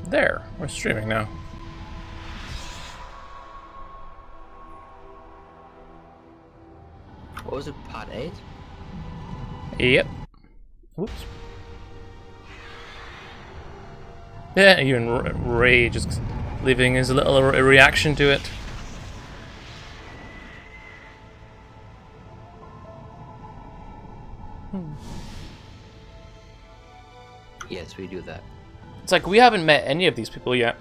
There, we're streaming now. What was it, part 8? Yep. Whoops. Yeah, even Ray just leaving his little reaction to it. Yes, we do that. It's like we haven't met any of these people yet.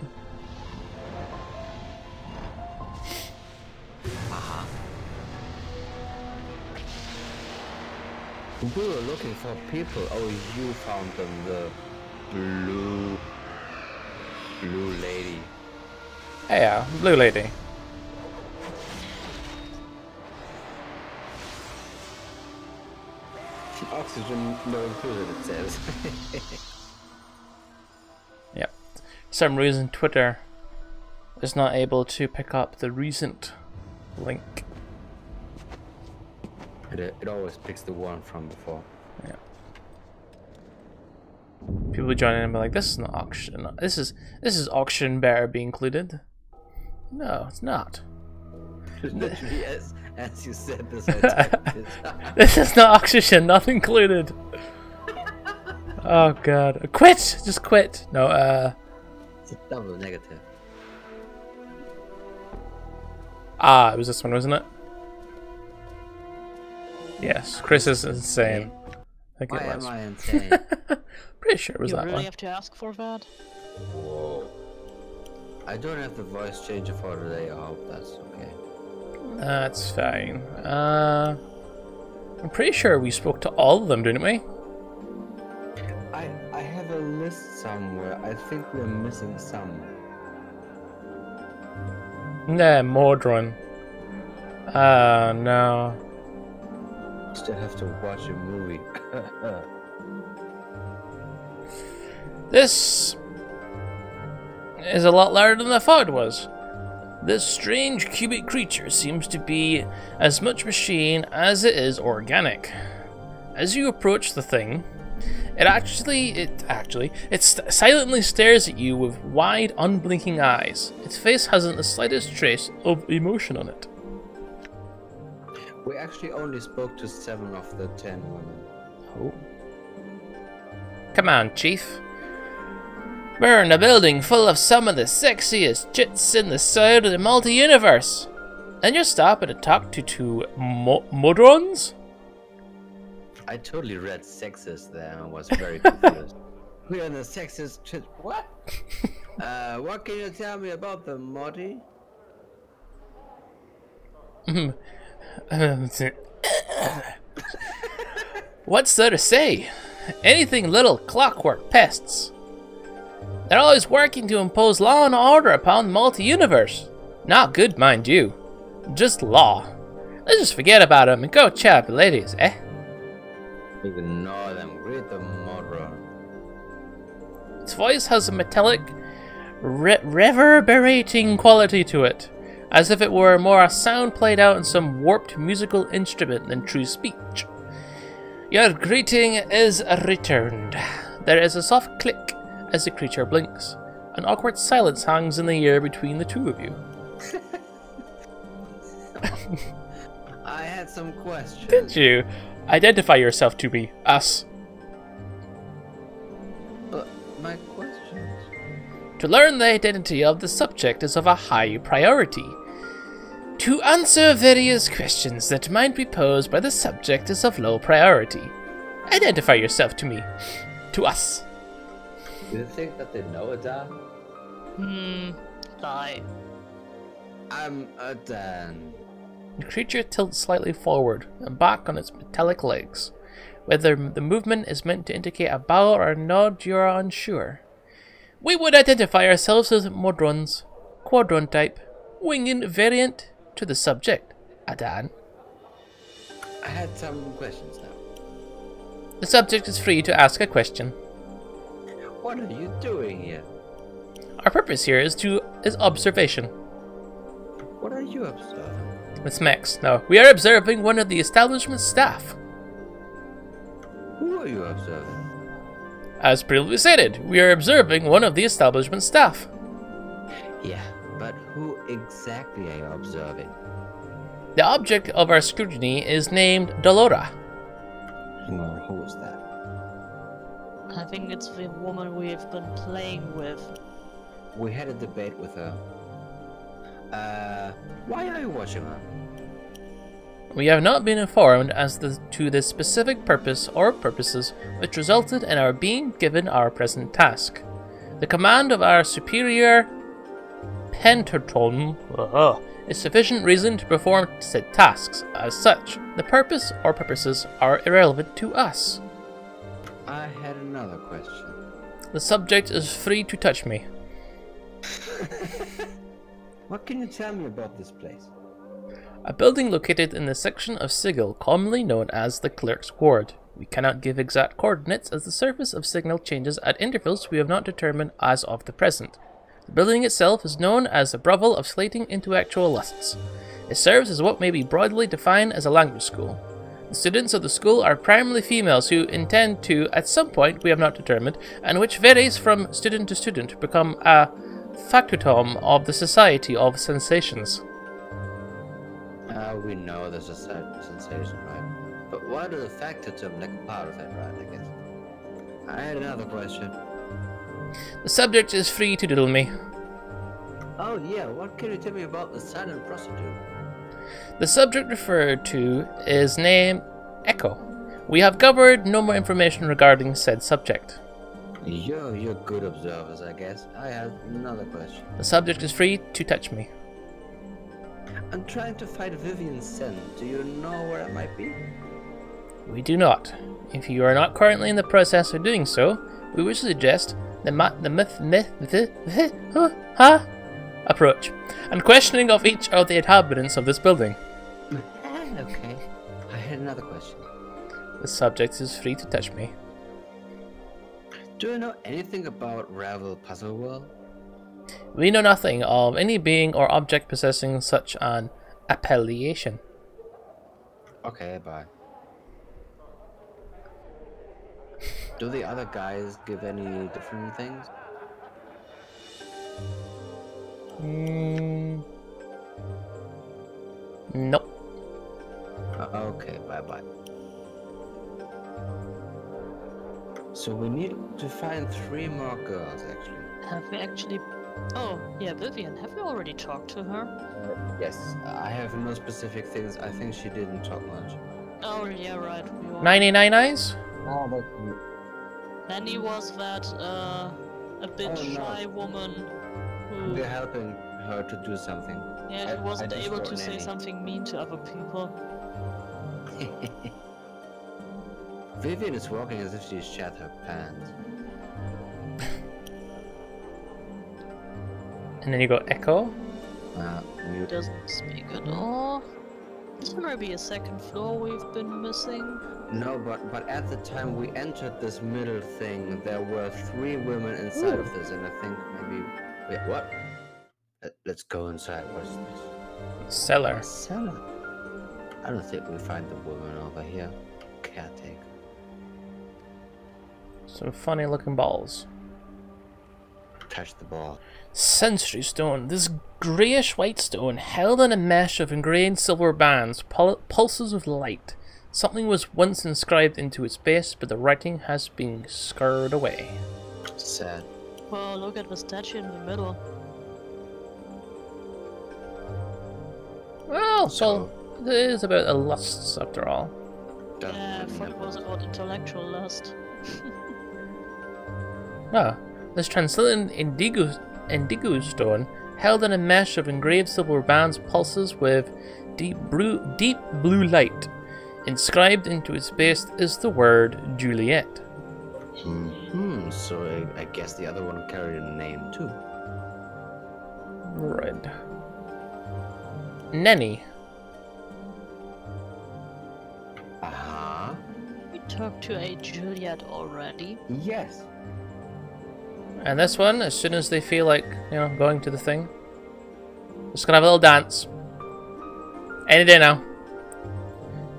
We were looking for people. Oh, you found them, the blue lady. Yeah, blue lady. Oxygen no included, it says. Yep. For some reason Twitter is not able to pick up the recent link. It always picks the one from before. Yeah. People join in and be like, "This is not auction. This is auction better be included." No, it's not. Literally, as you said this, I typed it. This is not auction. Not included. Oh god, quit! Just quit. No, It's a double negative. Ah, it was this one, wasn't it? Yes, Chris is insane. I think Why it was. am I insane? Pretty sure it was You that really one. have to ask for that? Whoa. I don't have the voice changer for today, I hope that's okay. That's fine. I'm pretty sure we spoke to all of them, didn't we? I have a list somewhere. I think we're missing some. Nah, Mordron. No. Still have to watch a movie. This is a lot larger than I thought it was. This strange cubic creature seems to be as much machine as it is organic. As you approach the thing, it silently stares at you with wide, unblinking eyes. Its face hasn't the slightest trace of emotion on it. We actually only spoke to 7 of the 10 women. Oh. Come on, Chief. We're in a building full of some of the sexiest chits in the side of the multi-universe. And you're stopping to talk to two Modrons? I totally read sexist there and was very confused. We're in the sexist chit. What? What can you tell me about the Modi? What's there to say? Anything little clockwork pests. They're always working to impose law and order upon the multi-universe. Not good, mind you. Just law. Let's just forget about them and go chat with ladies, eh? Ignore them. Read the Modron. Its voice has a metallic, reverberating quality to it, as if it were more a sound played out in some warped musical instrument than true speech. Your greeting is returned. There is a soft click as the creature blinks. An awkward silence hangs in the air between the two of you. I had some questions. Did you? Identify yourself to be us. But my questions? To learn the identity of the subject is of a high priority. To answer various questions that might be posed by the subject is of low priority. Identify yourself to me. To us. Do you think that they know that? Die. I'm a Dan. The creature tilts slightly forward and back on its metallic legs. Whether the movement is meant to indicate a bow or a nod, you are unsure. We would identify ourselves as Modrons, Quadron type, winged variant to the subject, Adan. I had some questions now. The subject is free to ask a question. What are you doing here? Our purpose here is observation. What are you observing? It's Max. No, we are observing one of the establishment's staff. Who are you observing? As previously stated, we are observing one of the establishment staff. Yeah, but who exactly are you observing? The object of our scrutiny is named Dolora. Who is that? I think it's the woman we've been playing with. We had a debate with her. Why are you watching her? We have not been informed as to the specific purpose or purposes which resulted in our being given our present task. The command of our superior Pentatron is sufficient reason to perform said tasks. As such, the purpose or purposes are irrelevant to us. I had another question. The subject is free to touch me. What can you tell me about this place? A building located in the section of Sigil commonly known as the Clerk's Ward. We cannot give exact coordinates as the surface of Signal changes at intervals we have not determined as of the present. The building itself is known as the Brothel of Slating Intellectual Lusts. It serves as what may be broadly defined as a language school. The students of the school are primarily females who intend to, at some point we have not determined, and which varies from student to student, become a factotum of the Society of Sensations. We know there's a certain sensation, right? But why do the factotum like part of it, right, I guess? I had another question. The subject is free to diddle me. Oh yeah, what can you tell me about the silent prostitute? The subject referred to is named Echo. We have covered no more information regarding said subject. You're good observers, I guess. I have another question. The subject is free to touch me. I'm trying to find Vivian's scent. Do you know where it might be? We do not. If you are not currently in the process of doing so, we would suggest the approach and questioning of each of the inhabitants of this building. Okay. I had another question. The subject is free to touch me. Do you know anything about Ravel Puzzle World? We know nothing of any being or object possessing such an appellation. Okay, bye. Do the other guys give any different things? Nope. Okay, bye-bye. So we need to find 3 more girls, actually. Have we actually... Oh, yeah, Vivian, have we already talked to her? Yes, I have no specific things. I think she didn't talk much. Oh, yeah, right. 99 eyes? Oh, but... Nanny was that, a bit shy woman who... We're helping her to do something. Yeah, who wasn't able to say something mean to other people. Vivian is walking as if she shat her pants. And then you go Echo. Mute. Doesn't speak at all. Isn't there be a second floor we've been missing? No, but at the time we entered this middle thing, there were 3 women inside of this, and I think maybe... Wait, what? Let's go inside. What is this? Cellar. Cellar? I don't think we find the woman over here. Caretaker. Some funny looking balls. Touch the ball. Sensory stone. This greyish white stone, held in a mesh of ingrained silver bands, pulses with light. Something was once inscribed into its base, but the writing has been scurred away. Sad. Well, look at the statue in the middle. Well, so it is about a lusts after all. Yeah, I thought it was about intellectual lust. Ah, this translucent indigo stone, held in a mesh of engraved silver bands, pulses with deep blue light. Inscribed into its base is the word Juliet. So I guess the other one carried a name too. Red. Nenny. We talked to a Juliet already. Yes. And this one, as soon as they feel like, going to the thing, just gonna have a little dance. Any day now.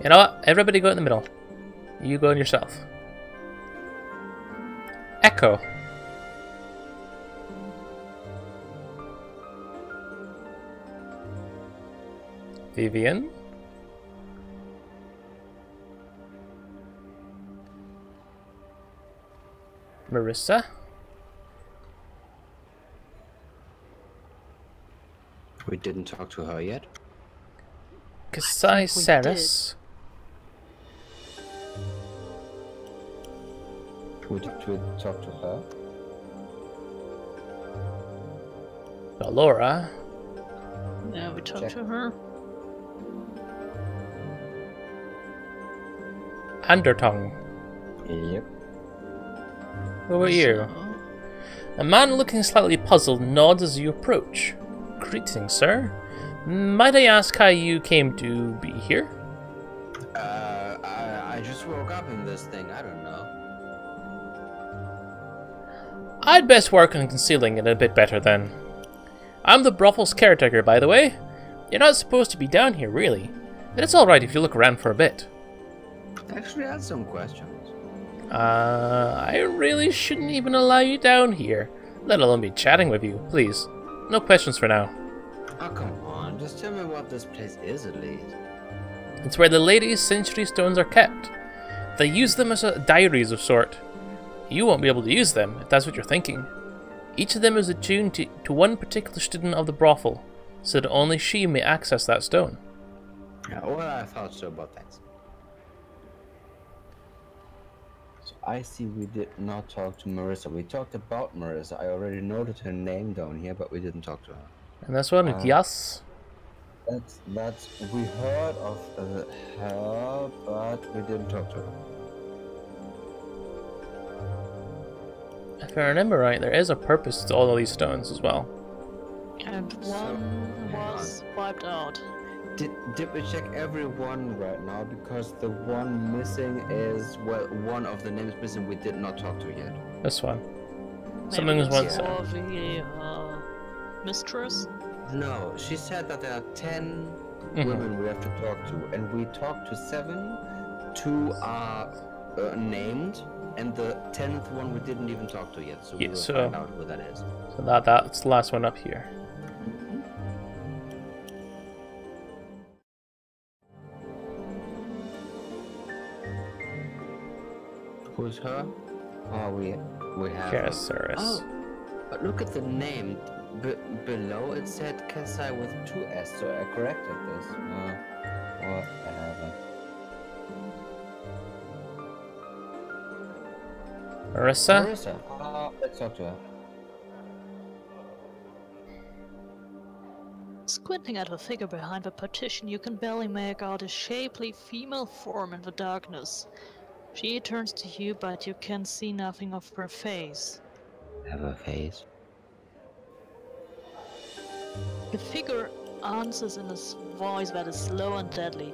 You know what? Everybody go in the middle. You go in yourself. echo. Vivian? Marissa? We didn't talk to her yet. Kasai Saris? We talk to her. Laura? Yeah, we talked Check. to her. Andertong? Yep. Who are you? So, A man looking slightly puzzled nods as you approach. Greetings, sir. Might I ask how you came to be here? I just woke up in this thing. I don't know. I'd best work on concealing it a bit better then. I'm the brothel's caretaker, by the way. You're not supposed to be down here, really. But it's alright if you look around for a bit. Actually, I had some questions. I really shouldn't even allow you down here, let alone be chatting with you, please. No questions for now. Oh, come on. Just tell me what this place is, at least. It's where the ladies' century stones are kept. They use them as diaries of sort. You won't be able to use them, if that's what you're thinking. Each of them is attuned to one particular student of the brothel, so that only she may access that stone. Yeah, well, I thought so, but thanks. So I see we did not talk to Marissa. We talked about Marissa. I already noted her name down here, but we didn't talk to her. And this one, yes. That's we heard of her, but we didn't talk to her. If I remember right, there is a purpose to all of these stones as well. and So, one was wiped out. Did we check every one right now? Because the one missing is, well, one of the names missing we did not talk to yet. This one. Maybe Something was it's once. for the mistress. No, she said that there are 10 Mhm. women we have to talk to, and we talked to 7. 2 are named, and the 10th one we didn't even talk to yet, so we Yeah, will so- find out who that is. So that's the last one up here. Who's her? Oh, we have her. Carasaurus. Oh, but look at the name. Below it said Kasai with 2 S, so I corrected this. Whatever. Marissa? Marissa, let's talk to her. Squinting at the figure behind the partition, you can barely make out a shapely female form in the darkness. She turns to you, but you can see nothing of her face. Have a face. The figure answers in a voice that is slow and deadly,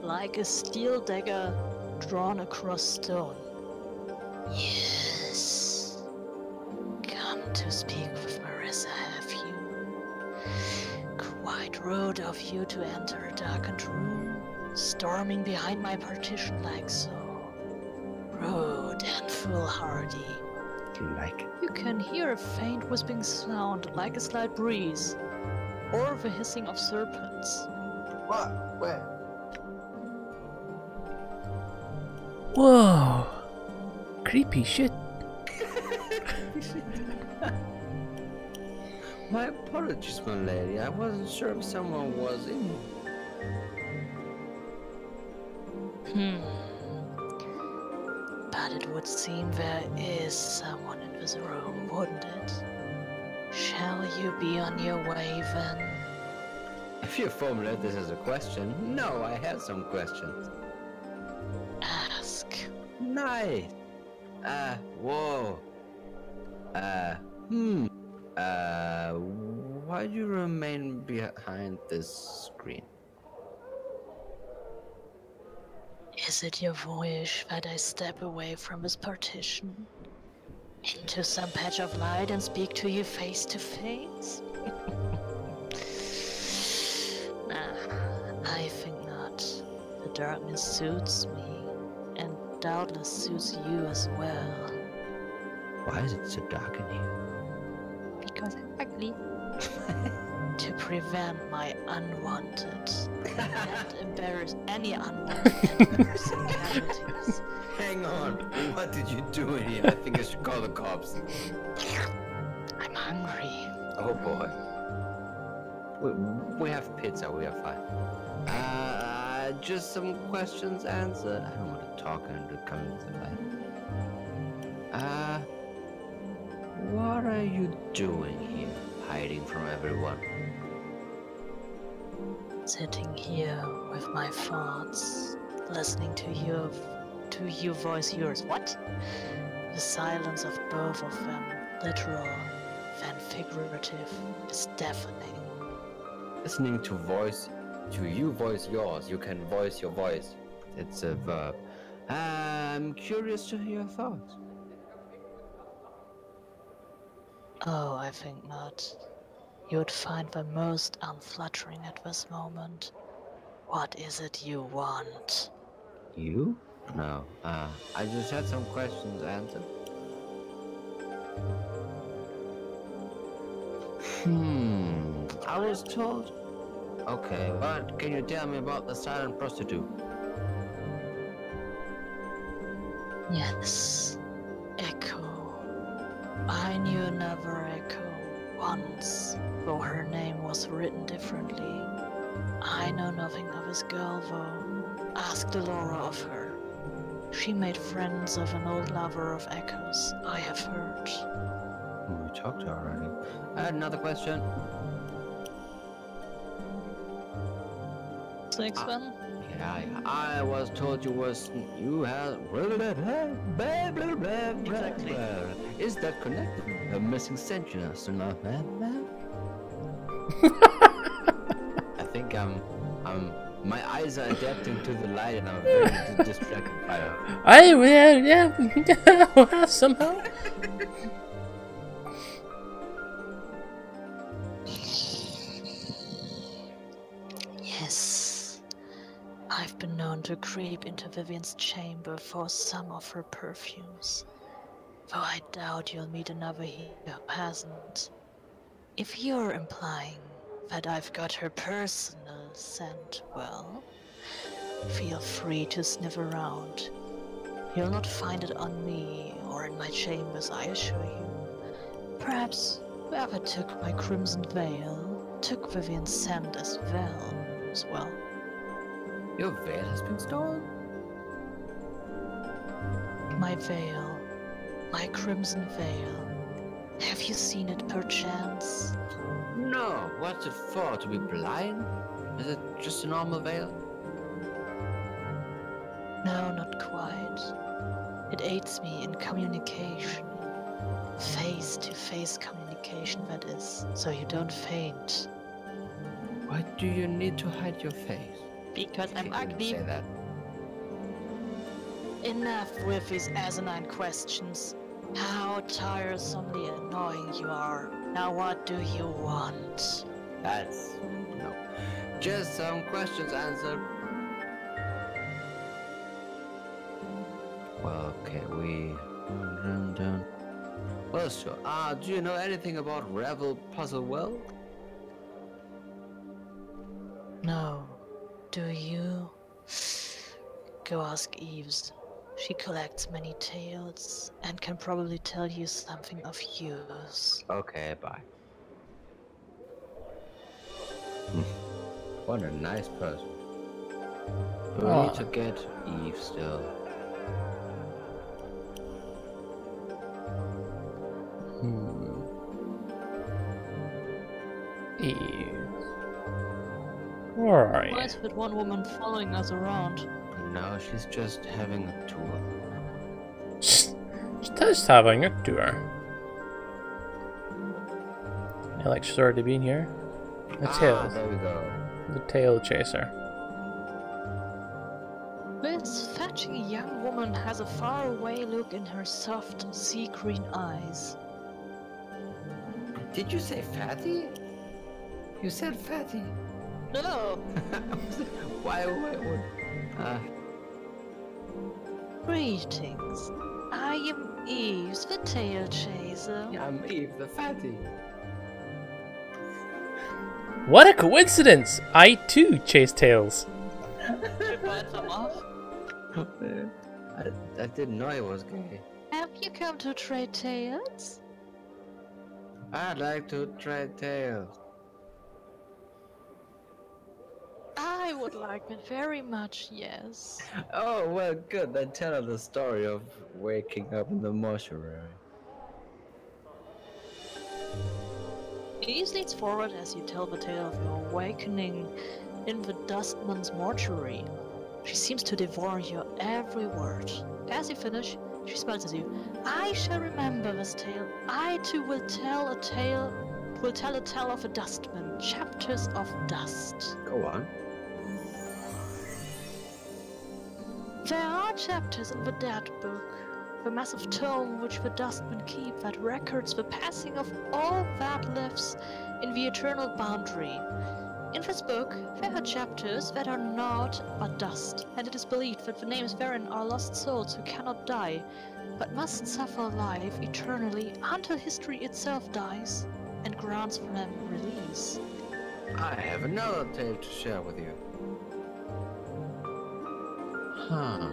like a steel dagger drawn across stone. Yes. Come to speak with Marissa, have you? Quite rude of you to enter a darkened room, storming behind my partition like so. Rude and foolhardy. Like it. You can hear a faint whispering sound like a slight breeze, or the hissing of serpents. What? Where? Whoa. Creepy shit. My apologies, my lady. I wasn't sure if someone was in. But it would seem there is someone in this room, wouldn't it? Shall you be on your way then? If you formulate this as a question, no, I have some questions. Ask. Nice. Whoa. Why do you remain behind this screen? Is it your wish that I step away from this partition? Into some patch of light and speak to you face to face? Nah, I think not. The darkness suits me, and doubtless suits you as well. Why is it so dark in here? Because I'm ugly. To prevent my unwanted and embarrass any unwanted innocent casualties. Hang on. What did you do in here? I think I should call the cops. I'm hungry. Oh boy. We have pizza. We are fine. Just some questions answered. I don't want to talk and come into life. What are you doing here? Hiding from everyone? Sitting here with my thoughts, listening to you voice yours. What? The silence of both of them, literal and figurative, is deafening. Listening to you voice yours. You can voice your voice. It's a verb. I'm curious to hear your thoughts. Oh, I think not. You would find them most unflattering at this moment. What is it you want? You? No. I just had some questions answered. I was told. Okay, but can you tell me about the silent prostitute? Yes, Echo. I knew another Echo once, though her name was written differently. I know nothing of this girl, though. Ask Delora of her. She made friends of an old lover of Echo's, I have heard. We talked already. I had another question. 6 one? Yeah. I was told you had blah, blah, blah, Exactly. blah. Is that connected? A missing sentence or not? I think my eyes are adapting to the light and I'm very distracted by it. Yeah, somehow. Yes. I've been known to creep into Vivian's chamber for some of her perfumes. Though I doubt you'll meet another here who hasn't. If you're implying that I've got her personal scent, well, feel free to sniff around. You'll not find it on me or in my chambers, I assure you. Perhaps whoever took my crimson veil took Vivian's scent as well. Your veil has been stolen? My veil. My crimson veil. Have you seen it perchance? No. What's it for? To be blind? Is it just a normal veil? No, not quite. It aids me in communication. Face-to-face communication, that is, so you don't faint. Why do you need to hide your face? Because I'm You didn't ugly. say that. Enough with these asinine questions. How tiresomely annoying you are. Now what do you want? That's... no. Just some questions answered. Well, okay, well, sure. Do you know anything about Revel Puzzle Well? No. Do you? Go ask Eves. She collects many tales and can probably tell you something of use. Okay, bye. What a nice person. We need to get Eve still. Eve. Where are Why you? is that one woman following us around? No, she's just having a tour. She's just having a tour. Alex has already been here. The tail. There we go. The tail chaser. This fetching young woman has a faraway look in her soft, sea-green eyes. Did you say fatty? You said fatty. No! Why? Greetings. I am Eves, the tail chaser. I'm Eve, the fatty. What a coincidence! I too chase tails. You bite them off. I didn't know he was gay. Have you come to trade tails? I'd like to trade tails. I would like it very much, yes. Oh, well, good. Then tell her the story of waking up in the mortuary. Ease leads forward as you tell the tale of your awakening in the Dustman's mortuary. She seems to devour your every word. As you finish, she smiles at you. I shall remember this tale. I too will tell a tale of a dustman. Chapters of dust. Go on. There are chapters in the Dead Book, the massive tome which the dustmen keep that records the passing of all that lives in the eternal boundary. In this book, there are chapters that are naught but dust, and it is believed that the names therein are lost souls who cannot die, but must suffer life eternally until history itself dies and grants them release. I have another tale to share with you. Huh.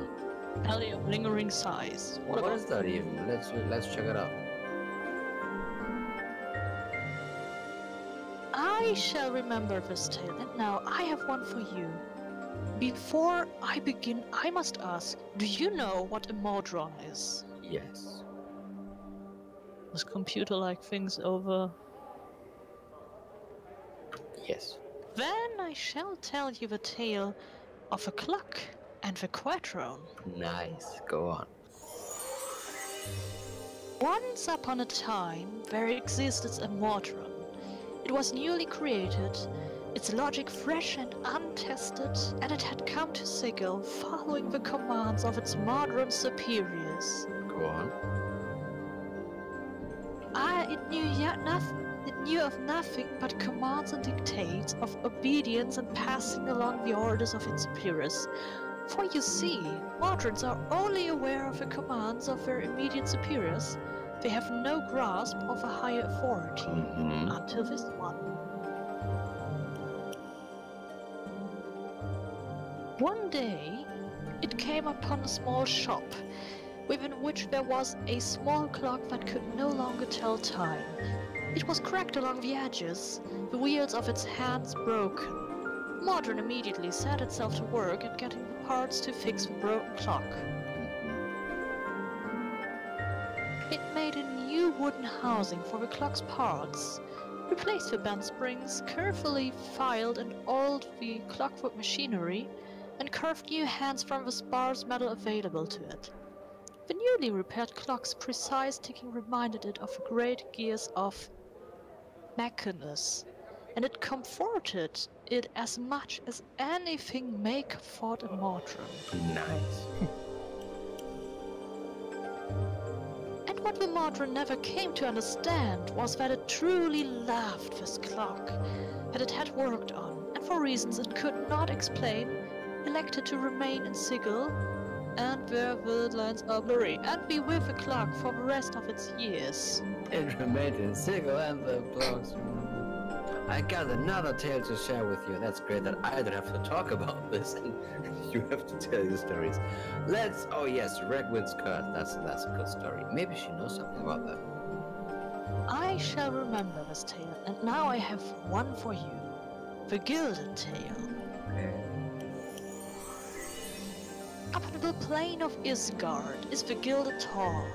Elliot lingering sighs. What is that even? Let's check it out. I shall remember this tale, and now I have one for you. Before I begin, I must ask, do you know what a modron is? Yes. Those computer-like things over. Yes. Then I shall tell you the tale of a clock and the quadrone. Nice. Go on. Once upon a time, there existed a modron. It was newly created, its logic fresh and untested, and it had come to Sigil following the commands of its modron superiors. Go on. It knew of nothing but commands and dictates of obedience and passing along the orders of its superiors. For you see, modrons are only aware of the commands of their immediate superiors. They have no grasp of a higher authority until this one. One day, it came upon a small shop, within which there was a small clock that could no longer tell time. It was cracked along the edges, the wheels of its hands broken. Modron immediately set itself to work at getting the parts to fix the broken clock. It made a new wooden housing for the clock's parts, replaced the bent springs, carefully filed and oiled the clockwork machinery, and carved new hands from the sparse metal available to it. The newly repaired clock's precise ticking reminded it of the great gears of Mechanus, and it comforted it as much as anything may comfort a modron. Nice. And what the modron never came to understand was that it truly loved this clock that it had worked on, and for reasons it could not explain, elected to remain in Sigil, and where the lines are blurry, and be with the clock for the rest of its years. It remained in Sigil and the blocks. I got another tale to share with you. That's great that I don't have to talk about this and you have to tell your stories. Oh yes, Regwin's curse. That's a good story. Maybe she knows something about that. I shall remember this tale, and now I have one for you. The Gilded Tale. Okay. Upon the plain of Isgard is the Gilded Hall,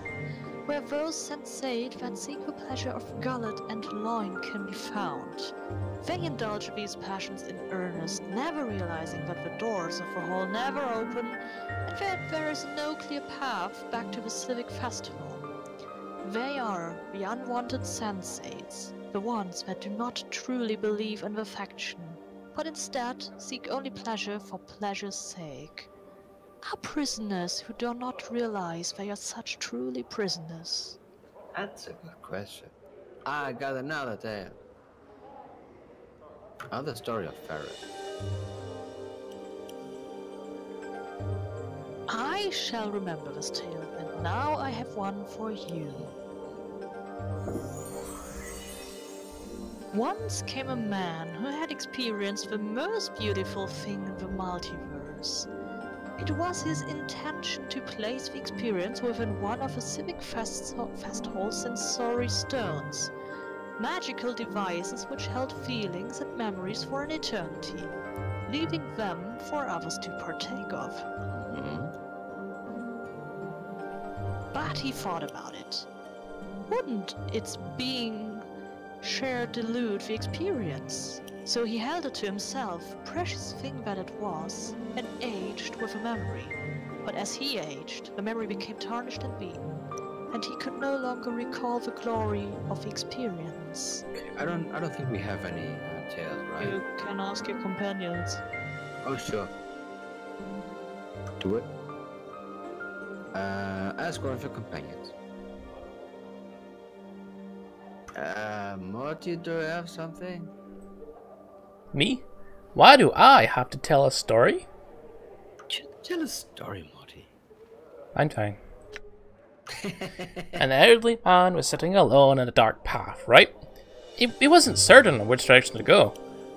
where those sensate that seek the pleasure of gullet and loin can be found. They indulge these passions in earnest, never realizing that the doors of the hall never open, and that there is no clear path back to the civic festival. They are the unwanted sensates, the ones that do not truly believe in the faction, but instead seek only pleasure for pleasure's sake. Are prisoners who do not realize they are such truly prisoners? That's a good question. I got another tale. Another story of Ferret. I I shall remember this tale, and now I have one for you. Once came a man who had experienced the most beautiful thing in the multiverse. It was his intention to place the experience within one of the civic festhal's sensory stones, magical devices which held feelings and memories for an eternity, leaving them for others to partake of. But he thought about it. Wouldn't its being shared dilute the experience? So he held it to himself, precious thing that it was, and aged with a memory. But as he aged, the memory became tarnished and beaten, and he could no longer recall the glory of the experience. Okay, I don't think we have any tales, right? You can ask your companions. Oh, sure. Do it. Ask one of your companions. Morty, do you have something? Me? Why do I have to tell a story? Tell a story, Morty. Fine. An elderly man was sitting alone in a dark path, right? He wasn't certain of which direction to go,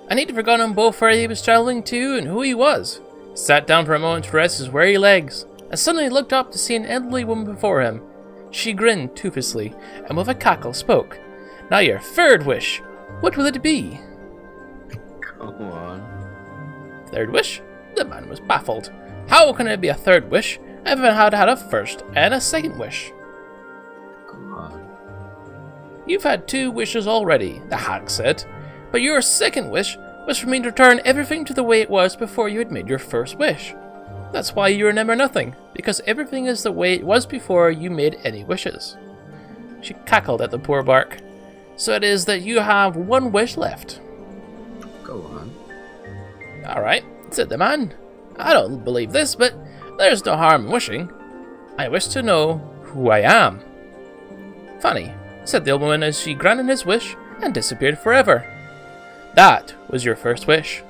and he'd forgotten both where he was travelling to and who he was. He sat down for a moment to rest his weary legs, and suddenly looked up to see an elderly woman before him. She grinned toothlessly, and with a cackle spoke. Now your third wish. What will it be? Go on. Third wish? The man was baffled. How can it be a third wish? I haven't had a first and a second wish. Go on. You've had 2 wishes already, the hag said. But your second wish was for me to return everything to the way it was before you had made your first wish. That's why you remember nothing, because everything is the way it was before you made any wishes. She cackled at the poor bark. So it is that you have 1 wish left. Go on. Alright, said the man. I don't believe this, but there's no harm in wishing. I wish to know who I am. Funny, said the old woman as she granted his wish and disappeared forever. That was your first wish.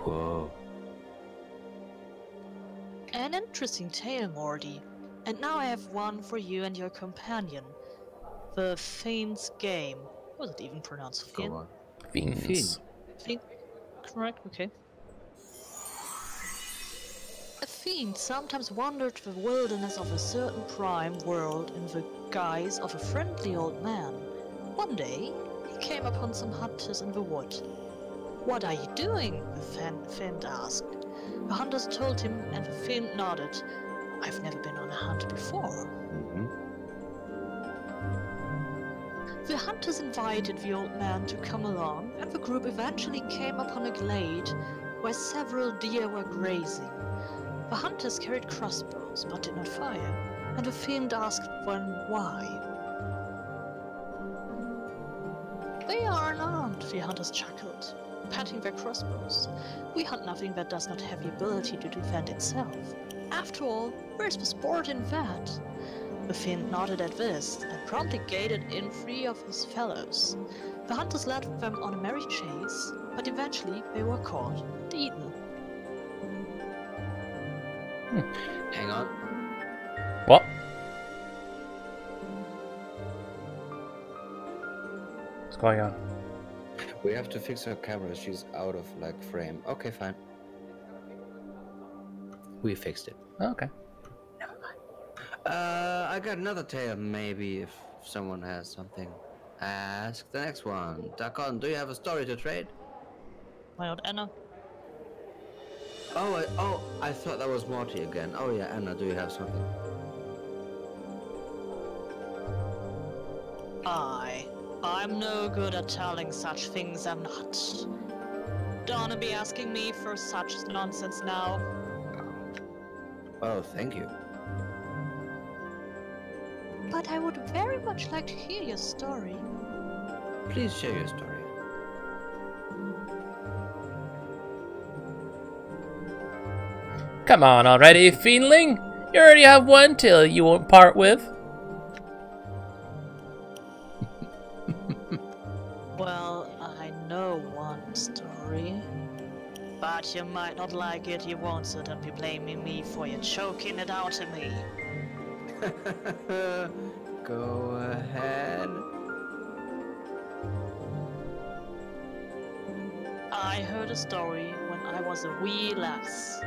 Whoa. An interesting tale, Morty. And now I have one for you and your companion. The Fiend's Game. Was it even pronounced Fiend? Go on. Fiends. Fiend? Correct, okay. A fiend sometimes wandered the wilderness of a certain prime world in the guise of a friendly old man. One day, he came upon some hunters in the wood. "What are you doing?" the fiend asked. The hunters told him, and the fiend nodded. "I've never been on a hunt before." The hunters invited the old man to come along, and the group eventually came upon a glade where several deer were grazing. The hunters carried crossbows, but did not fire, and the fiend asked one why. "They are unarmed," the hunters chuckled, patting their crossbows. "We hunt nothing that does not have the ability to defend itself. After all, where's the sport in that?" The fiend nodded at this, and promptly gated in 3 of his fellows. The hunters led them on a merry chase, but eventually they were caught and eaten. Hang on. What? What's going on? We have to fix her camera. She's out of frame. Okay, fine. We fixed it. Okay. I got another tale, maybe, if someone has something. Ask the next one. Dakon, do you have a story to trade? My old Anna. Oh, I thought that was Morty again. Oh yeah, Anna, do you have something? I'm no good at telling such things, I'm not. Don't be asking me for such nonsense now. Oh, thank you. But I would very much like to hear your story. Please share your story. Come on already, fiendling! You already have 1 tale you won't part with. Well, I know one story. But you might not like it, you won't, so don't be blaming me for you choking it out of me. Go ahead. I heard a story when I was a wee lass.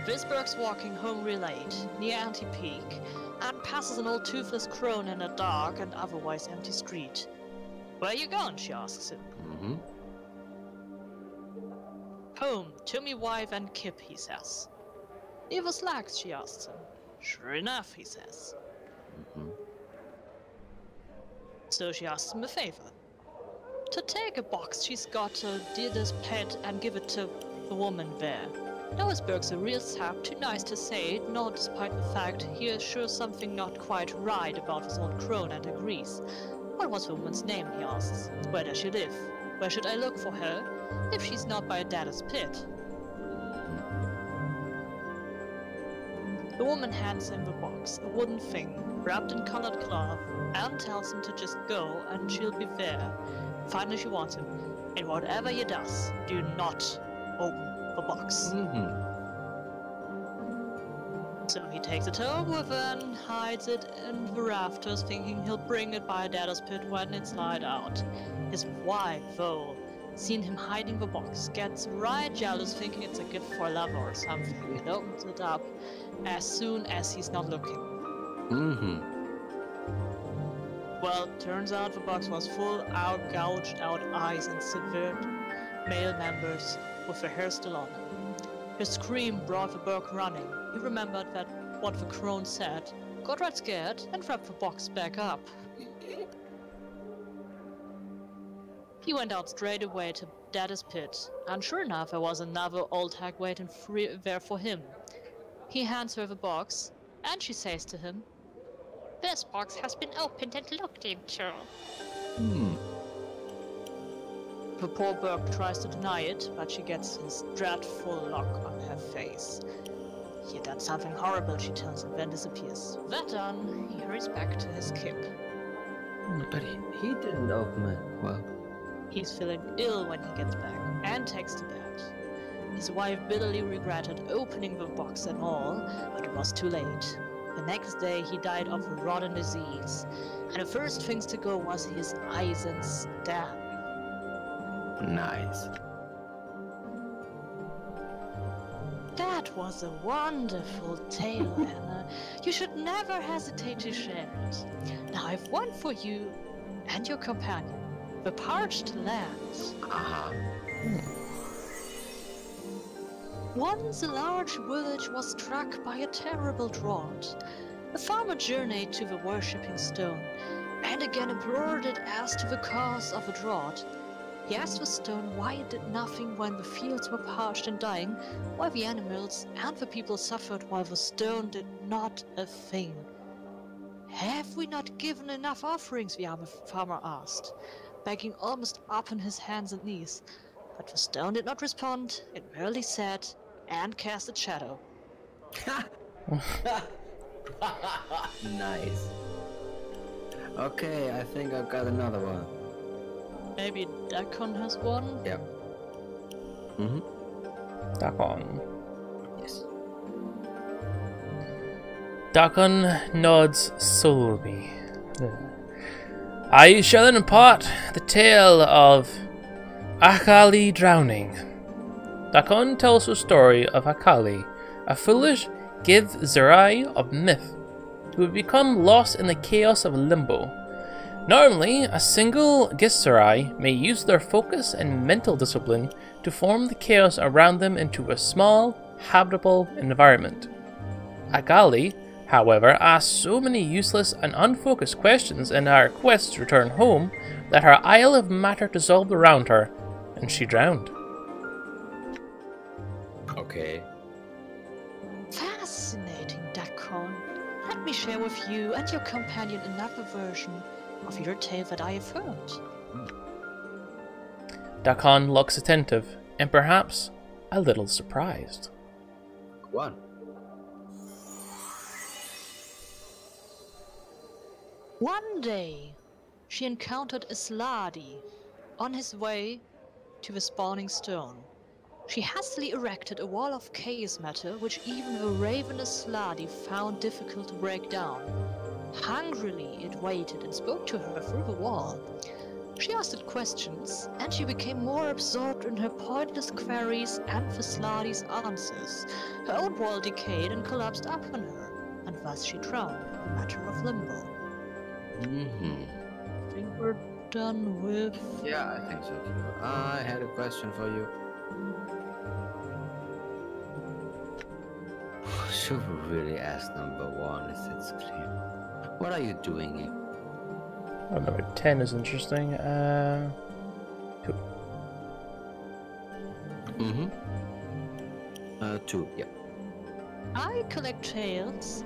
Visberg's walking home real late, near Anti-Peak, and passes an old toothless crone in a dark and otherwise empty street. Where you going? She asks him. Home, to me wife and kip, he says. Leave us lax, she asks him. Sure enough, he says. So she asks him a favor. To take a box she's got to Dieter's pet and give it to the woman there. Noesberg's a real sap, too nice to say it, nor despite the fact he is sure something not quite right about his old crone and agrees. What was the woman's name, he asks. Where does she live? Where should I look for her, if she's not by Data's pit? The woman hands him the box, a wooden thing, wrapped in colored cloth, and tells him to just go and she'll be there. Finally she wants him, and whatever he does, do not open the box. So he takes it home with her and hides it in the rafters, thinking he'll bring it by Data's pit when it's light out. His wife, though, seen him hiding the box, gets right jealous, thinking it's a gift for a lover or something, and opens it up as soon as he's not looking. Well, turns out the box was full of gouged out eyes and severed male members with their hair still on him. His scream brought the Burke running. He remembered that what the crone said, got right scared, and wrapped the box back up. He went out straight away to Data's pit, and sure enough there was another old hag waiting there for him. He hands her the box, and she says to him, "This box has been opened and looked into." The poor Burke tries to deny it, but she gets his dreadful look on her face. He had done something horrible, she tells him, then disappears. That done, he hurries back to his kip. But he didn't open it. Well, he's feeling ill when he gets back, and takes to bed. His wife bitterly regretted opening the box at all, but it was too late. The next day he died of a rotten disease, and the first things to go was his eyes and stab. nice. That was a wonderful tale, Anna. You should never hesitate to share it. Now I've one for you and your companion, the parched land. Once a large village was struck by a terrible drought. The farmer journeyed to the worshipping stone, and again implored it as to the cause of the drought. He asked the stone why it did nothing when the fields were parched and dying, while the animals and the people suffered while the stone did not a thing. "Have we not given enough offerings?" the farmer asked, begging almost up on his hands and knees. But the stone did not respond, it merely sat and cast a shadow. Nice. Okay, I think I've got another one. Maybe Dakon has one? Yep. Dakon. Yes. Dakon nods slowly. I shall impart the tale of Akali drowning. Dakon tells the story of Akali, a foolish Githzerai of myth, who had become lost in the chaos of limbo. Normally, a single Githzerai may use their focus and mental discipline to form the chaos around them into a small, habitable environment. Akali, however, asked so many useless and unfocused questions in her quest to return home that her isle of matter dissolved around her, and she drowned. Okay. Fascinating, Dakon. Let me share with you and your companion another version of your tale that I have heard. Dakon looks attentive, and perhaps a little surprised. Go on. One day, she encountered Isladi on his way to the spawning stone. She hastily erected a wall of chaos matter which even a ravenous Sladi found difficult to break down. Hungrily it waited and spoke to her through the wall. She asked it questions, and she became more absorbed in her pointless queries and the Sladi's answers. Her own wall decayed and collapsed upon her, and thus she drowned in a matter of limbo. I think we're done with... Yeah, I think so too. I had a question for you. Should we really ask number 1? It's clear. What are you doing here? Oh, number 10 is interesting. 2. 2, yeah. I collect tales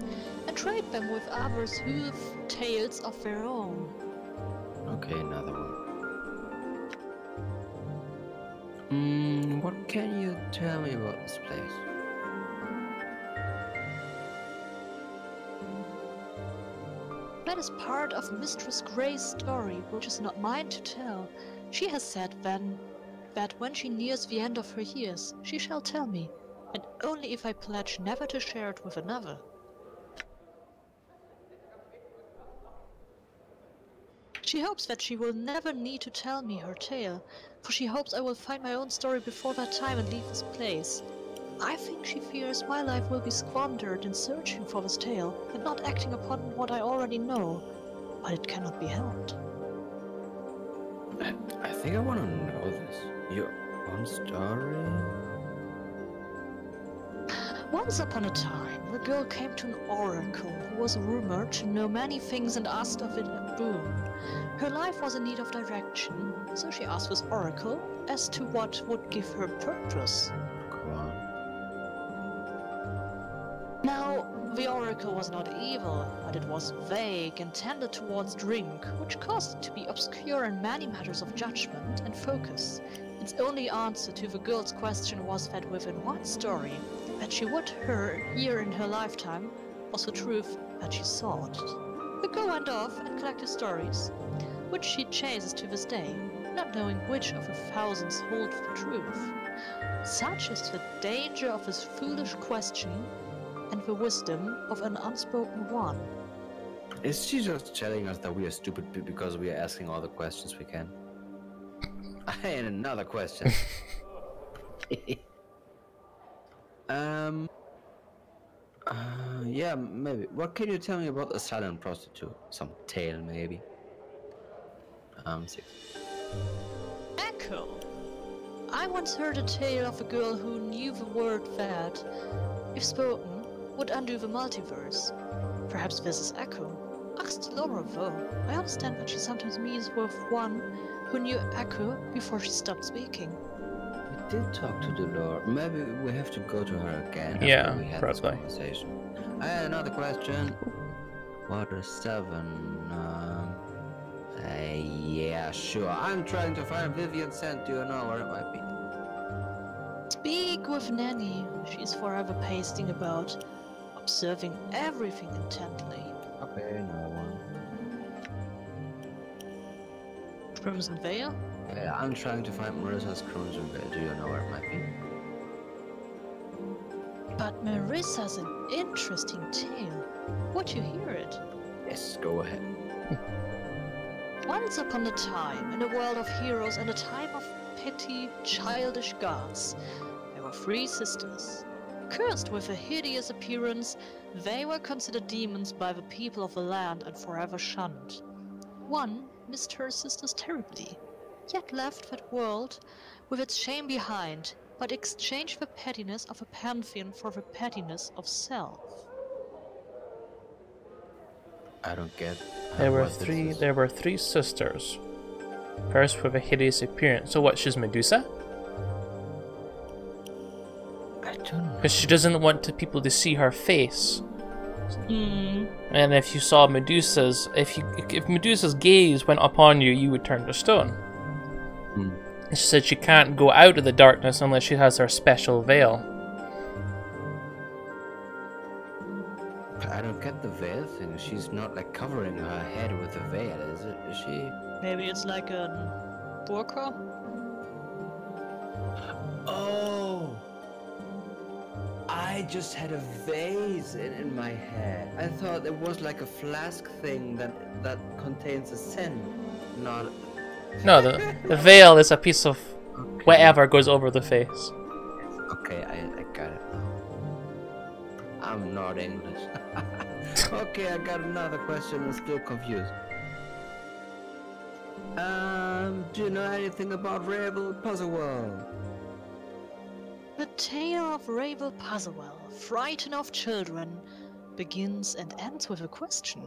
and trade them with others who have tales of their own. Okay, another one. What can you tell me about this place? That is part of Mistress Grey's story, which is not mine to tell. She has said then that when she nears the end of her years, she shall tell me, and only if I pledge never to share it with another. She hopes that she will never need to tell me her tale, for she hopes I will find my own story before that time and leave this place. I think she fears my life will be squandered in searching for this tale and not acting upon what I already know, but it cannot be helped. I think I want to know this. Your own story? Once upon a time, the girl came to an oracle who was rumored to know many things and asked of it a boon. Her life was in need of direction, so she asked this oracle as to what would give her purpose. Go on. Now, the oracle was not evil, but it was vague and tended towards drink, which caused it to be obscure in many matters of judgment and focus. Its only answer to the girl's question was that within one story that she would hear in her lifetime was the truth that she sought. The girl went off and collected stories, which she chases to this day, not knowing which of the thousands hold the truth. Such is the danger of this foolish question and the wisdom of an unspoken one. Is she just telling us that we are stupid because we are asking all the questions we can? And another question. Yeah, maybe. What can you tell me about a silent prostitute? Some tale, maybe. 6. Echo! I once heard a tale of a girl who knew the word that, if spoken, would undo the multiverse. Perhaps this is Echo. Asked Laura though. I understand that she sometimes meets with one who knew Echo before she stopped speaking. We did talk to the Lord. Maybe we have to go to her again. Yeah, after we had this probably. conversation. I had another question. What is 7? Yeah, sure. I'm trying to find Vivian Scent. Do you know where it might be? Speak with Nanny. She's forever pasting about, observing everything intently. Okay, no one. Crimson Veil? Yeah, I'm trying to find Marissa's Crimson Veil. Do you know where it might be? But Marissa's an interesting tale. Would you hear it? Yes, go ahead. Once upon a time, in a world of heroes and a time of petty, childish gods, there were 3 sisters. Cursed with a hideous appearance, they were considered demons by the people of the land and forever shunned. One missed her sisters terribly, yet left that world with its shame behind, but exchanged the pettiness of a pantheon for the pettiness of self. I don't get. There were what this three. is. There were 3 sisters. First with a hideous appearance. So what? She's Medusa? I don't know. Because she doesn't want people to see her face. And if you saw Medusa's, if Medusa's gaze went upon you, you would turn to stone. And she said she can't go out of the darkness unless she has her special veil. I don't get the veil thing. She's not like covering her head with a veil, is it? Is she? Maybe it's like a burqa? Oh! I just had a vase in my head. I thought it was like a flask thing that contains a scent, not... No, the veil is a piece of whatever goes over the face. Okay, I got it now. I'm not English. Okay, I got another question. I'm still confused. Do you know anything about Radial Puzzlewell? The tale of Radial Puzzlewell, frighten of children, begins and ends with a question.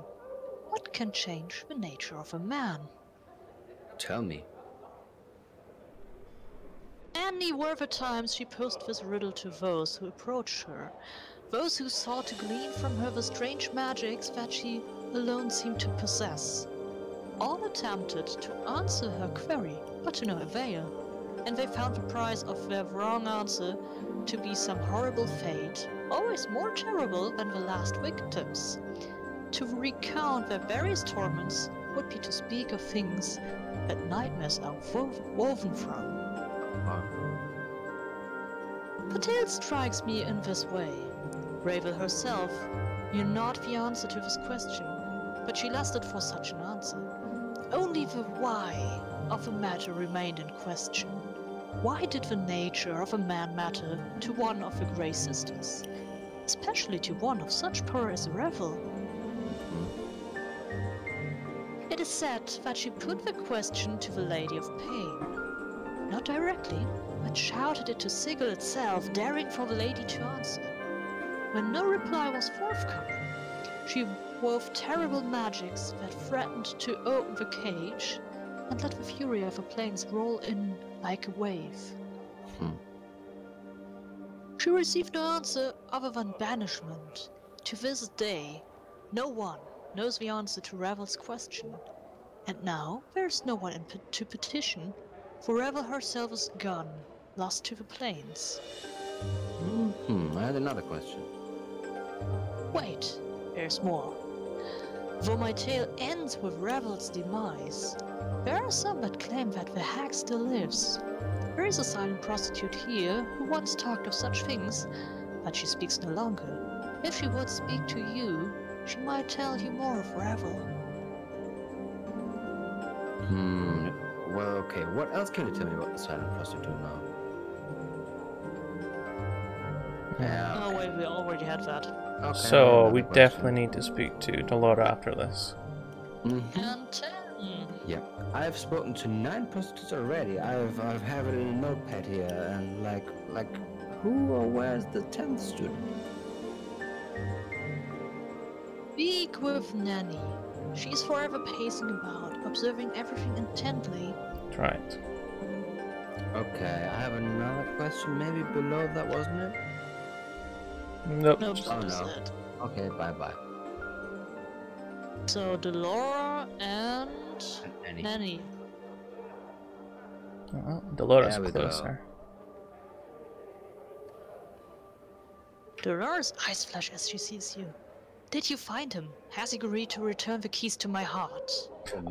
What can change the nature of a man? Tell me. Any were the times she posed this riddle to those who approached her, those who sought to glean from her the strange magics that she alone seemed to possess. All attempted to answer her query, but to no avail, and they found the price of their wrong answer to be some horrible fate, always more terrible than the last victims. To recount their various torments would be to speak of things that nightmares are woven from. The tale strikes me in this way. Radial herself knew not the answer to this question, but she lusted for such an answer. Only the why of the matter remained in question. Why did the nature of a man matter to one of the Grey Sisters, especially to one of such power as Radial? It is said that she put the question to the Lady of Pain. Not directly, but shouted it to Sigil itself, daring for the lady to answer. When no reply was forthcoming, she wove terrible magics that threatened to open the cage and let the fury of the plains roll in like a wave. She received no answer other than banishment. To this day, no one knows the answer to Radial's question, and now there is no one to petition, for Radial herself is gone, lost to the plains. I had another question. Wait, there's more. Though my tale ends with Radial's demise, there are some that claim that the hag still lives. There is a silent prostitute here who once talked of such things, but she speaks no longer. If she would speak to you, she might tell you more of Radial. Well, okay. What else can you tell me about the silent prostitute now? Yeah. Oh wait, we already had that. Okay, So another we question. definitely need to speak to Delora after this. And 10. Yeah, I've spoken to 9 prostitutes already. I've have it in a notepad here, and like who or where's the 10th student? Speak with Nanny. She's forever pacing about, observing everything intently. That's right. Okay, I have another question. Maybe below that, wasn't it? Nope. Nope, Oh, that was no. it. Okay, bye. So Delora and Nanny. Nanny. Well, Delora's There we go. closer. Delora's eyes flash as she sees you. Did you find him? Has he agreed to return the keys to my heart?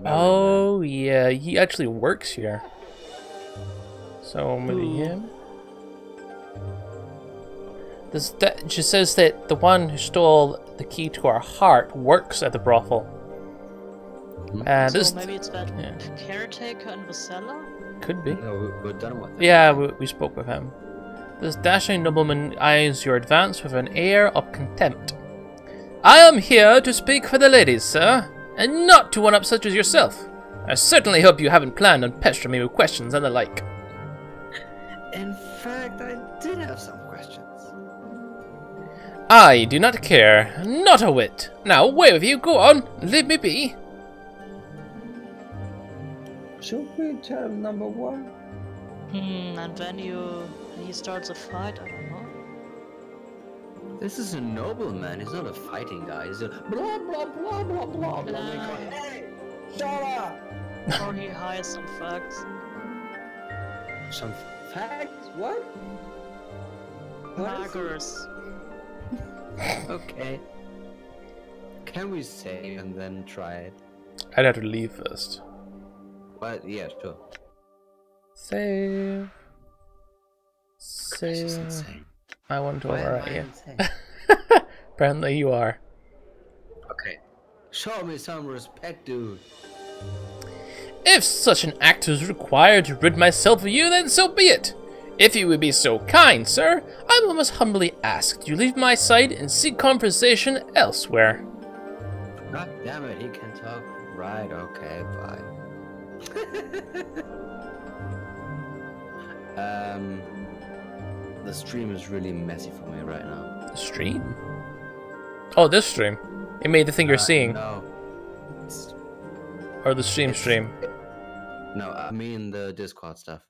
Oh yeah, he actually works here. So maybe Ooh. him. She says that the one who stole the key to our heart works at the brothel. So This maybe it's that yeah. caretaker in the cellar? Could be. No, we're done with it. Yeah, we spoke with him. This dashing nobleman eyes your advance with an air of contempt. I am here to speak for the ladies, sir, and not to one-up such as yourself. I certainly hope you haven't planned on pestering me with questions and the like. In fact, I did have some questions. I do not care, not a whit. Now, away with you, go on, leave me be. Should we tell number 1? And then he starts a fight, I don't know. This is a nobleman. He's not a fighting guy. He's a blah blah blah blah blah blah. Hey, shut up! Or he hires some thugs. Some facts? What? Muggers. Okay. Can we save and then try it? I'd have to leave first. Well, yeah, sure. Save. This is So, insane. I want to Why am overwrite I you. insane? Apparently you are. Okay. Show me some respect, dude. If such an act is required to rid myself of you, then so be it. If you would be so kind, sir, I will most humbly ask you leave my side and seek conversation elsewhere. God damn it, he can talk. Right, okay, bye. The stream is really messy for me right now. The stream? Oh, this stream. It made the thing you're seeing. No. Or the stream. No, I mean the Discord stuff.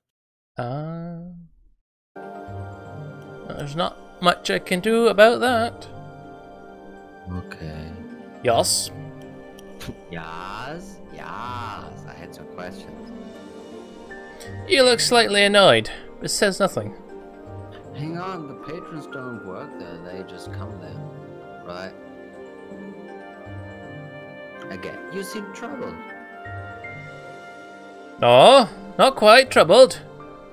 There's not much I can do about that. Okay. Yes? Yes? Yes. I had some questions. You look slightly annoyed, but says nothing. Hang on, the patrons don't work there, they just come there. Right? Again, you seem troubled. No, not quite troubled.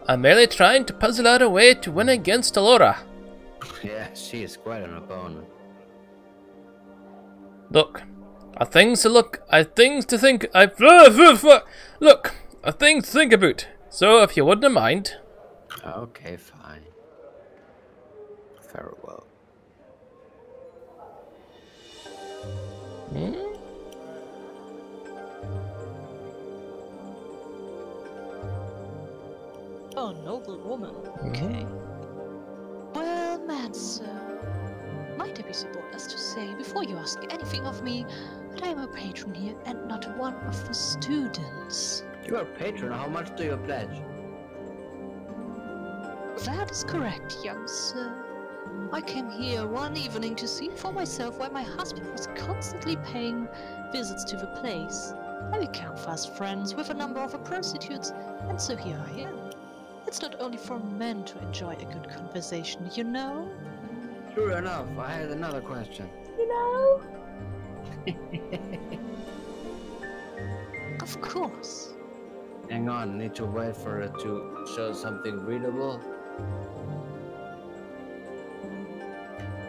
I'm merely trying to puzzle out a way to win against Alora. Yeah, she is quite an opponent. Look, I've things to think about. So if you wouldn't mind. Okay, fine. Very well. Oh, noble woman. Okay. Well, mad sir, might I be so bold as to say, before you ask anything of me, that I am a patron here and not one of the students. You are a patron, how much do you pledge? That is correct, young sir. I came here one evening to see for myself why my husband was constantly paying visits to the place. I became fast friends with a number of the prostitutes, and so here I am. It's not only for men to enjoy a good conversation, you know? True enough, I had another question. You know? Of course. Hang on, need to wait for it to show something readable.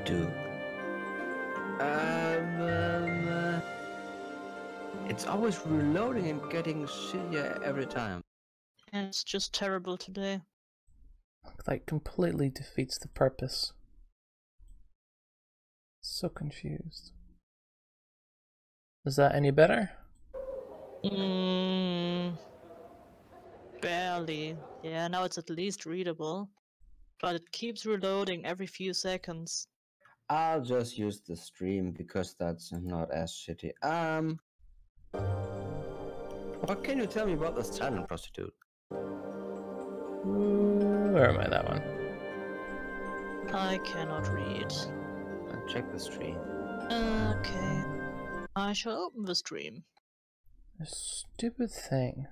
Dude. It's always reloading and getting shittier every time. And it's just terrible today. Like, completely defeats the purpose. So confused. Is that any better? Barely. Yeah, now it's at least readable. But it keeps reloading every few seconds. I'll just use the stream because that's not as shitty. What can you tell me about the silent prostitute? Where am I? That one. I cannot read. I'll check the stream. Okay. I shall open the stream. A stupid thing.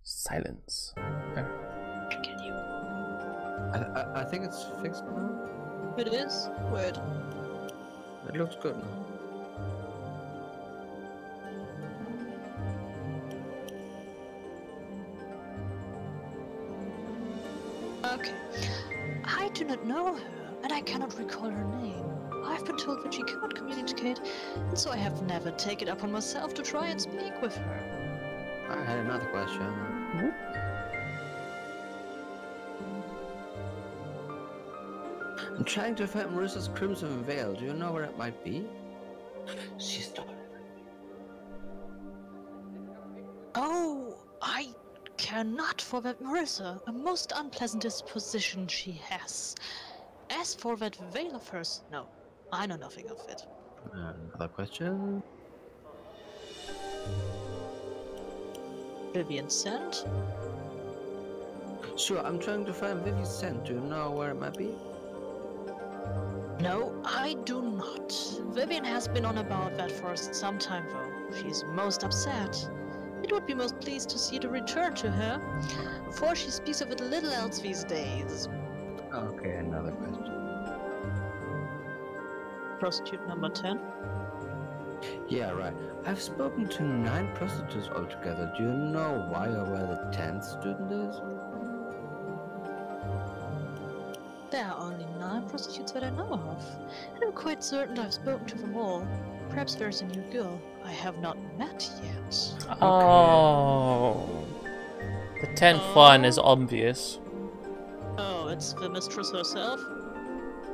Silence. There. Can you? I think it's fixed now. It is? Wait. It looks good now. Okay. I do not know her, and I cannot recall her name. I've been told that she cannot communicate, and so I have never taken it upon myself to try and speak with her. I had another question. I'm trying to find Marissa's Crimson Veil. Do you know where it might be? She's not. Oh, I cannot for that Marissa. A most unpleasant disposition she has. As for that veil of hers, no, I know nothing of it. Another question. Vivian sent? Sure, I'm trying to find Vivi's scent. Do you know where it might be? No, I do not. Vivian has been on about that for some time though. She is most upset. It would be most pleased to see it return to her, for she speaks of it little else these days. Okay, another question. Prostitute number 10. Yeah, right. I've spoken to 9 prostitutes altogether. Do you know why or where the 10th student is? There are only 9 prostitutes that I know of, and I'm quite certain I've spoken to them all. Perhaps there's a new girl I have not met yet. Oh. The 10th one is obvious. Oh, it's the mistress herself?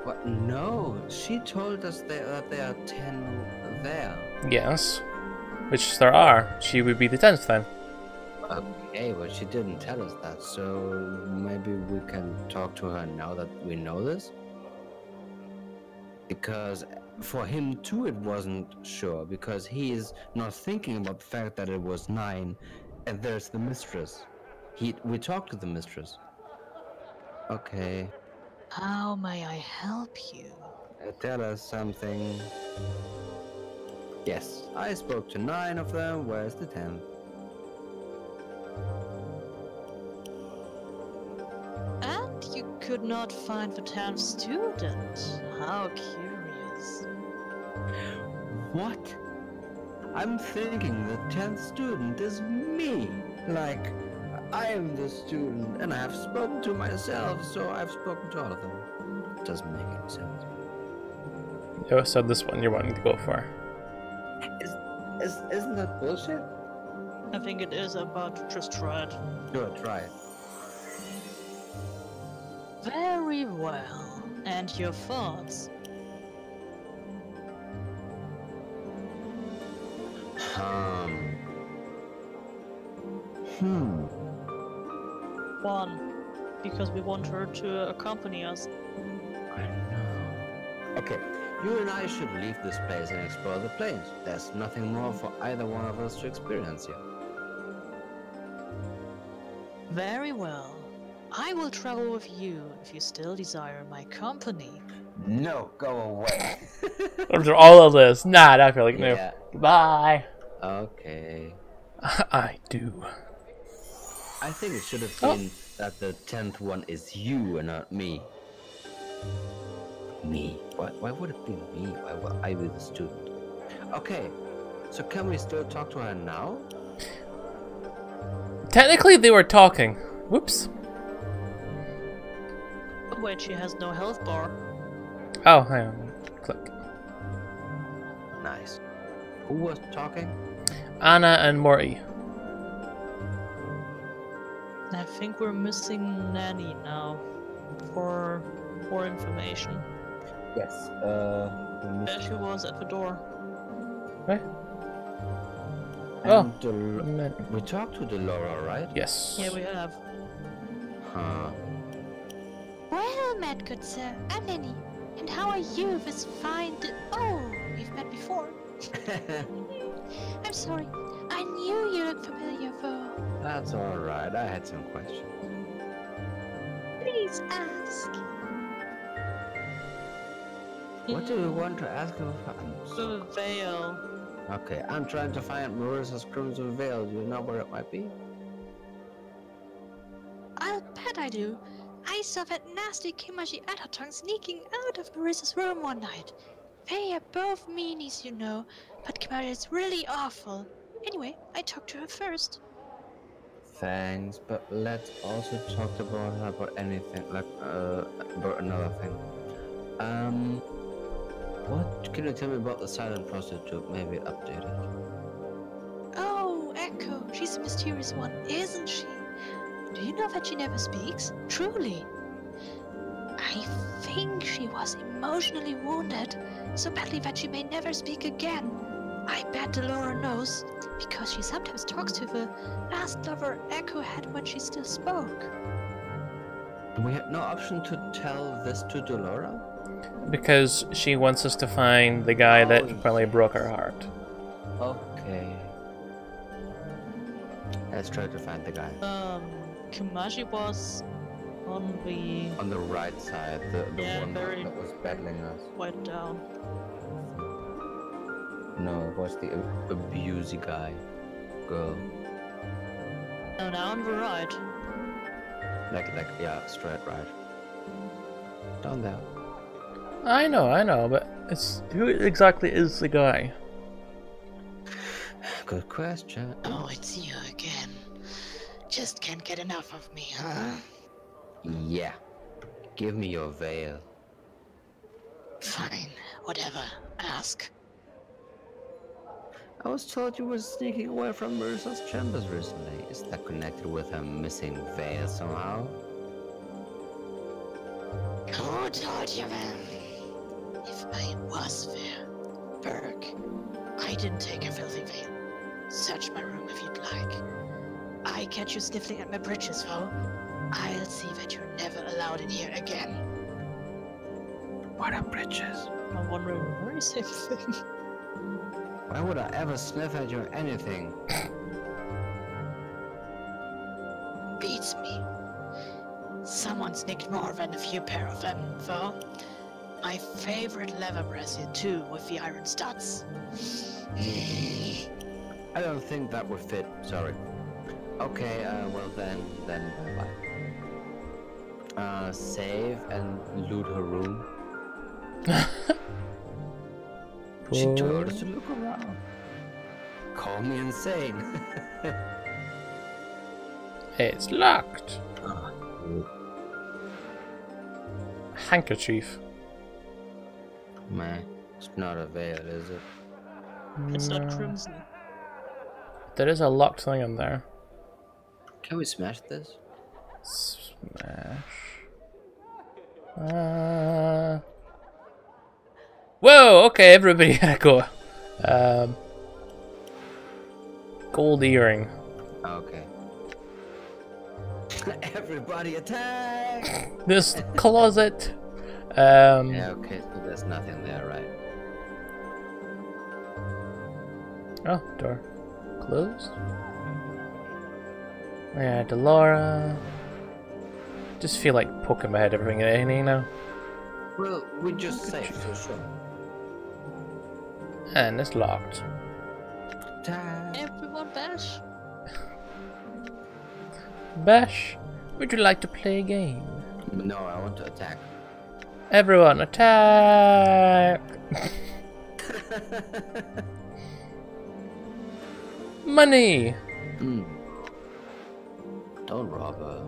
What? No, she told us that there are 10 there. Yes. Which there are. She would be the 10th then. Okay, but she didn't tell us that, so maybe we can talk to her now that we know this? Because for him too it wasn't sure, because he is not thinking about the fact that it was 9 and there's the mistress. We talked to the mistress. Okay. How may I help you? Tell us something. Yes, I spoke to 9 of them. Where's the 10th? And you could not find the 10th student. How curious. What? I'm thinking the 10th student is me. Like, I am the student, and I have spoken to myself, so I've spoken to all of them. Doesn't make any sense. Oh, so this one you're wanting to go for. Isn't that bullshit? I think it is, but just try it. Sure, try it. Very well. And your thoughts? One, because we want her to accompany us. I know. Okay, you and I should leave this place and explore the plains. There's nothing more for either one of us to experience here. Very well. I will travel with you if you still desire my company. No, go away. After all of this, nah, I feel like no. Yeah. Goodbye. Okay. I do. I think it should have been that the 10th one is you and not me. Me? Why would it be me? Why would I be the student? Okay, so can we still talk to her now? Technically, they were talking. Whoops. Wait, she has no health bar. Oh, hang on. Click. Nice. Who was talking? Anna and Morty. I think we're missing Nanny now. For more information. Yes, There she was at the door. What? And we talked to Delora, right? Yes. Yeah, we have. Huh. Well met, good sir. I'm Nanny. And how are you this fine Oh, we've met before. I'm sorry. I knew you looked familiar, though. That's alright, I had some questions. Please ask. What do you want to ask of her? The veil. Okay, I'm trying to find Marissa's Crimson Veil. Do you know where it might be? I'll bet I do. I saw that nasty Kimaji Atatong sneaking out of Marissa's room one night. They are both meanies, you know, but Kimaji is really awful. Anyway, I talked to her first. Thanks, but let's also talk about anything, like, about another thing. What can you tell me about the silent prostitute? Maybe update it. Oh, Echo. She's a mysterious one, isn't she? Do you know that she never speaks? Truly. I think she was emotionally wounded, so badly that she may never speak again. I bet Delora knows, because she sometimes talks to the last lover Echo had when she still spoke. We had no option to tell this to Delora? Because she wants us to find the guy that probably broke her heart. Okay. Let's try to find the guy. Kimaji was on the right side, the Yeah, one very- that was battling us. Went down. No, it was the abusey guy. Girl. No, now on the right. Yeah, straight right. Down there. I know, but it's who exactly is the guy? Good question. Oh, it's you again. Just can't get enough of me, huh? Yeah. Give me your veil. Fine, whatever. Ask. I was told you were sneaking away from Marissa's chambers recently. Is that connected with her missing veil somehow? Who told you that? If I was fair, Berg, I didn't take a filthy veil. Search my room if you'd like. I catch you sniffling at my britches, foe. I'll see that you're never allowed in here again. What are bridges? I'm wondering the very same thing. Why would I ever sniff at your anything? Beats me. Someone's nicked more than a few pair of them, though. My favorite leather bracelet too, with the iron studs. I don't think that would fit, sorry. Okay, well then bye-bye. Save and loot her room. She told us to look around. Call me insane. It's locked. Handkerchief. Man, it's not a veil, is it? It's not crimson. There is a locked thing in there. Can we smash this? Smash. Whoa, okay, everybody gotta go. Gold earring. Okay. Everybody attack! This closet. Yeah, okay, so there's nothing there, right? Oh, door. Closed. Yeah, Delora. Just feel like poking my head everything and anything now. Well, we just saved, so sure. And it's locked. Attack! Everyone bash. Bash, would you like to play a game? No, I want to attack. Everyone, attack! Money! Don't rob her.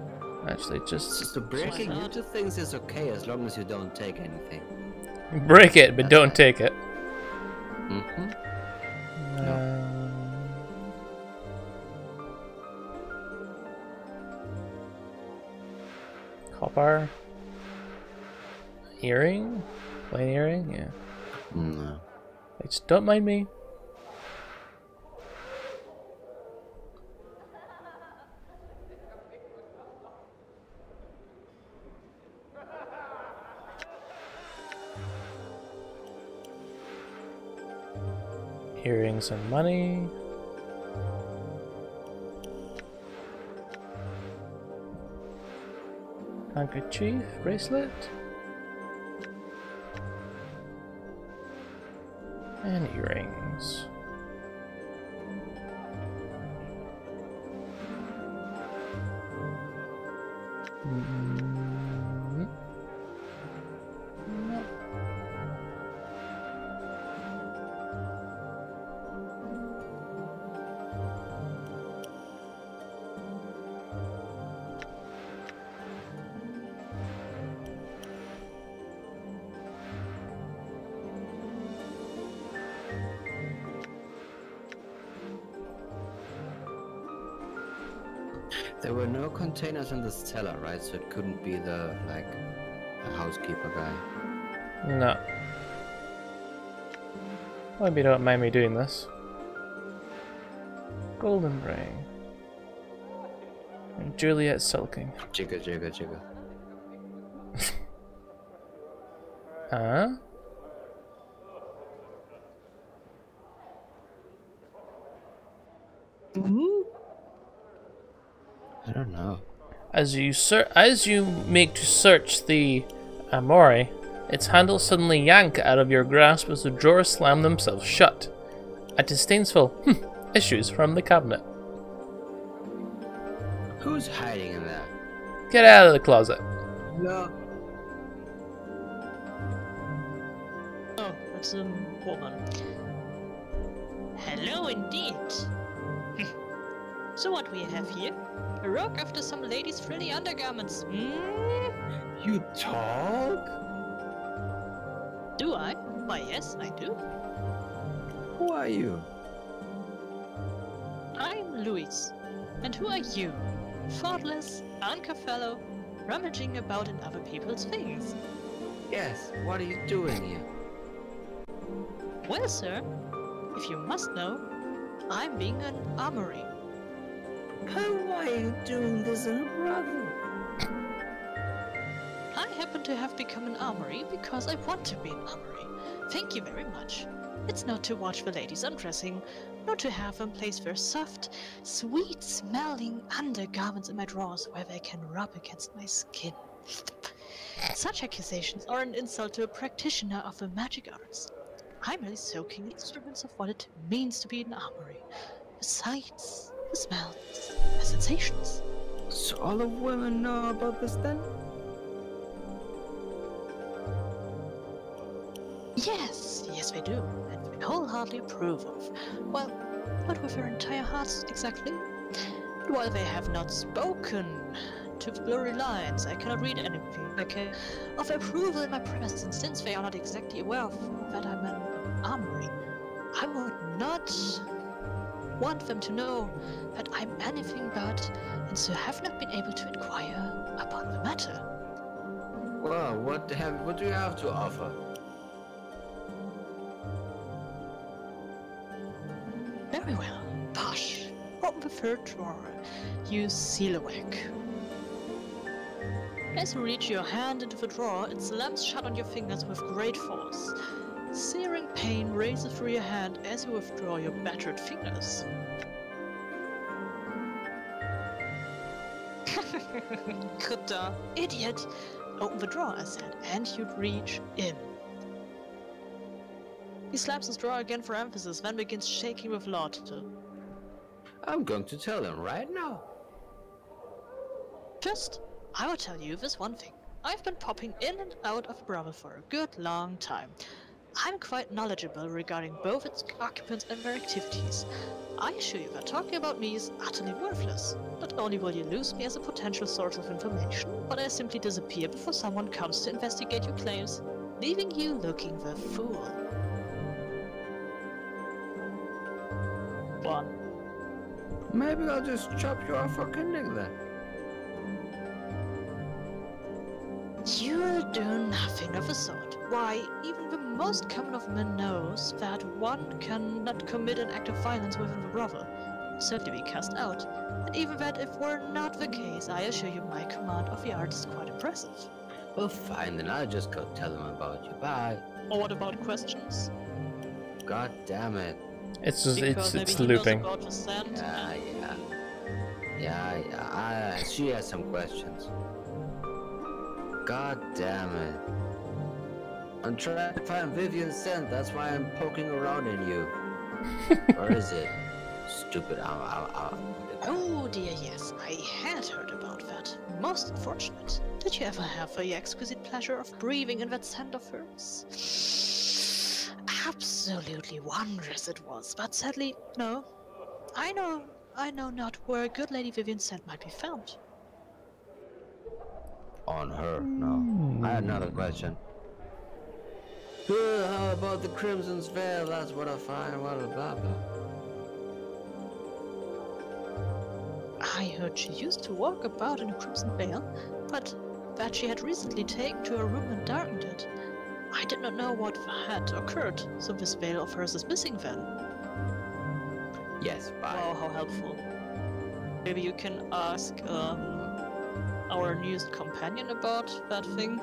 Actually, just So breaking into things is okay as long as you don't take anything. break it, but don't take it. Mm-hmm. Copper. Earring? Plain earring? Yeah. No. Just don't mind me. Earrings and money. Handkerchief, bracelet. And earrings. There were no containers in the cellar, right? So it couldn't be the, like, a housekeeper guy. No. Hope you don't mind me doing this. Golden ring. And Juliet sulking. Jigga, jigga, jigga. Huh? I don't know. As you make to search the Amori, its handle suddenly yank out of your grasp as the drawers slam themselves shut. A disdainful issues from the cabinet. Who's hiding in there? Get out of the closet. No. Oh, that's a woman. Hello indeed. So what we have here? A rogue after some lady's frilly undergarments. You talk? Do I? Why yes, I do. Who are you? I'm Luis. And who are you? Thoughtless, anchor fellow, rummaging about in other people's things. Yes, what are you doing here? Well, sir, if you must know, I'm being an armory. How are you doing this in a brothel? I happen to have become an armory because I want to be an armory. Thank you very much. It's not to watch the ladies undressing, nor to have them place their soft, sweet-smelling undergarments in my drawers where they can rub against my skin. Such accusations are an insult to a practitioner of the magic arts. I'm merely soaking instruments of what it means to be an armory. The sights, the smells, the sensations. So all of women know about this then? Yes, yes they do, and we wholeheartedly approve of. Well, not with their entire hearts exactly. But while they have not spoken to the blurry lines, I cannot read anything of approval in my presence, since they are not exactly aware of that I'm an armory. I would not want them to know that I'm anything but, and so have not been able to inquire upon the matter. Well, what do you have to offer? Very well. Posh. Open the third drawer. Use Sealawag. As you reach your hand into the drawer, it slams shut on your fingers with great force. Searing pain races through your hand as you withdraw your battered fingers. Good idiot! Open the drawer, I said, and you'd reach in. He slaps his drawer again for emphasis, then begins shaking with laughter. I'm going to tell him right now. First, I will tell you this one thing. I've been popping in and out of Bravo for a good long time. I'm quite knowledgeable regarding both its occupants and their activities. I assure you that talking about me is utterly worthless. Not only will you lose me as a potential source of information, but I simply disappear before someone comes to investigate your claims, leaving you looking the fool. One. Maybe I'll just chop you off for kindling then. You'll do nothing of the sort. Why, even the most common of men knows that one cannot commit an act of violence within the brothel. Certainly be cast out. And even that if were not the case, I assure you my command of the art is quite impressive. Well, fine, then I'll just go tell him about you. Bye. Or what about questions? God damn it. It's just Because maybe it's he looping. knows about the sand. Yeah. She has some questions. God damn it. I'm trying to find Vivian's scent, that's why I'm poking around in you. Where is it? Stupid, Oh dear, yes, I had heard about that. Most unfortunate. Did you ever have the exquisite pleasure of breathing in that scent of hers? Absolutely wondrous it was, but sadly, no. I know not where a good Lady Vivian's scent might be found. On her, no. I had another question. How about the Crimson's Veil? That's what I find, blah blah blah. I heard she used to walk about in a crimson veil, but that she had recently taken to her room and darkened it. I did not know what had occurred, so this veil of hers is missing then. Yes, bye. Wow, how helpful. Maybe you can ask our newest companion about that thing.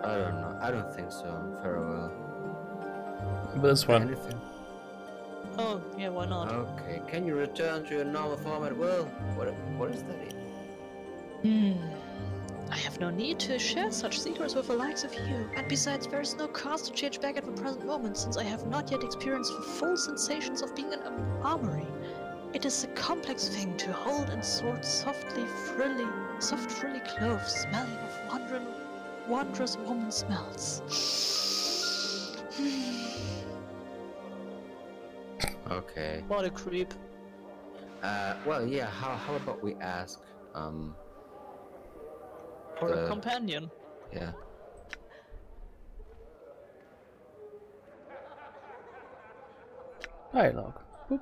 I don't know. I don't think so. Farewell. This one. Anything? Oh, yeah, why not? Okay. Can you return to your normal form at will? What is that even? I have no need to share such secrets with the likes of you, and besides there is no cause to change back at the present moment, since I have not yet experienced the full sensations of being an armory. It is a complex thing to hold and sort soft frilly clothes, smelling of wandering wondrous woman smells. Okay. What a creep. Well, yeah. How about we ask For The- a companion. yeah. Dialogue. Boop.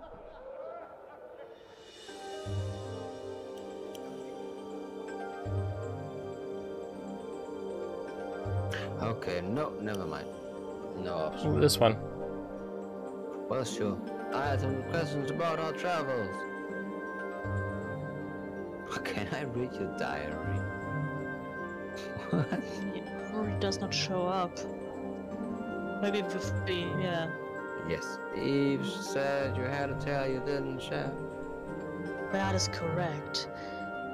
Okay. No, never mind. No option. Ooh, this one. Well, sure. I had some questions about our travels. Can I read your diary? What? Or does not show up. Maybe with the, yeah. Yes. Eve said you had a tale you didn't share. That is correct.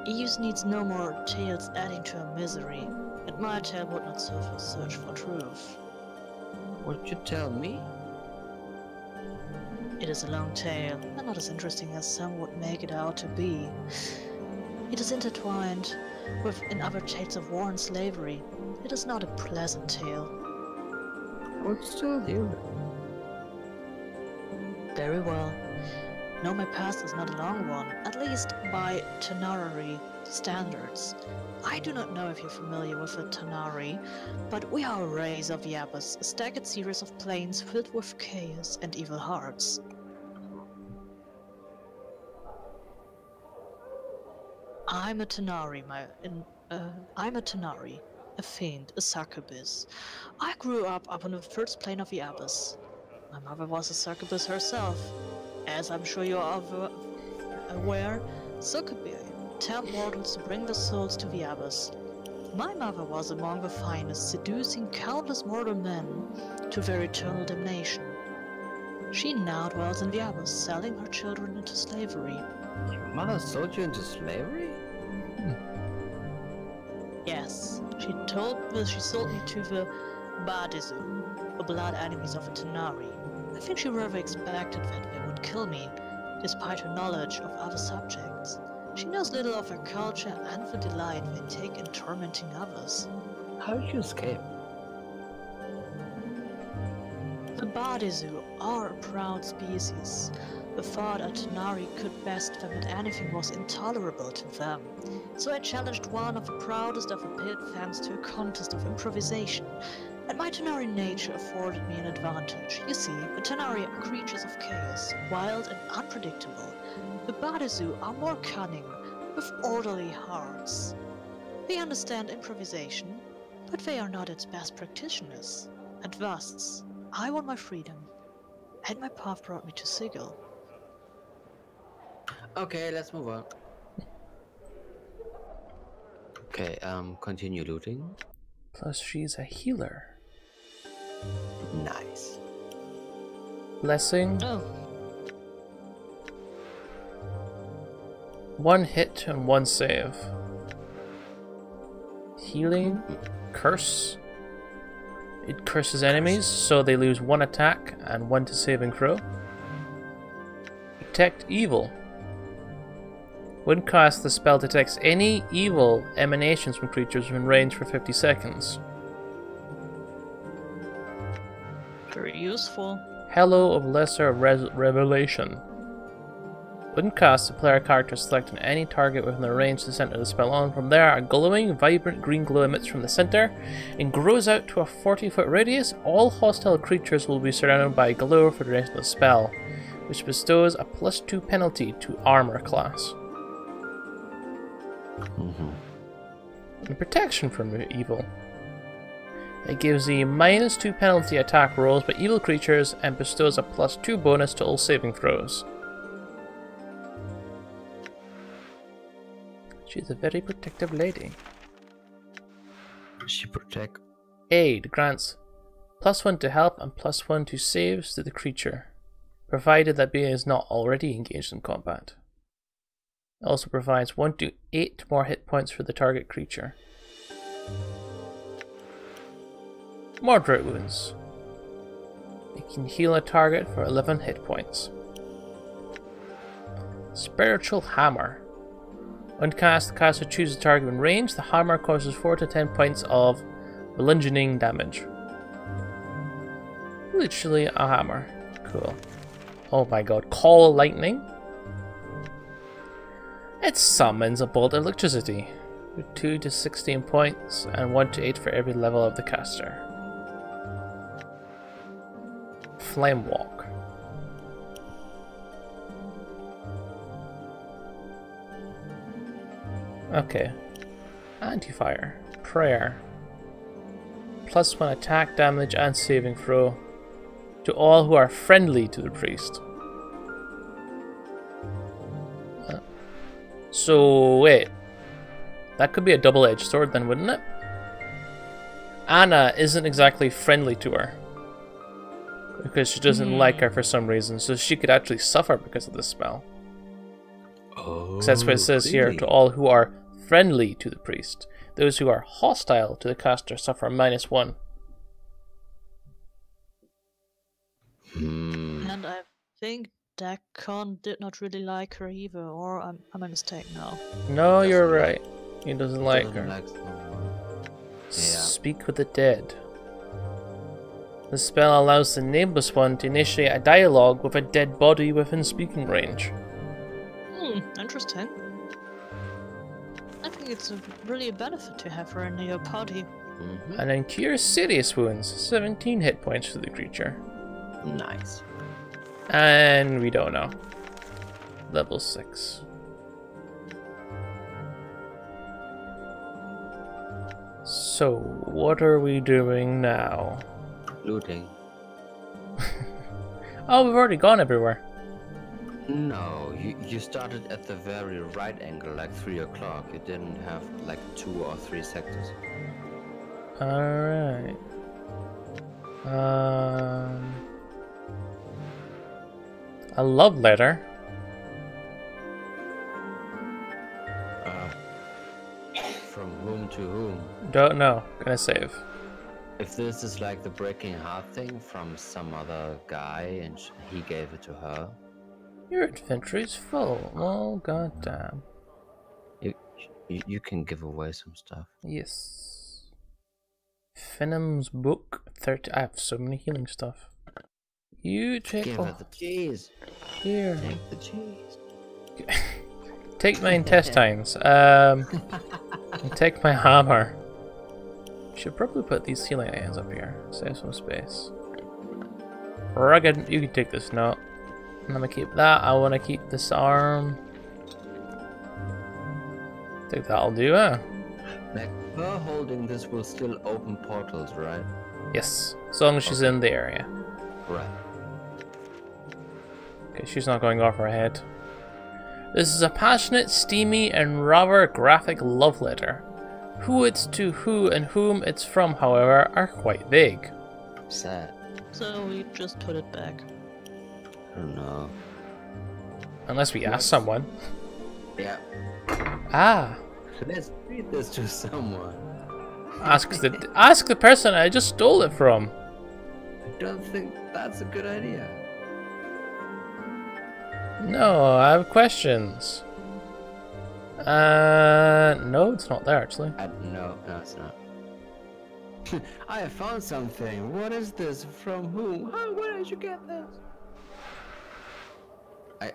Eves needs no more tales adding to her misery, and my tale would not serve her search for truth. Would you tell me? It is a long tale, and not as interesting as some would make it out to be. It is intertwined with in other tales of war and slavery. It is not a pleasant tale. I would still hear it. Very well. No, my past is not a long one, at least by Tanarari standards. I do not know if you're familiar with the Tanari, but we are a race of Yabbas, a staggered series of planes filled with chaos and evil hearts. I'm a Tanari, a fiend, a succubus. I grew up on the first plane of Yabbas. My mother was a succubus herself. As I'm sure you are aware, succubi tempt mortals to bring their souls to the abyss. My mother was among the finest, seducing countless mortal men to their eternal damnation. She now dwells in the abyss, selling her children into slavery. Your mother sold you into slavery? Yes, she sold me to the Badizu, the blood enemies of the Tanari. I think she rather expected that they would kill me, despite her knowledge of other subjects. She knows little of their culture and the delight they take in tormenting others. How did you escape? The Badizu are a proud species. The thought a Tanari could best them at anything was intolerable to them. So I challenged one of the proudest of the pit fans to a contest of improvisation. And my Tanari nature afforded me an advantage. You see, the Tanari are creatures of chaos, wild and unpredictable. The Badizu are more cunning, with orderly hearts. They understand improvisation, but they are not its best practitioners. And thus, I won my freedom, and my path brought me to Sigil. Okay, let's move on. Okay, continue looting. Plus, she's a healer. Nice. Blessing. Oh, 1 hit and 1 save. Healing. Curse. It curses enemies, so they lose 1 attack and 1 to saving throw. Detect evil. When cast, the spell detects any evil emanations from creatures within range for 50 seconds. very useful. Hello of Lesser Revelation. When cast, the player character selecting any target within the range to center the spell on. From there, a glowing, vibrant green glow emits from the center and grows out to a 40-foot radius. All hostile creatures will be surrounded by glow for the rest of the spell, which bestows a +2 penalty to armor class. And protection from evil. It gives a -2 penalty attack rolls by evil creatures and bestows a +2 bonus to all saving throws. She's a very protective lady. She protect. Aid grants +1 to help and +1 to saves to the creature, provided that being is not already engaged in combat. It also provides 1 to 8 more hit points for the target creature. Moderate wounds. It can heal a target for 11 hit points. Spiritual Hammer. When cast, the caster chooses a target in range. The hammer causes 4 to 10 points of bludgeoning damage. Literally a hammer. Cool. Oh my god, call lightning? It summons a bolt of electricity. 2 to 16 points and 1 to 8 for every level of the caster. Flame Walk. Okay. Anti-fire. Prayer. +1 attack damage and saving throw to all who are friendly to the priest. So wait. That could be a double-edged sword then, wouldn't it? Anna isn't exactly friendly to her. Because she doesn't like her for some reason, so she could actually suffer because of this spell. Oh, That's what it says here, to all who are friendly to the priest. Those who are hostile to the caster suffer -1. And I think Dakon did not really like her either, or I'm a mistake now. No, you're right. He doesn't like her. Like someone. Speak with the dead. The spell allows the Nameless One to initiate a dialogue with a dead body within speaking range. Interesting. I think it's really a benefit to have her in your party. And then cures serious wounds, 17 hit points for the creature. Nice. And we don't know. Level 6. So, what are we doing now? Looting. Oh, we've already gone everywhere. No, you started at the very right angle, like 3 o'clock. You didn't have like 2 or 3 sectors. Alright. A love letter. From whom to whom? Don't know. Gonna save. If this is like the breaking heart thing from some other guy and he gave it to her. Your inventory's full. Oh, goddamn. You can give away some stuff. Yes. Finham's book 30. I have so many healing stuff. You take. Give her the cheese. Here. Take the cheese. Take my intestines. Take my hammer. Should probably put these healing items up here. Save some space. Rugged. You can take this note. I'm gonna keep that. I want to keep this arm. I think that'll do, Like her holding this will still open portals, right? Yes, as long as she's in the area. Right. Okay, she's not going off her head. This is a passionate, steamy, and rather graphic love letter. Who it's to, who, and whom it's from, however, are quite vague. Sad. So we just put it back. I don't know. Unless we ask someone. Yeah. Ah. Let's read this to someone. Ask the person I just stole it from. I don't think that's a good idea. No, I have questions. No, it's not there actually. No, it's not. I have found something. What is this? From whom? How? Where did you get this? I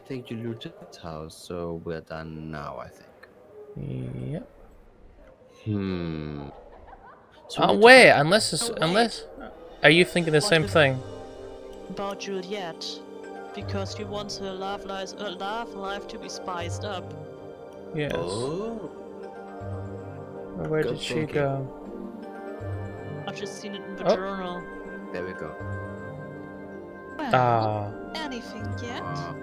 think you looted this house, so we're done now. I think. Yep. So Oh wait, unless. Are you thinking the same thing? About Juliet, because she wants her love life to be spiced up. Yes. Oh. Where Good did she thinking. go? I've just seen it in the Oh. journal. There we go. Well, Ah. anything yet? Oh.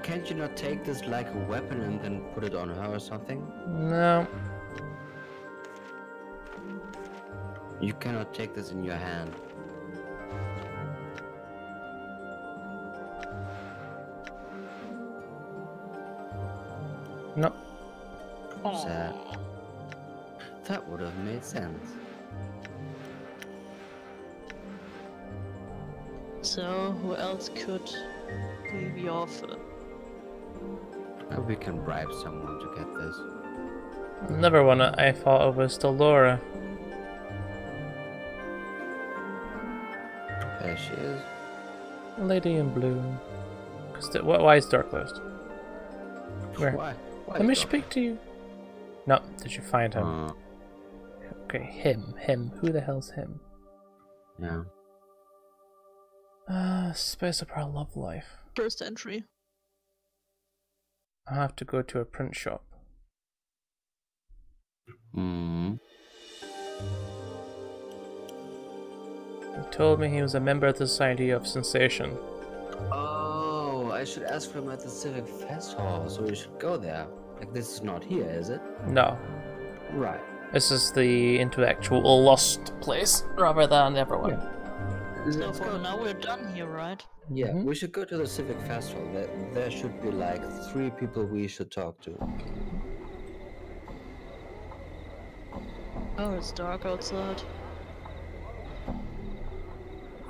Can't you not take this like a weapon and then put it on her or something? No. You cannot take this in your hand. No. Sad. That would have made sense. So, who else could we be offered? Maybe we can bribe someone to get this. Another one I thought of was still Laura. she is. Lady in blue. Why is door closed? Where? Why? Let me speak to you. No, did you find him? Okay, him. Who the hell's him? Yeah. Space opera love life. First entry. I have to go to a print shop. Hmm. He told me he was a member of the Society of Sensation. Oh, I should ask for him at the Civic Fest Hall, so we should go there. Like, this is not here, is it? No. Right. This is the intellectual lost place, rather than everyone. Yeah. So Let's for go. now we're done here, right? Yeah, Mhm. we should go to the Civic Fest Hall. There should be like 3 people we should talk to. Oh, it's dark outside.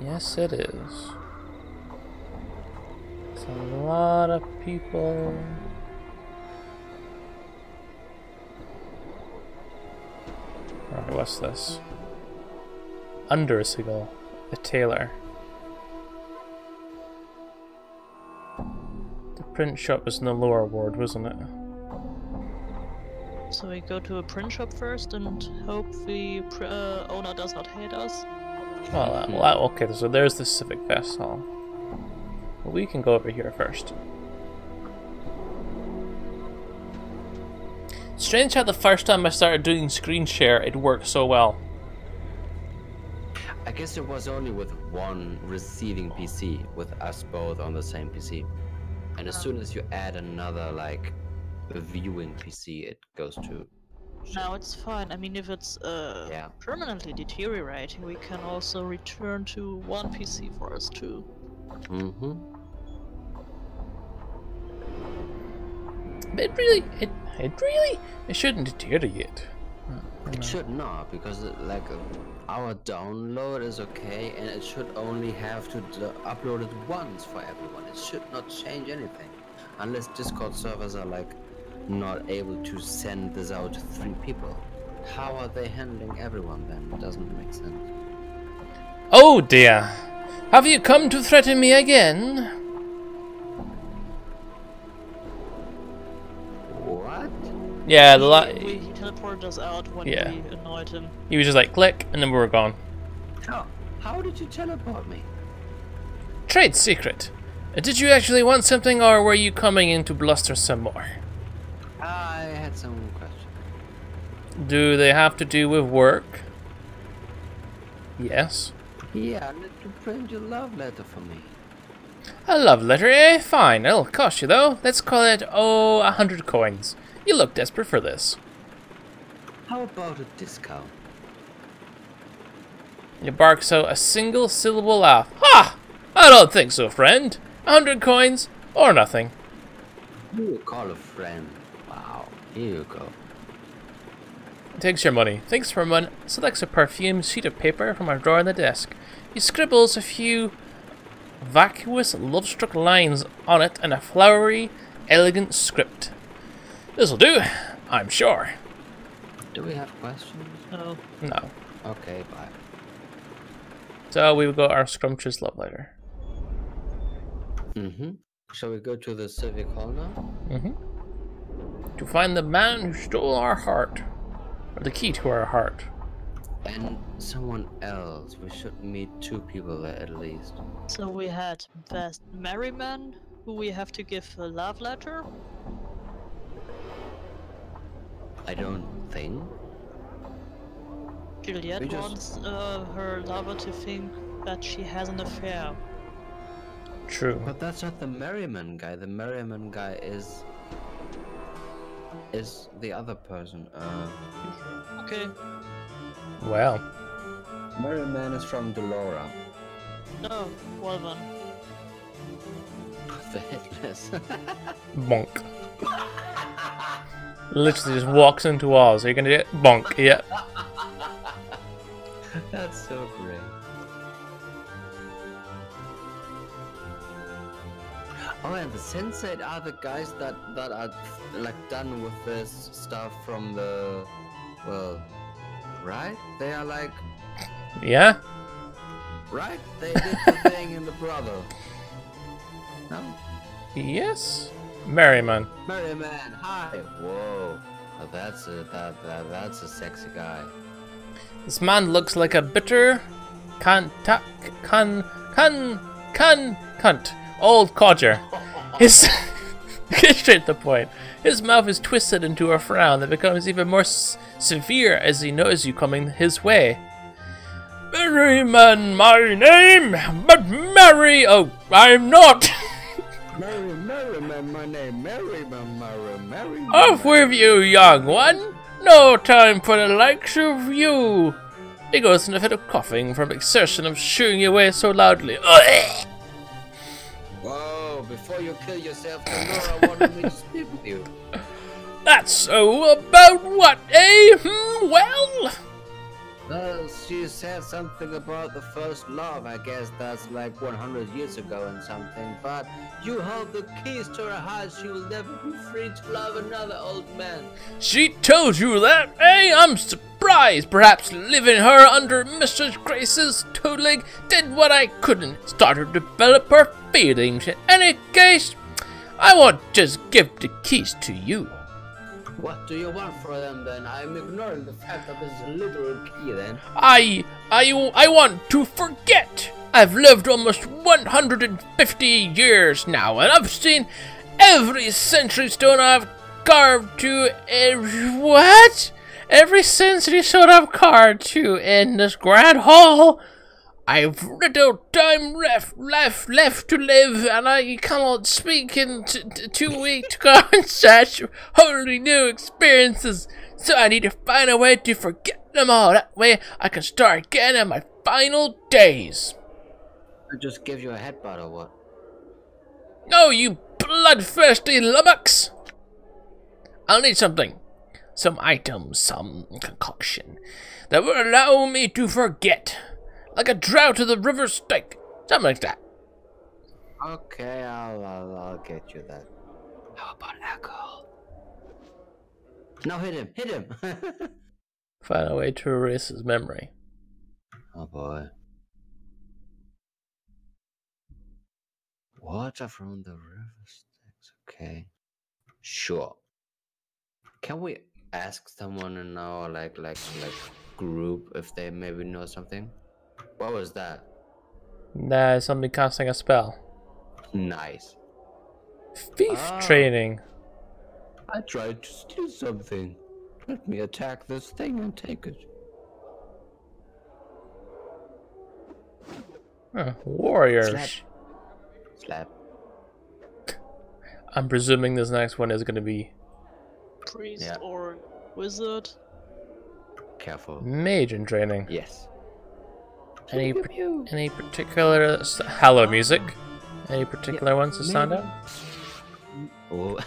Yes, it is. It's a lot of people. Alright, what's this? Under a seagull. The tailor. The print shop was in the lower ward, wasn't it? So we go to a print shop first and hope the owner does not hate us. Well, okay, so there's the Civic Fest Hall. Well, we can go over here first. Strange how the first time I started doing screen share, it worked so well. I guess it was only with one receiving PC, with us both on the same PC. And as soon as you add another, like, viewing PC, it goes to... Now it's fine. I mean, if it's Yeah. permanently deteriorating, we can also return to one PC for us too. Mm-hmm. It shouldn't deteriorate. It should not, because our download is okay, and it should only have to upload it once for everyone. It should not change anything, unless Discord servers are like not able to send this out to 3 people. How are they handling everyone then? It doesn't make sense. Oh dear! Have you come to threaten me again? What? Yeah, He teleported us out when Yeah. we annoyed him. he was just like click, and then we were gone. How did you teleport me? Trade secret. Did you actually want something, or were you coming in to bluster some more? I had some questions. Do they have to do with work? Yes. Yeah, I need to print your love letter for me. A love letter, eh? Fine. It'll cost you though. Let's call it 100 coins. You look desperate for this. How about a discount? He barks out a single syllable laugh. Ha! I don't think so, friend. 100 coins or nothing. Who you call a friend? Wow, here you go. Takes your money. Thanks for money. Selects a perfumed sheet of paper from a drawer in the desk. He scribbles a few vacuous, love-struck lines on it in a flowery, elegant script. This'll do, I'm sure. Do we have questions? No. No. Okay, bye. So we've got our scrumptious love letter. Mm-hmm. Shall we go to the Civic Hall now? To find the man who stole our heart. Or the key to our heart. And someone else. We should meet 2 people there at least. So we had Best Merryman, who we have to give a love letter. I don't think. Juliet We just- wants her lover to think that she has an affair. True. But that's not the Merriman guy. The Merriman guy is the other person. Okay. Well. Merriman is from Delora. No, Wolven. The headless. Bonk. Literally just walks into ours. Are you gonna do it? Bonk. Yeah. That's so great. Oh, and the Sensei are the guys that are like done with this stuff from the, well, right? They are like, Yeah? right? They did the thing in the brothel. No? Yes? Merriman. Merryman, hi! Whoa. Oh, that's a sexy guy. This man looks like a bitter cunt old codger. His get straight to the point. His mouth is twisted into a frown that becomes even more severe as he knows you coming his way. Merryman, my name, but Merry. Oh, I'm not. Merryman, my name, Merryman. Off with you, young one. No time for the likes of you. He goes in a fit of coughing from exertion of shooing you away so loudly. Whoa, before you kill yourself, Nora wanted me to speak with you. That's so about what, eh? Well? She said something about the first love. I guess that's like 100 years ago and something. But you hold the keys to her heart. She will never be free to love another old man. She told you that, eh? I'm surprised. Perhaps leaving her under Mistress Grace's toe-leg did what I couldn't. Started to develop her feelings. In any case, I won't just give the keys to you. What do you want for them then? I'm ignoring the fact that this is a literal key then. I want to forget. I've lived almost 150 years now, and I've seen every century stone I've carved to. What? Every century stone I've carved to in this grand hall. I've little time left to live, and I cannot speak in too weak to go on such wholly new experiences. So I need to find a way to forget them all. That way I can start again in my final days. I just give you a headbutt or what? No, you bloodthirsty lummox! I'll need something. Some item, some concoction that will allow me to forget. Like a drought of the river Styx. Something like that. Okay, I'll get you that. How about alcohol? No, hit him! Find a way to erase his memory. Oh boy. Water from the river Styx, okay. Sure. Can we ask someone in our like group if they maybe know something? What was that? Nah, somebody casting a spell. Nice. Thief training. I tried to steal something. Let me attack this thing and take it. Huh, warriors. Slap. I'm presuming this next one is going to be Priest or wizard. Careful. mage in training. Yes. Any particular hello music? Any particular ones to stand out? Oh.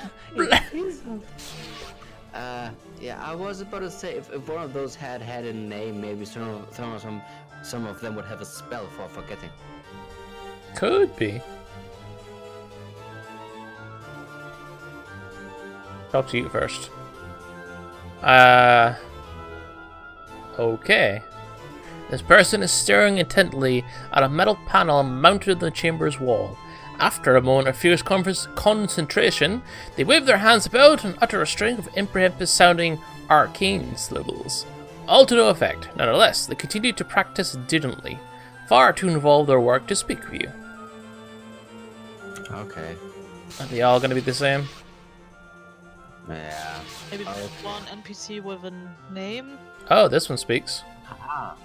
Yeah, I was about to say if one of those had a name, maybe some of them would have a spell for forgetting. Could be. Talk to you first. Okay. This person is staring intently at a metal panel mounted in the chamber's wall. After a moment of fierce concentration, they wave their hands about and utter a string of impressive-sounding arcane syllables. All to no effect. Nonetheless, they continue to practice diligently, far too involved their work to speak with you. Okay. Are they all going to be the same? Yeah. Maybe one NPC with a name? Oh, this one speaks. Haha.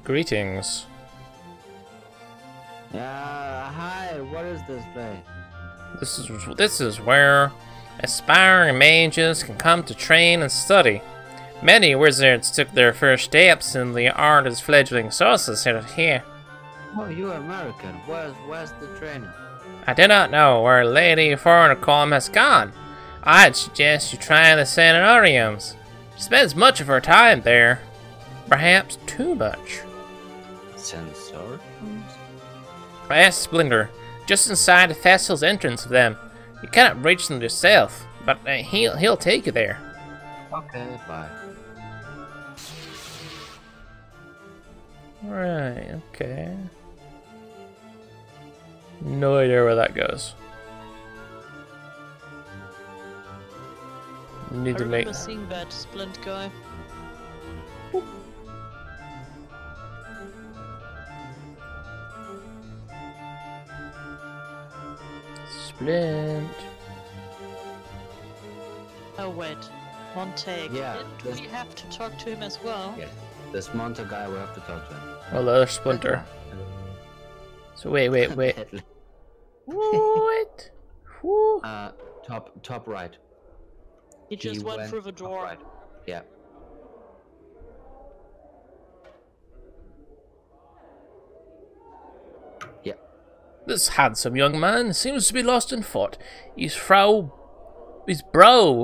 Greetings. Hi, what is this place? This is where aspiring mages can come to train and study. Many wizards took their first steps in the art as fledgling sorcerers here. Oh, you're American. Where's the trainer? I do not know where Lady Fornicom has gone. I'd suggest you try the sanatoriums. She spends much of her time there. Perhaps too much. Sensor? Yes, Splinter. Just inside the festival's entrance of them. You cannot reach them yourself, but he'll take you there. Okay, bye. Right, okay. No idea where that goes. Need I to make. remember seeing that splint guy. Splint. Oh wait, Montague. Yeah, Didn't we have to talk to him as well? Yeah, this Monta guy, we have to talk to him. Oh, the other Splinter. So wait. What? Whew. Top right. He just went through the top door. Right. Yeah. Yeah. This handsome young man seems to be lost in thought. His brow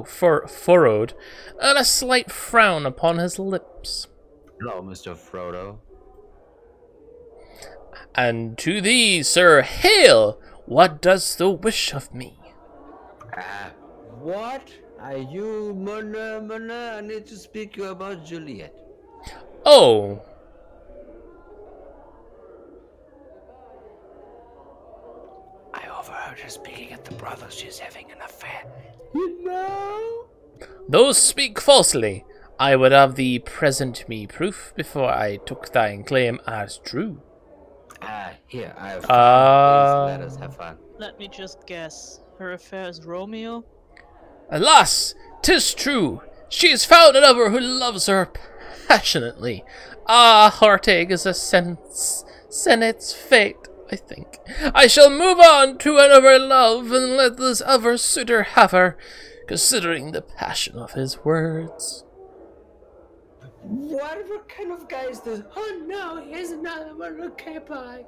furrowed, and a slight frown upon his lips. Hello, Mr. Frodo. And to thee, sir, hail! What dost thou wish of me? What? Are you Mona? I need to speak to you about Juliet. Oh, I overheard her speaking at the brothers. She's having an affair. You know? those speak falsely. I would have thee present me proof before I took thine claim as true. Here, I have found these letters. Have fun. Let me just guess. Her affair is Romeo? Alas, 'tis true. She has found a lover who loves her passionately. Ah, heartache is a senate's fate, I think. I shall move on to another love and let this other suitor have her, considering the passion of his words. What kind of guy is this? Oh no, here's another one. Okay, bye.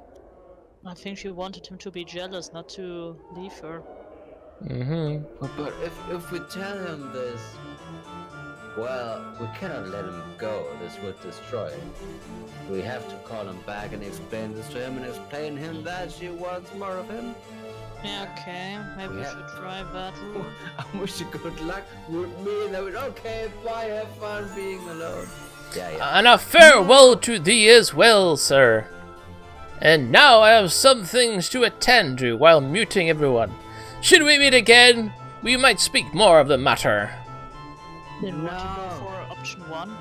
I think she wanted him to be jealous, not to leave her. Mm-hmm. But if we tell him this, well, we cannot let him go. This would destroy him. We have to call him back and explain this to him and explain him that she wants more of him. Yeah, okay. Maybe we should try that route. I wish you good luck with me. That would okay. Bye. Have fun being alone. Yeah. And a farewell to thee as well, sir. And now I have some things to attend to while muting everyone. Should we meet again, we might speak more of the matter. Didn't want to go for option 1?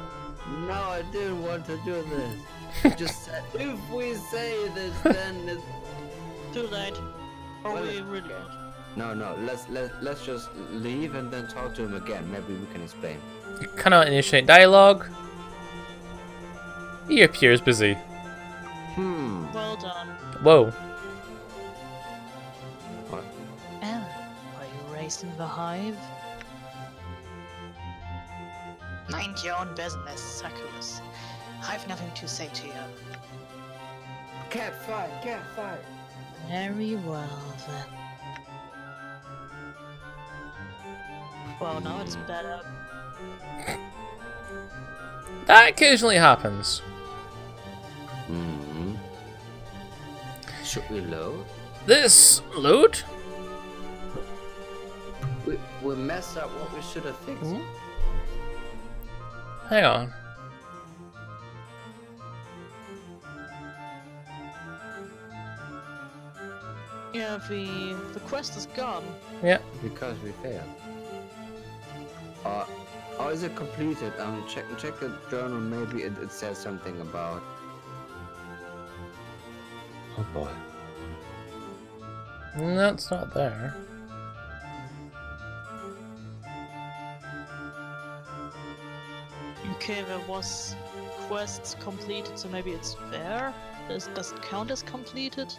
No, I didn't want to do this. Just said, if we say this, then it's too late. Or well, we really No. Let's just leave and then talk to him again. Maybe we can explain. You cannot initiate dialogue. He appears busy. Well done. Whoa. What? Are you raising the hive? Mind your own business, Sakuras. I've nothing to say to you. Cat fight. Very well then. Well, now it's better. That occasionally happens. Should we load? This loot? We messed up what we should have fixed. Hang on. Yeah, the quest is gone. Yeah. Because we failed. Or is it completed? Check the journal. Maybe it says something about. Oh boy. No, it's not there. Okay, there was quests completed, so maybe it's there? Does it count as completed?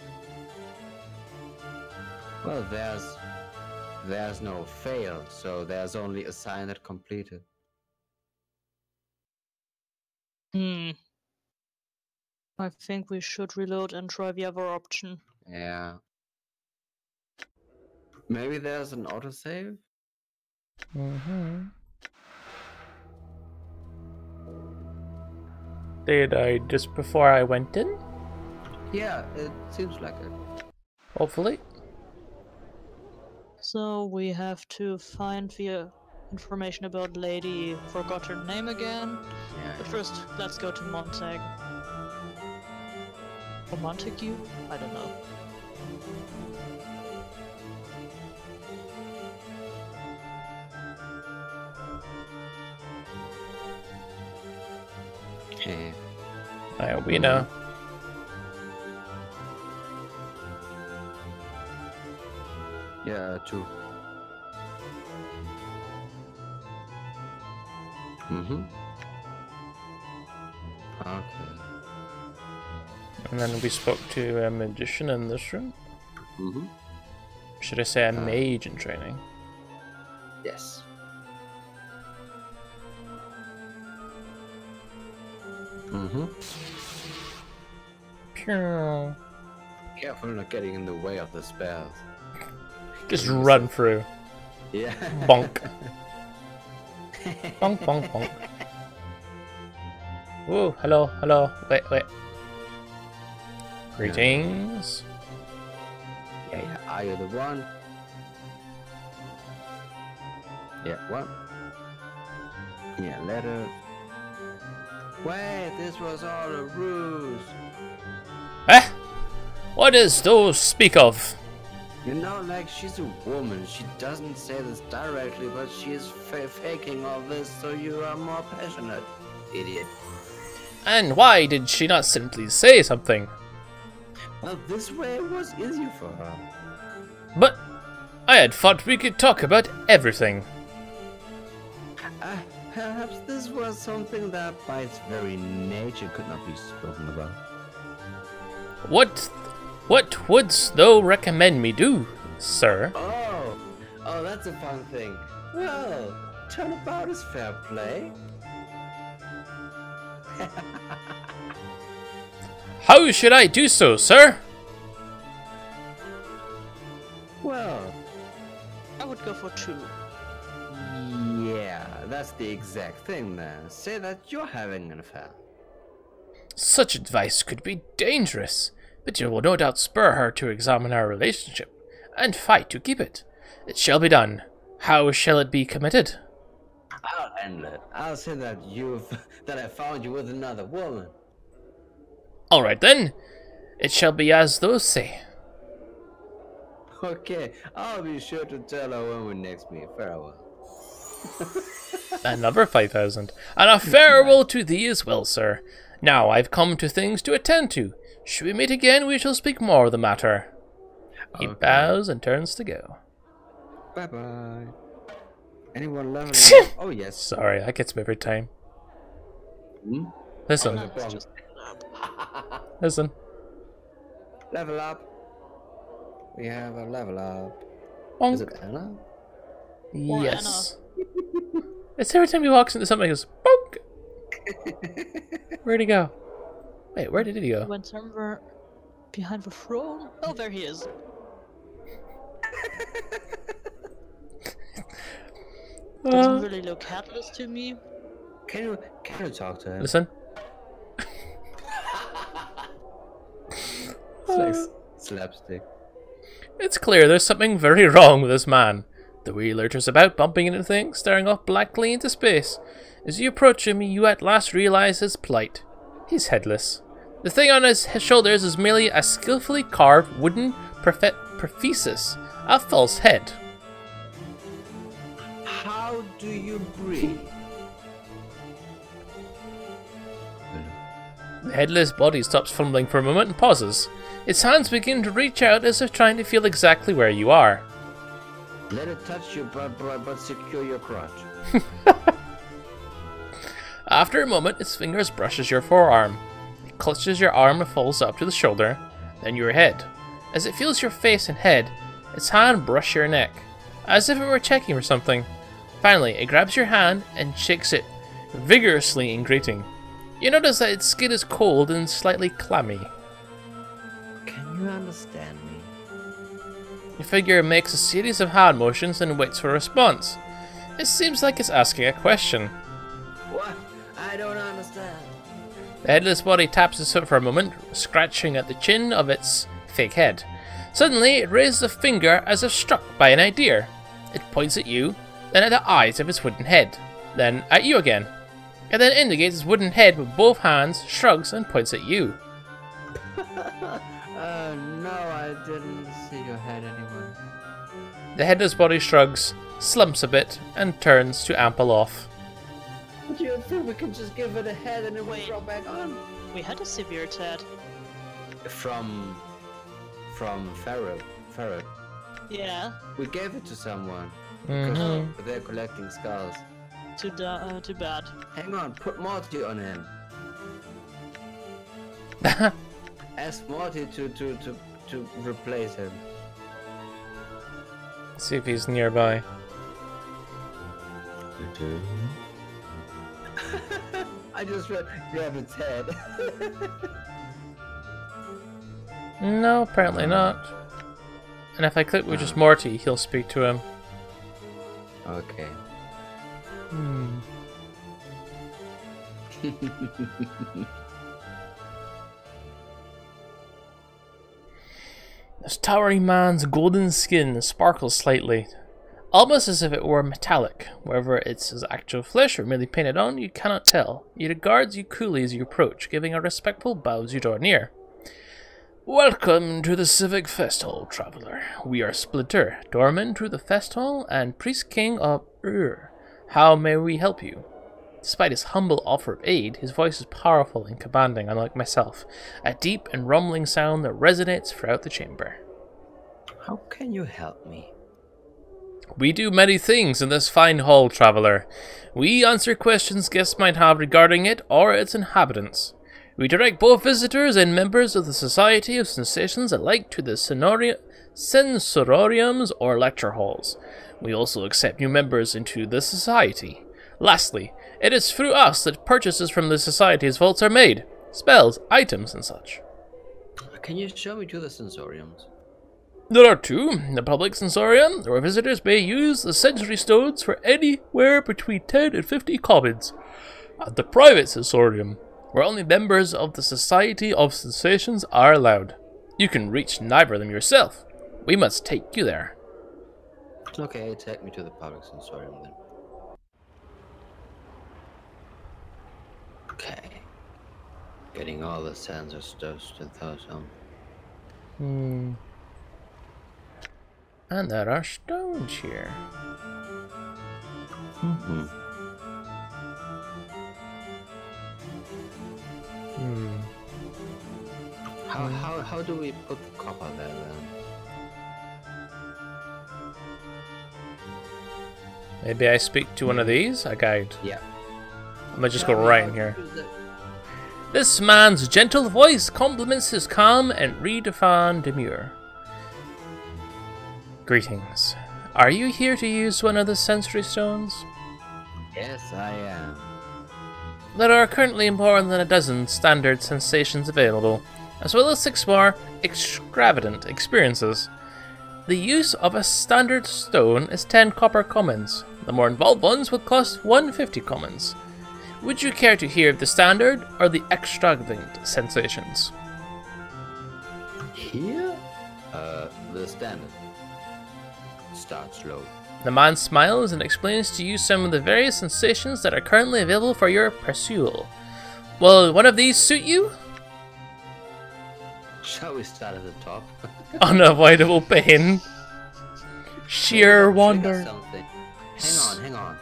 Well, there's no failed, so there's only assigned and completed. I think we should reload and try the other option. Yeah. Maybe there's an autosave? Did I just before I went in? Yeah, it seems like it. Hopefully. So we have to find the information about Lady Forgot her name again. Yeah. But first, let's go to Montague. Or Montague? I don't know. Okay. Alright, we know. Yeah, 2. Mm-hmm. Okay. And then we spoke to a magician in this room. Mm-hmm. Should I say a mage in training? Yes. Mm-hmm. Pew. Careful not getting in the way of the spells. Just run through. Yeah. Bonk. Bonk, bonk, bonk. Ooh, hello, hello. Wait, wait. Greetings. Yeah. Are you the one? Yeah, what? Yeah, letter. Wait, this was all a ruse. Eh? What is those speak of? You know, like, she's a woman. She doesn't say this directly, but she is faking all this so you are more passionate. Idiot. And why did she not simply say something? Well, this way was easier for her. But I had thought we could talk about everything. Perhaps this was something that by its very nature could not be spoken about. What wouldst thou recommend me do, sir? Oh, that's a fun thing. Well, turnabout is fair play. How should I do so, sir? Well, I would go for 2. yeah, that's the exact thing then. Say that you're having an affair. Such advice could be dangerous, but you will no doubt spur her to examine our relationship, and fight to keep it. It shall be done. How shall it be committed? I'll handle it. I'll say that that I found you with another woman. All right then. It shall be as those say. Okay, I'll be sure to tell her when we next meet. Farewell. Another 5,000. And a farewell to thee as well, sir. Now I've come to things to attend to. Should we meet again, we shall speak more of the matter. He bows and turns to go. Bye-bye. Anyone leveling up? Oh, yes. Sorry, that gets me every time. Hmm? Listen, listen. Level up. We have a level up. Bonk. Is it Anna? Yes. It's every time he walks into something, he goes, bonk! Where'd he go? Wait, where did he go? Went somewhere behind the throne. Oh, there he is. Doesn't really look headless to me. Can you talk to him? Listen. It's like slapstick. It's clear there's something very wrong with this man. The wheel lurches about, bumping into things, staring off blackly into space. As you approach him, you at last realize his plight. He's headless. The thing on his shoulders is merely a skillfully carved wooden prophesis, a false head. How do you breathe? The headless body stops fumbling for a moment and pauses. Its hands begin to reach out as if trying to feel exactly where you are. Let it touch you, but secure your crotch. After a moment, its fingers brushes your forearm. It clutches your arm and falls up to the shoulder, then your head. As it feels your face and head, its hand brushes your neck, as if it were checking for something. Finally, it grabs your hand and shakes it, vigorously in greeting. You notice that its skin is cold and slightly clammy. Can you understand me? The figure makes a series of hand motions and waits for a response. It seems like it's asking a question. What? I don't understand. The headless body taps its foot for a moment, scratching at the chin of its fake head. Suddenly, it raises a finger as if struck by an idea. It points at you, then at the eyes of its wooden head, then at you again. It then indicates its wooden head with both hands, shrugs, and points at you. No, I didn't see your head anywhere. The headless body shrugs, slumps a bit, and turns to amble off. Do you think we can just give it a head and it will Wait. drop back on? We had a severe Ted. From Ferret. Yeah. We gave it to someone. Mhm. Because they're collecting skulls. Too bad. Hang on, put Morty on him. Ask Morty to replace him. See if he's nearby. I just read grab its head. No, apparently not. And if I click with just Morty, he'll speak to him. Okay. Hmm. This towering man's golden skin sparkles slightly, almost as if it were metallic. Whether it's his actual flesh or merely painted on, you cannot tell. He regards you coolly as you approach, giving a respectful bow as you draw near. Welcome to the Civic Festival, traveler. We are Splinter, Torment to the Festival, and Priest King of Ur. How may we help you? Despite his humble offer of aid, his voice is powerful and commanding, unlike myself, a deep and rumbling sound that resonates throughout the chamber. How can you help me? We do many things in this fine hall, traveler. We answer questions guests might have regarding it or its inhabitants. We direct both visitors and members of the Society of Sensations alike to the sensoriums or lecture halls. We also accept new members into the Society. Lastly, it is through us that purchases from the Society's vaults are made. Spells, items, and such. Can you show me to the sensoriums? There are two. The public sensorium, where visitors may use the sensory stones for anywhere between 10 and 50 commons. And the private sensorium, where only members of the Society of Sensations are allowed. You can reach neither of them yourself. We must take you there. Okay, take me to the public sensorium then. Okay. Getting all the sensor stuff to those on. And there are stones here. How do we put the copper there then? Maybe I speak to one of these? A guide. Yeah. I might just go right in here. This man's gentle voice complements his calm and redefined demure. Greetings. Are you here to use one of the sensory stones? Yes, I am. There are currently more than a dozen standard sensations available, as well as 6 more extravagant experiences. The use of a standard stone is 10 copper commons. The more involved ones would cost 150 commons. Would you care to hear the standard or the extravagant sensations? Here? The standard. Start slow. The man smiles and explains to you some of the various sensations that are currently available for your pursuit. Will one of these suit you? Shall we start at the top? Unavoidable pain. Sheer wonder. Something. Hang on.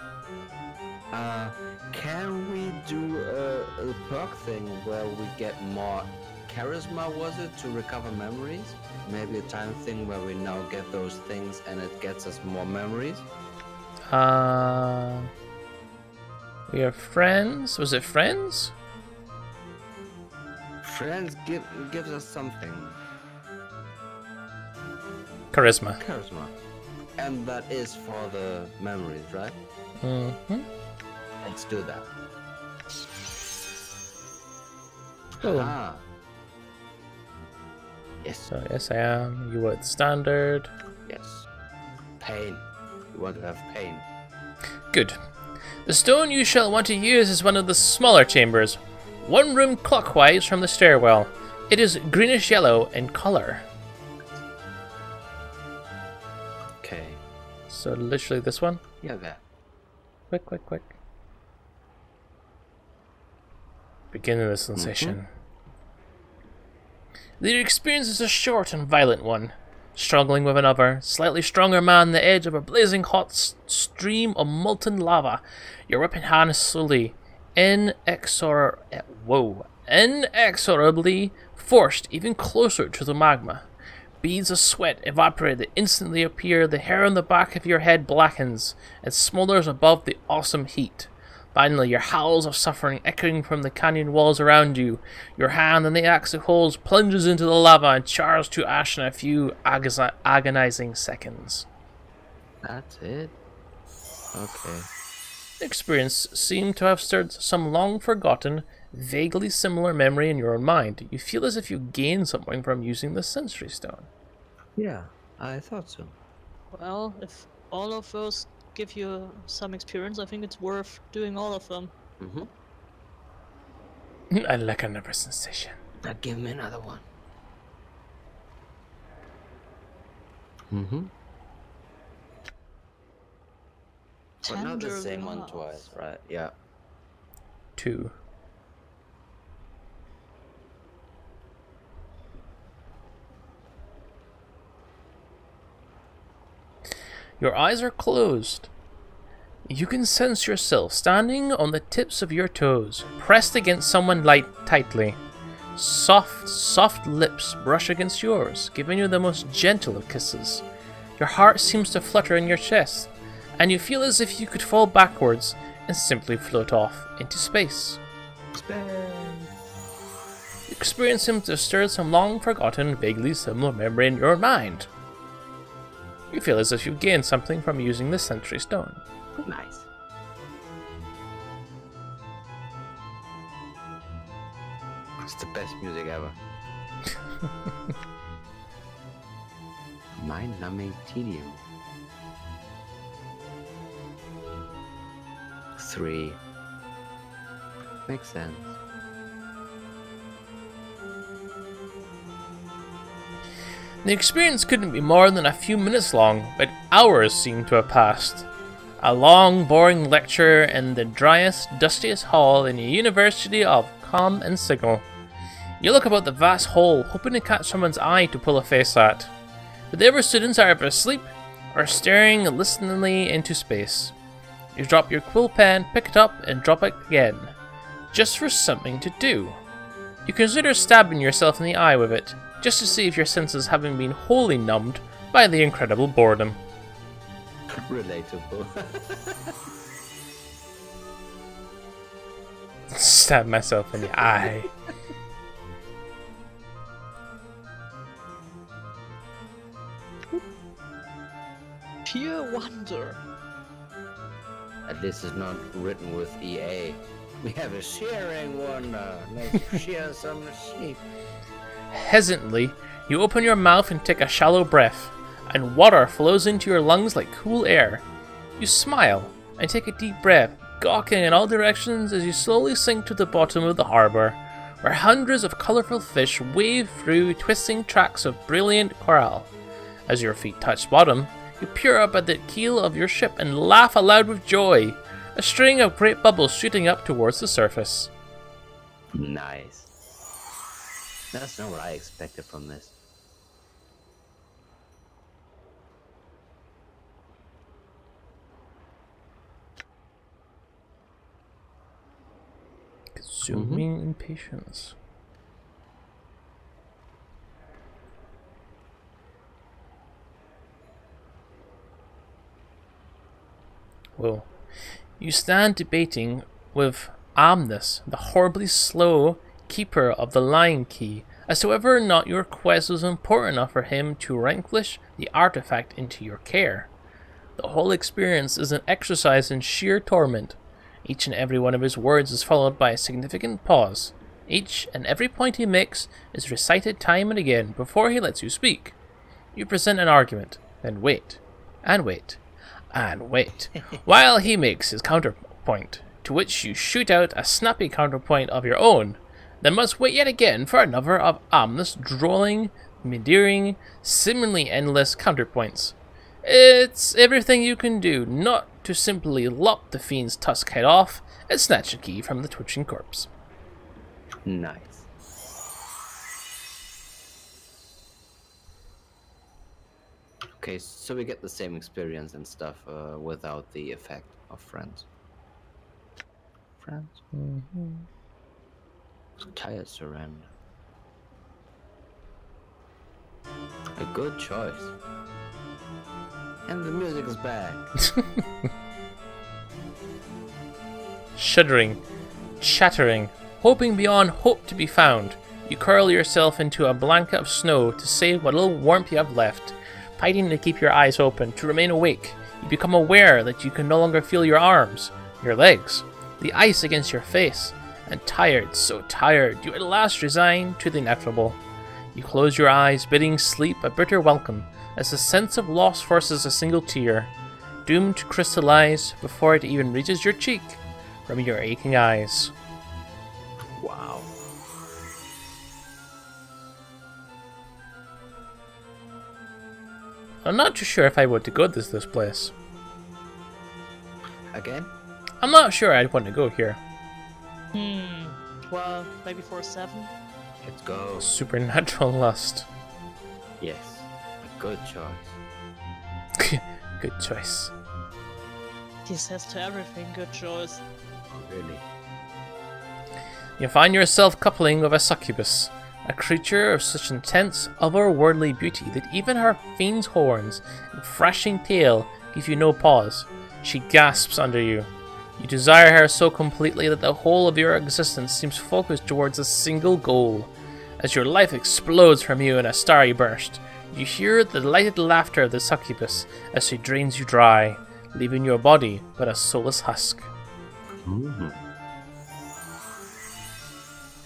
Can we do a perk thing where we get more charisma, was it, to recover memories? Maybe a time thing where we now get those things and it gets us more memories? We are friends. Was it friends? Friends gives us something. Charisma. Charisma. And that is for the memories, right? Mm-hmm. Let's do that. Cool. Ah. Yes. So yes I am. You want standard. Yes. Pain. You want to have pain. Good. The stone you shall want to use is one of the smaller chambers. 1 room clockwise from the stairwell. It is greenish yellow in color. Okay. So literally this one. Yeah, that. Quick. Beginning of the sensation. The experience is a short and violent one. Struggling with another, slightly stronger man on the edge of a blazing hot stream of molten lava, your whipping hand is slowly, inexorably forced even closer to the magma. Beads of sweat evaporate that instantly appear, the hair on the back of your head blackens and smolders above the awesome heat. Finally, your howls of suffering echoing from the canyon walls around you. Your hand on the axe it holds plunges into the lava and chars to ash in a few agonizing seconds. That's it? Okay. The experience seemed to have stirred some long-forgotten, vaguely similar memory in your own mind. You feel as if you gained something from using the sensory stone. Yeah, I thought so. Well, if all of those give you some experience, I think it's worth doing all of them. I like another sensation. Now give me another one. But not the same one twice, right? Yeah. 2. Your eyes are closed. You can sense yourself standing on the tips of your toes, pressed against someone tightly. Soft lips brush against yours, giving you the most gentle of kisses. Your heart seems to flutter in your chest, and you feel as if you could fall backwards and simply float off into space. The experience seems to have stirred some long-forgotten, vaguely similar memory in your mind. You feel as if you've gained something from using the sensory stone. Nice. It's the best music ever. Mind-numbing tedium. 3. Makes sense. The experience couldn't be more than a few minutes long, but hours seemed to have passed. A long, boring lecture in the driest, dustiest hall in the University of Calm and Signal. You look about the vast hall, hoping to catch someone's eye to pull a face at. But the other students are either asleep or staring listeningly into space. You drop your quill pen, pick it up, and drop it again, just for something to do. You consider stabbing yourself in the eye with it, just to see if your senses haven't been wholly numbed by the incredible boredom. Relatable. Stab myself in the eye. Pure wonder. At least it's not written with EA. We have a shearing wonder. Let's shear some sheep. Hesitantly, you open your mouth and take a shallow breath, and water flows into your lungs like cool air. You smile and take a deep breath, gawking in all directions as you slowly sink to the bottom of the harbour, where hundreds of colourful fish wave through twisting tracks of brilliant coral. As your feet touch bottom, you peer up at the keel of your ship and laugh aloud with joy, a string of great bubbles shooting up towards the surface. Nice. That's not what I expected from this. Consuming impatience. Well, you stand debating with Amnes, the horribly slow keeper of the Lion Key, as to whether or not your quest was important enough for him to relinquish the artifact into your care. The whole experience is an exercise in sheer torment. Each and every one of his words is followed by a significant pause. Each and every point he makes is recited time and again before he lets you speak. You present an argument, then wait, and wait, and wait, while he makes his counterpoint, to which you shoot out a snappy counterpoint of your own, then must wait yet again for another of Amnes' drolling, endearing, seemingly endless counterpoints. It's everything you can do not to simply lop the fiend's tusk head off and snatch the key from the twitching corpse. Nice. Okay, so we get the same experience and stuff without the effect of friends. Friends? Tired surrender. A good choice. And the music is back. Shuddering, chattering, hoping beyond hope to be found, you curl yourself into a blanket of snow to save what little warmth you have left, fighting to keep your eyes open, to remain awake. You become aware that you can no longer feel your arms, your legs, the ice against your face, and tired, so tired, you at last resign to the inevitable. You close your eyes, bidding sleep a bitter welcome, as the sense of loss forces a single tear, doomed to crystallize before it even reaches your cheek from your aching eyes. Wow. I'm not too sure if I want to go to this place. Again? I'm not sure I'd want to go here. 12, maybe 4-7. Let's go. Supernatural lust. Yes. A good choice. Good choice. He says to everything, good choice. Really? You find yourself coupling with a succubus, a creature of such intense, otherworldly beauty that even her fiend's horns and thrashing tail give you no pause. She gasps under you. You desire her so completely that the whole of your existence seems focused towards a single goal. As your life explodes from you in a starry burst, you hear the delighted laughter of the succubus as she drains you dry, leaving your body but a soulless husk.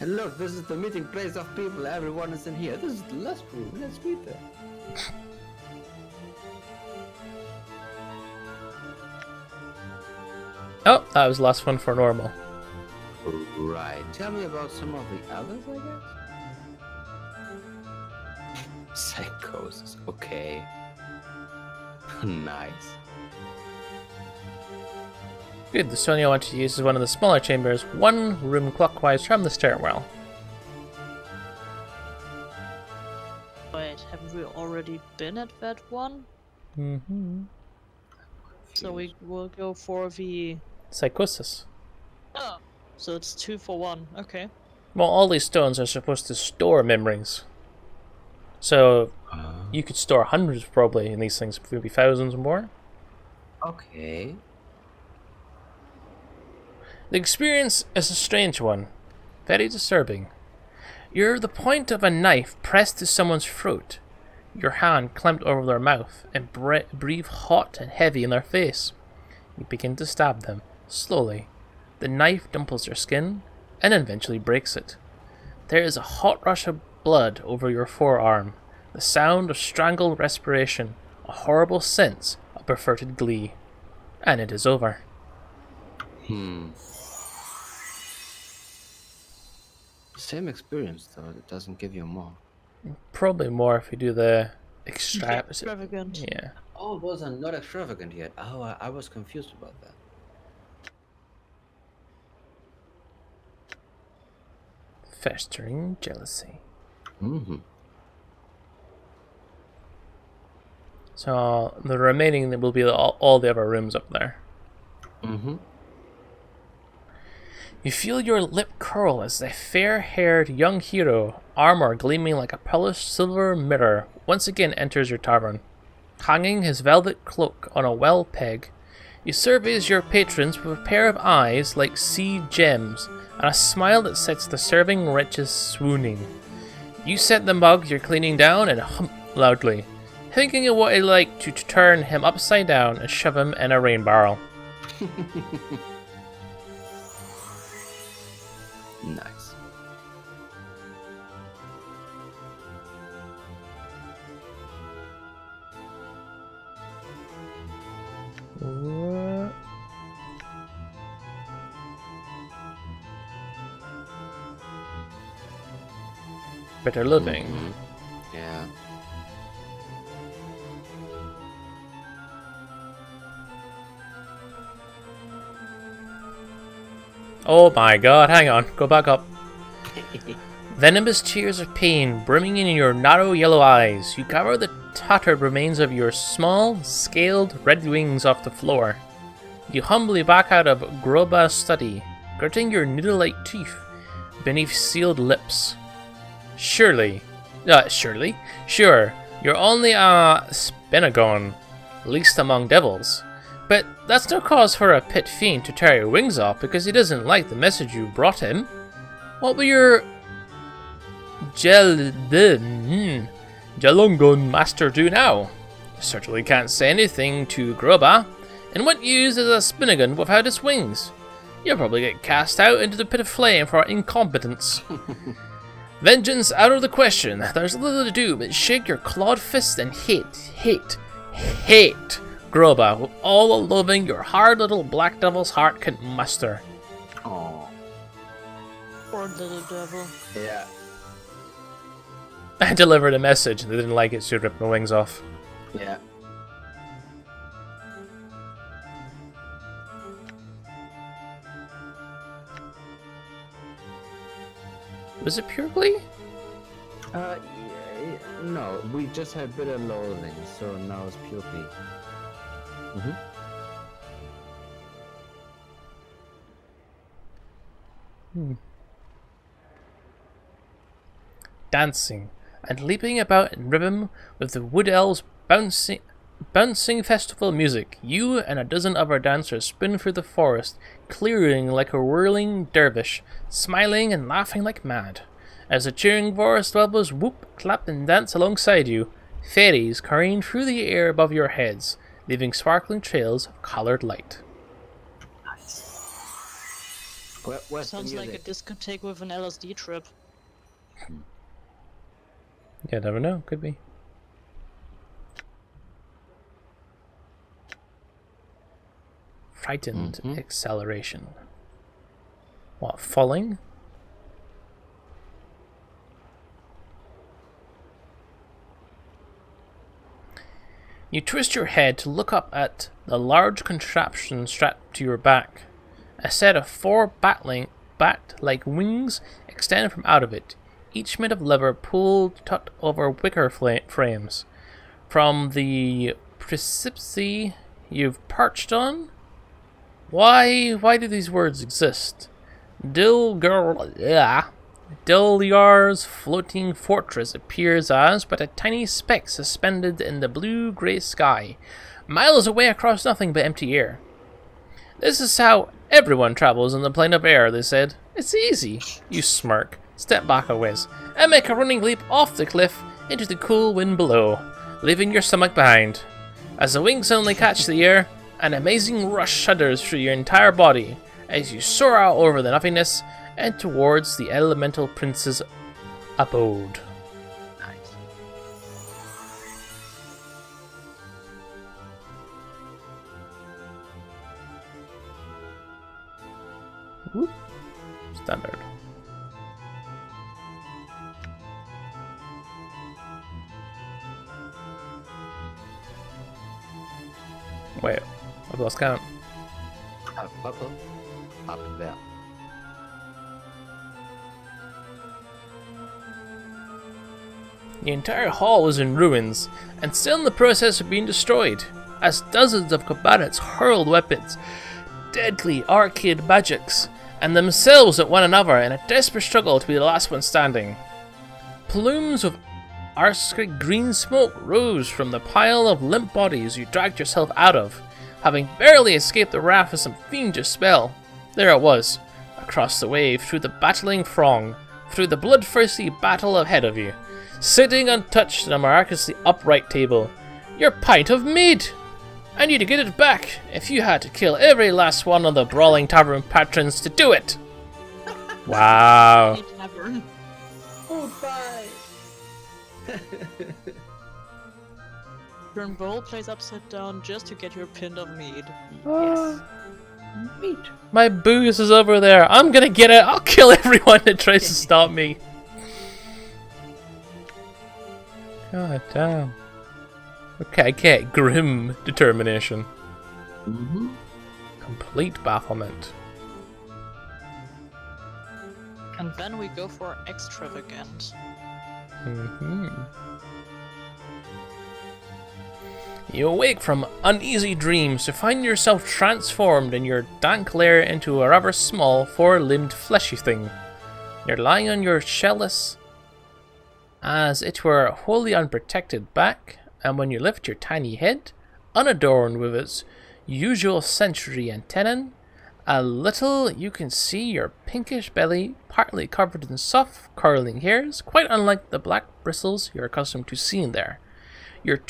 And look, this is the meeting place of people. Everyone is in here. This is the last room. Let's meet there. Oh, that was the last one for normal. Right. Tell me about some of the others, I guess. Psychosis. Okay. Nice. Good, the stone you want to use is one of the smaller chambers, one room clockwise from the stairwell. Wait, haven't we already been at that one? So we will go for the... Psychosis. Oh, so it's 2 for 1, okay. Well, all these stones are supposed to store memories. So, you could store hundreds probably in these things, maybe thousands more. Okay. The experience is a strange one. Very disturbing. You're the point of a knife pressed to someone's throat, your hand clamped over their mouth, and breathe hot and heavy in their face. You begin to stab them, slowly. The knife dimples their skin, and eventually breaks it. There is a hot rush of blood over your forearm, the sound of strangled respiration, a horrible sense of perverted glee. And it is over. Same experience, though. It doesn't give you more. Probably more if you do the extravagant. Yeah. Oh, those are not extravagant yet. Oh, I was confused about that. Festering jealousy. So the remaining will be all the other rooms up there. You feel your lip curl as the fair-haired young hero, armor gleaming like a polished silver mirror, once again enters your tavern. Hanging his velvet cloak on a well peg, he surveys your patrons with a pair of eyes like sea gems and a smile that sets the serving wretches swooning. You set the mug you're cleaning down and hump loudly, thinking of what it'd like to turn him upside down and shove him in a rain barrel. Nice. Better living. Yeah. Oh my god, hang on, go back up. Venomous tears of pain brimming in your narrow yellow eyes, you gather the tattered remains of your small, scaled red wings off the floor. You humbly back out of Groba's study, gritting your needle-like teeth beneath sealed lips. Sure, you're only a Spinagon, least among devils. But that's no cause for a pit fiend to tear your wings off because he doesn't like the message you brought him. What will your Jalungon master do now? You certainly can't say anything to Groba. And what use is a Spinagon without its wings? You'll probably get cast out into the pit of flame for incompetence. Vengeance out of the question. There's little to do but shake your clawed fist and hate Groba with all the loathing your hard little black devil's heart can muster. Oh. Poor little devil. Yeah. I delivered a message and they didn't like it, so you ripped my wings off. Yeah. Was it pure glee? Yeah, no, we just had bitter loathing, so now it's pure glee. Dancing and leaping about in rhythm with the wood elves' bouncing festival music, you and a dozen other dancers spin through the forest, clearing like a whirling dervish, smiling and laughing like mad. As the cheering forest dwellers whoop, clap and dance alongside you, fairies careen through the air above your heads, leaving sparkling trails of coloured light. Where's Sounds the like a music? discotheque with an LSD trip. You never know, could be. Frightened acceleration. What, falling? You twist your head to look up at the large contraption strapped to your back. A set of 4 bat-like wings extend from out of it, each made of leather pulled taut over wicker frames. From the precipice you've perched on? Why do these words exist? Dilyar's floating fortress appears as but a tiny speck suspended in the blue-grey sky, miles away across nothing but empty air. This is how everyone travels in the plane of air, they said. It's easy. You smirk, step back a whiz, and make a running leap off the cliff into the cool wind below, leaving your stomach behind. As the wings only catch the air, an amazing rush shudders through your entire body as you soar out over the nothingness and towards the elemental prince's abode. Nice. Whoop. Standard. Wait, I've lost count. Up there. The entire hall was in ruins, and still in the process of being destroyed, as dozens of combatants hurled weapons, deadly arcade magics, and themselves at one another in a desperate struggle to be the last one standing. Plumes of arsenic green smoke rose from the pile of limp bodies you dragged yourself out of, having barely escaped the wrath of some fiendish spell. There it was, across the wave, through the battling throng, through the bloodthirsty battle ahead of you, sitting untouched on a miraculously upright table, your pint of mead! And you'd get it back if you had to kill every last one of the brawling tavern patrons to do it! Wow. Tavern. Oh, bye. Turn roll plays upside down just to get your pint of mead. Yes. Meat. My booze is over there. I'm gonna get it. I'll kill everyone that tries to stop me. God damn. Okay, grim determination. Complete bafflement. And then we go for extravagant. You awake from uneasy dreams to find yourself transformed in your dank lair into a rather small, four-limbed fleshy thing. You're lying on your shellless, as it were, wholly unprotected back, and when you lift your tiny head, unadorned with its usual sensory antennae, a little you can see your pinkish belly partly covered in soft curling hairs, quite unlike the black bristles you're accustomed to seeing there. Your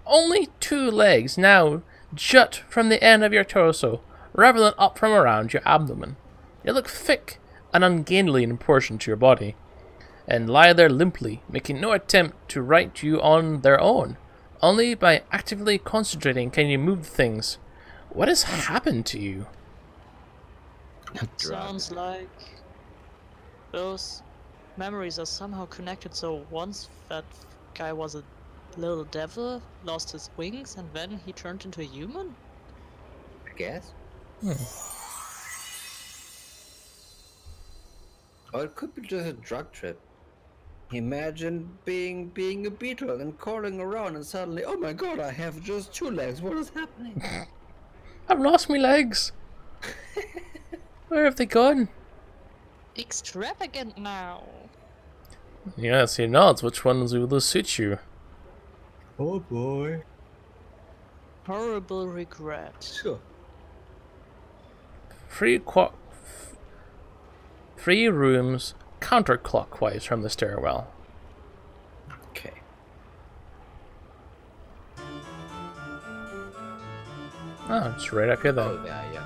only two legs now jut from the end of your torso, rather than up from around your abdomen. They look thick and ungainly in proportion to your body, and lie there limply, making no attempt to right you on their own. Only by actively concentrating can you move things. What has happened to you? Sounds like those memories are somehow connected. So once that guy was a little devil, lost his wings, and then he turned into a human? I guess. Or it could be just a drug trip. Imagine being a beetle and crawling around and suddenly, oh my god, I have just two legs. What is happening? I've lost my legs. Where have they gone? Extravagant now. Yes, he nods. Which ones will suit you? Oh boy. Horrible regret. Sure. Three rooms counterclockwise from the stairwell. Okay. Oh, it's right up here then. Oh, yeah, yeah.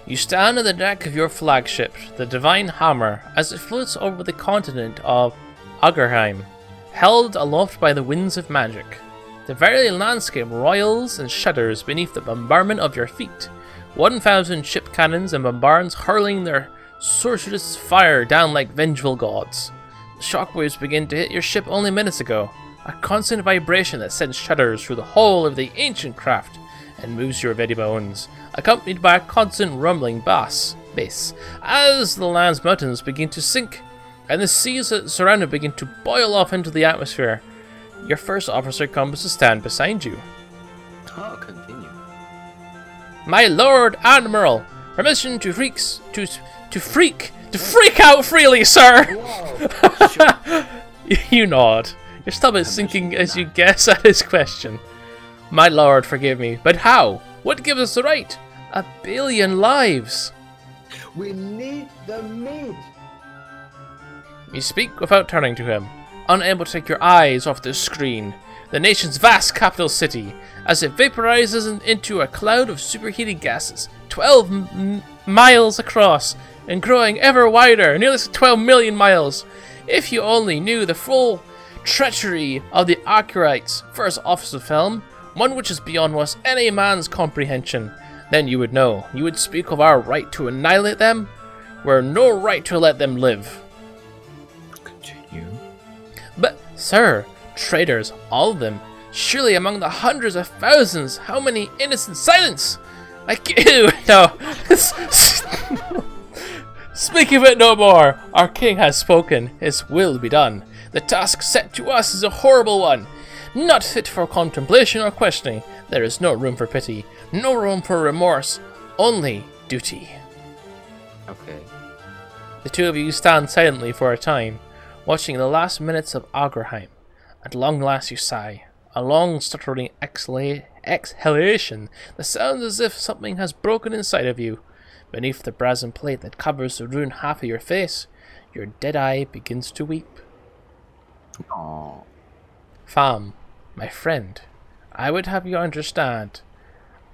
You stand on the deck of your flagship, the Divine Hammer, as it floats over the continent of Agerheim, held aloft by the winds of magic. The very landscape roils and shudders beneath the bombardment of your feet. 1,000 ship cannons and bombards hurling their sorcerous fire down like vengeful gods. The shockwaves begin to hit your ship only minutes ago, a constant vibration that sends shudders through the whole of the ancient craft and moves your very bones, accompanied by a constant rumbling bass as the land's mountains begin to sink and the seas that surround it begin to boil off into the atmosphere. Your first officer comes to stand beside you. Oh, continue. My Lord Admiral, permission to freak out freely, sir. Whoa. Sure. You nod. Your stomach sinking as you guess at his question. My lord, forgive me, but how? What gives us the right? 1 billion lives. We need the meat. You speak without turning to him, unable to take your eyes off the screen. The nation's vast capital city, as it vaporizes into a cloud of superheated gases, 12 miles across, and growing ever wider, nearly 12 million miles. If you only knew the full treachery of the Archerites' first officer film, one which is beyond what any man's comprehension, then you would know. You would speak of our right to annihilate them, where no right to let them live. Continue. But, sir, traitors, all of them, surely among the hundreds of thousands, how many innocent silence? No. Speak of it no more. Our king has spoken. His will be done. The task set to us is a horrible one, not fit for contemplation or questioning. There is no room for pity, no room for remorse, only duty. Okay. The two of you stand silently for a time, watching the last minutes of Agerheim. At long last you sigh, a long stuttering exhalation that sounds as if something has broken inside of you. Beneath the brazen plate that covers the ruined half of your face, your dead eye begins to weep. Aww. Fam, my friend, I would have you understand.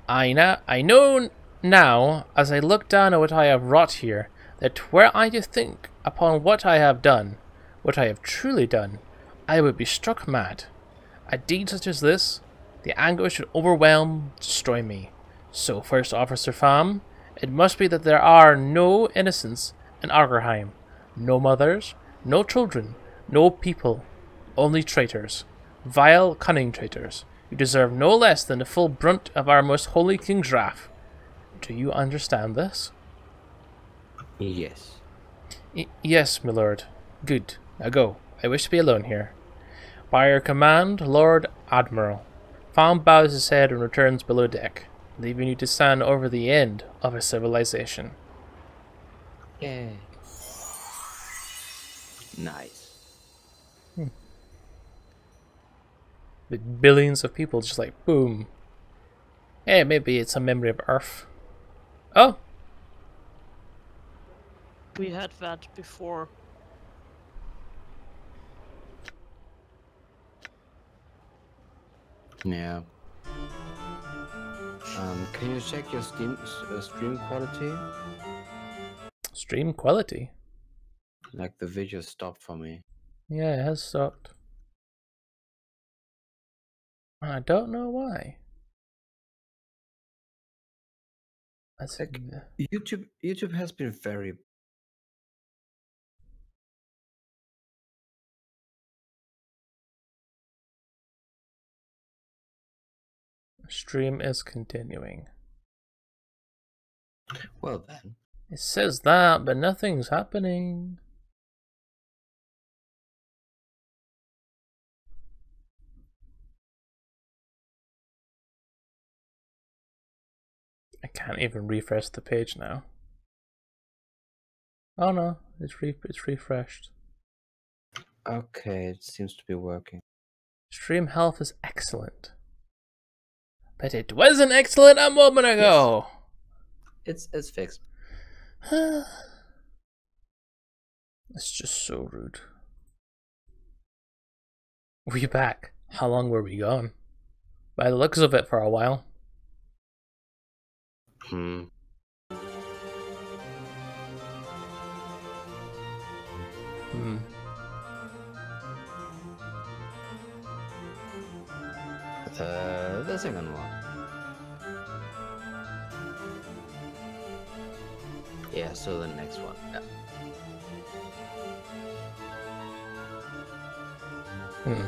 I know now, as I look down at what I have wrought here, that were I to think upon what I have done, what I have truly done, I would be struck mad. A deed such as this, the anguish would overwhelm, destroy me. So, First Officer Fam, it must be that there are no innocents in Agerheim, no mothers, no children, no people, only traitors, vile, cunning traitors. You deserve no less than the full brunt of our most holy king's wrath. Do you understand this? Yes. Yes, my lord. Good. Now go. I wish to be alone here. By your command, Lord Admiral. Fawn bows his head and returns below deck, leaving you to stand over the end of a civilization. Yay. Nice. With billions of people just like, boom. Hey, maybe it's a memory of Earth. Oh! We had that before. Yeah. Can you check your stream quality? Stream quality? Like the video stopped for me. Yeah, it has stopped. I don't know why. That's Like, YouTube has been very... Stream is continuing. Well then. It says that, but nothing's happening. I can't even refresh the page now. Oh no, it's refreshed. Okay, it seems to be working. Stream health is excellent. But it wasn't excellent a moment ago! Yes. It's fixed. It's just so rude. We're back. How long were we gone? By the looks of it, for a while. Hmm. The second one. Yeah, so the next one. Yeah.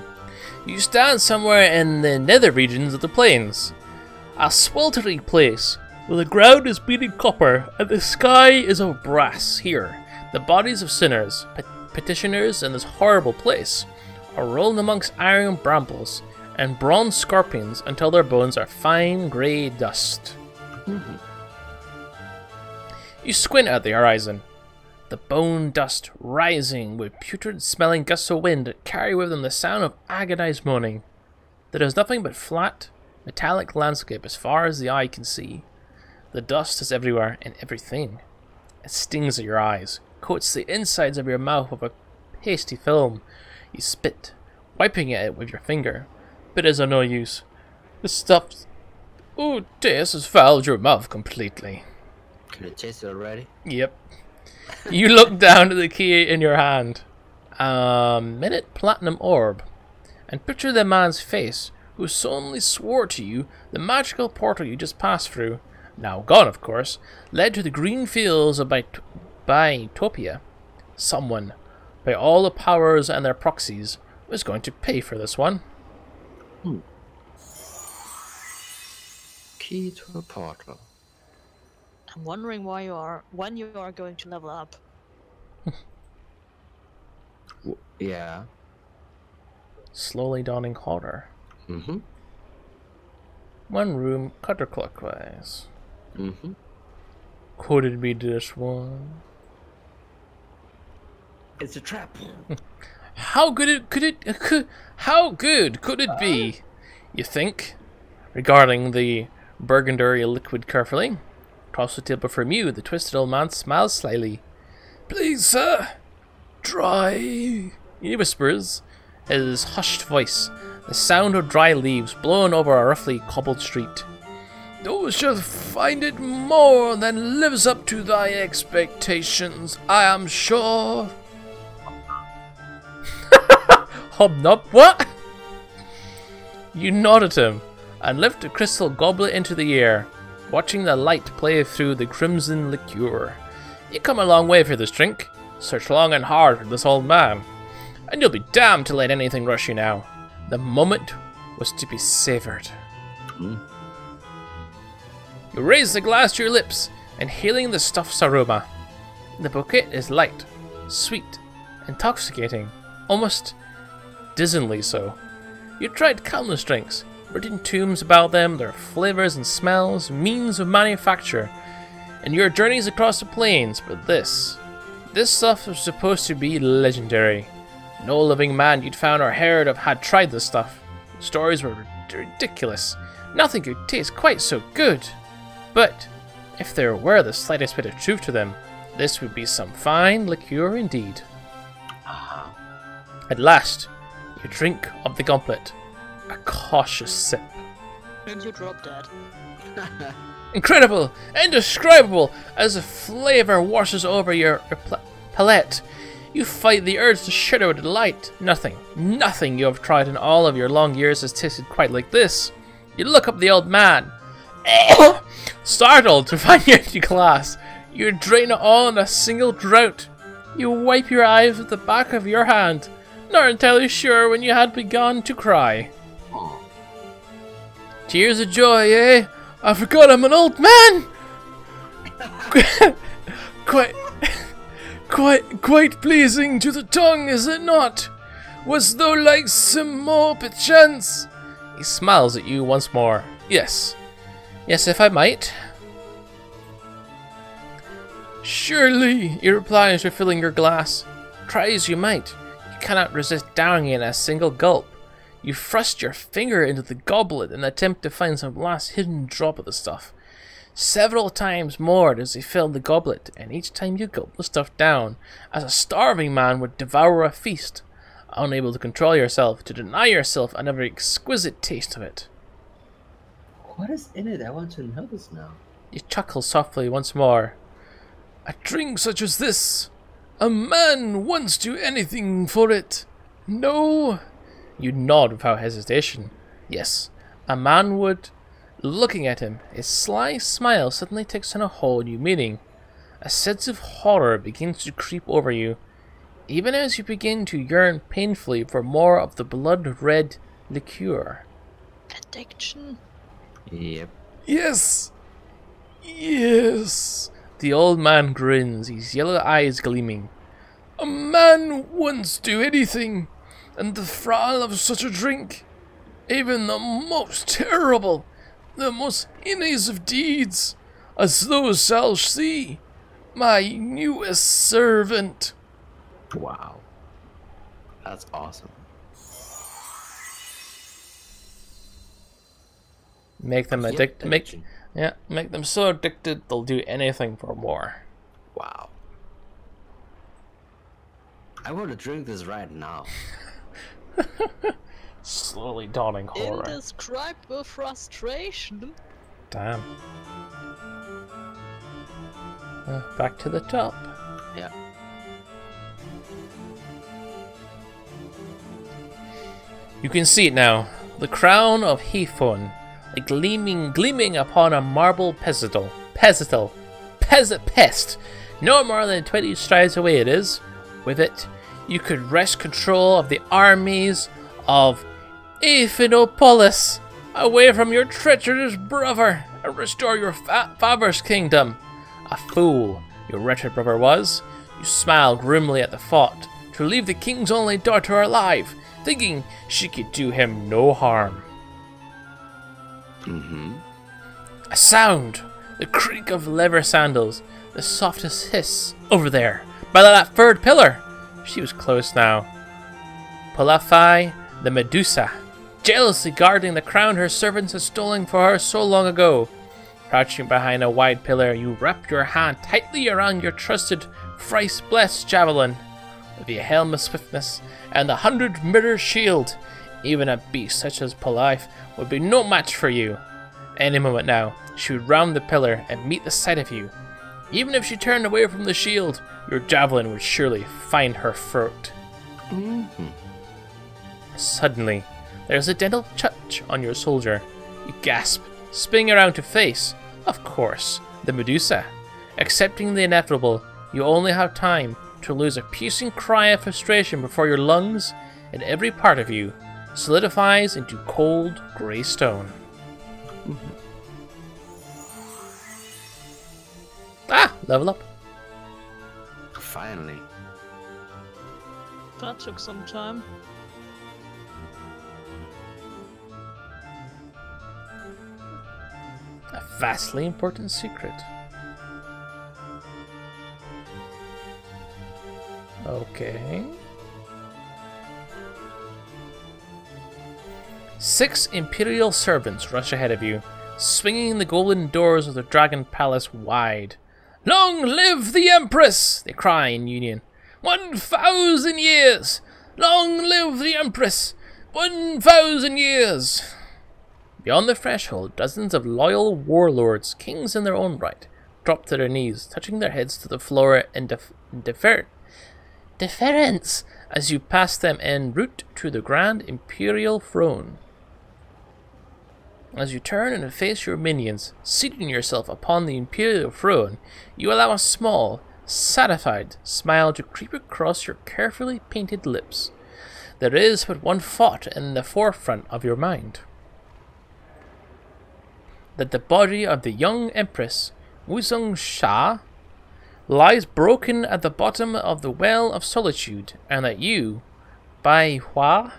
You stand somewhere in the nether regions of the plains. A sweltering place, where the ground is beating copper and the sky is of brass. Here, the bodies of sinners, petitioners in this horrible place, are rolled amongst iron brambles and bronze scorpions until their bones are fine grey dust. You squint at the horizon, the bone dust rising with putrid-smelling gusts of wind that carry with them the sound of agonized moaning. There is nothing but flat, metallic landscape as far as the eye can see. The dust is everywhere and everything. It stings at your eyes, coats the insides of your mouth with a pasty film. You spit, wiping at it with your finger, but it is of no use. The stuff... Oh, taste has fouled your mouth completely. Can you taste it already? Yep. You look down at the key in your hand. A minute platinum orb. And picture the man's face, who solemnly swore to you the magical portal you just passed through, now gone of course, led to the green fields of Biotopia. Someone, by all the powers and their proxies, was going to pay for this one. Key to a portal. I'm wondering when you are going to level up. Yeah. Slowly dawning horror. One room, counterclockwise. Could it be this one? It's a trap. How good could it be, you think? Regarding the burgundy liquid carefully. Across the table from you, the twisted old man smiles slyly. Please, sir, try, he whispers, his hushed voice, the sound of dry leaves blown over a roughly cobbled street. Thou shalt find it more than lives up to thy expectations, I am sure. Hobnob, what? You nod at him and lift a crystal goblet into the air, watching the light play through the crimson liqueur. You come a long way for this drink. Search long and hard for this old man, and you'll be damned to let anything rush you now. The moment was to be savoured. You raise the glass to your lips, inhaling the stuff's aroma. The bouquet is light, sweet, intoxicating, almost dizzily so. You tried countless drinks, written tombs about them, their flavors and smells, means of manufacture, and your journeys across the plains, but this stuff was supposed to be legendary. No living man you'd found or heard of had tried this stuff. The stories were ridiculous. Nothing could taste quite so good. But if there were the slightest bit of truth to them, this would be some fine liqueur indeed. At last, you drink of the goblet. A cautious sip. And you drop dead. Incredible! Indescribable! As the flavor washes over your palate, you fight the urge to shudder with delight. Nothing you have tried in all of your long years has tasted quite like this. You look up the old man, startled to find your empty glass. You drain it all in a single draught. You wipe your eyes with the back of your hand, not entirely sure when you had begun to cry. Tears of joy, eh? I forgot I'm an old man! Quite pleasing to the tongue, is it not? Was thou like some more perchance? He smiles at you once more. Yes, if I might. Surely, he replies, refilling your glass. Try as you might, you cannot resist downing it in a single gulp. You thrust your finger into the goblet and attempt to find some last hidden drop of the stuff. Several times more does he fill the goblet, and each time you gulp the stuff down, as a starving man would devour a feast, unable to control yourself, to deny yourself another exquisite taste of it. What is in it? I want to know this now. You chuckle softly once more. A drink such as this, a man once do anything for it. No. You nod without hesitation. Yes, a man would. Looking at him, his sly smile suddenly takes on a whole new meaning. A sense of horror begins to creep over you, even as you begin to yearn painfully for more of the blood-red liqueur. Addiction? Yep. Yes! The old man grins, his yellow eyes gleaming. A man once do anything, and the thrall of such a drink, even the most terrible, the most heinous of deeds, as those shall see, my newest servant. Wow. That's awesome. Make them addicted. Make them so addicted they'll do anything for more. Wow. I want to drink this right now. Slowly dawning horror. Indescribable frustration. Damn. Back to the top. Yeah. You can see it now. The crown of Heathorn, like gleaming upon a marble pest. No more than 20 strides away it is. With it, you could wrest control of the armies of Aethinopolis away from your treacherous brother and restore your father's kingdom. A fool your wretched brother was. You smiled grimly at the thought to leave the king's only daughter alive, thinking she could do him no harm. A sound, the creak of leather sandals, the softest hiss. Over there, by that third pillar. She was close now. Polaphai, the Medusa, jealously guarding the crown her servants had stolen for her so long ago. Crouching behind a wide pillar, you wrap your hand tightly around your trusted, thrice-blessed javelin. With your helm of swiftness and the 100-meter shield, even a beast such as Polaif would be no match for you. Any moment now, she would round the pillar and meet the sight of you. Even if she turned away from the shield, your javelin would surely find her throat. Suddenly, there's a gentle touch on your shoulder. You gasp, spinning around to face, of course, the Medusa. Accepting the inevitable, you only have time to lose a piercing cry of frustration before your lungs and every part of you solidifies into cold grey stone. Level up. Finally. That took some time. A vastly important secret. Okay. 6 Imperial servants rush ahead of you, swinging the golden doors of the Dragon Palace wide. "Long live the Empress!" they cry in union. 1,000 years! Long live the Empress! 1,000 years! Beyond the threshold, dozens of loyal warlords, kings in their own right, drop to their knees, touching their heads to the floor in deference as you pass them en route to the Grand Imperial Throne. As you turn and face your minions, seating yourself upon the Imperial Throne, you allow a small, satisfied smile to creep across your carefully painted lips. There is but one thought in the forefront of your mind. That the body of the young Empress, Wuzong Sha, lies broken at the bottom of the Well of Solitude, and that you, Bai Hua,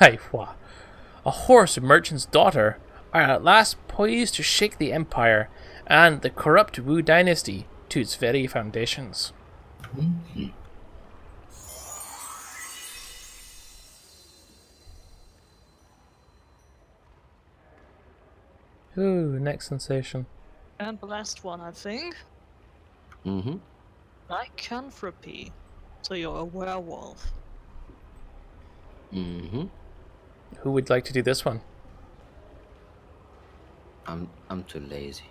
a horse merchant's daughter, are at last poised to shake the Empire and the corrupt Wu dynasty to its very foundations. Mm-hmm. Ooh, next sensation. And the last one, I think. Mm-hmm. Lycanthropy. So you're a werewolf. Mm-hmm. Who would like to do this one? I'm too lazy.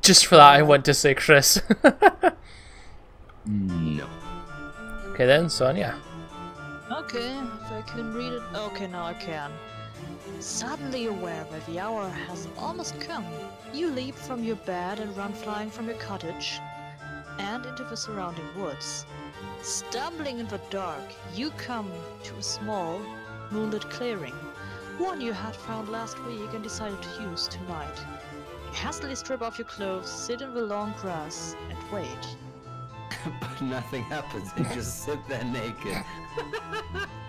Just for that, I want to say Chris. No. Okay then, Sonia. Okay, if I can read it. Okay, now I can. Suddenly aware that the hour has almost come, you leap from your bed and run flying from your cottage and into the surrounding woods. Stumbling in the dark, you come to a small, moonlit clearing, one you had found last week and decided to use tonight. You hastily strip off your clothes, sit in the long grass, and wait. But nothing happens. You just sit there naked.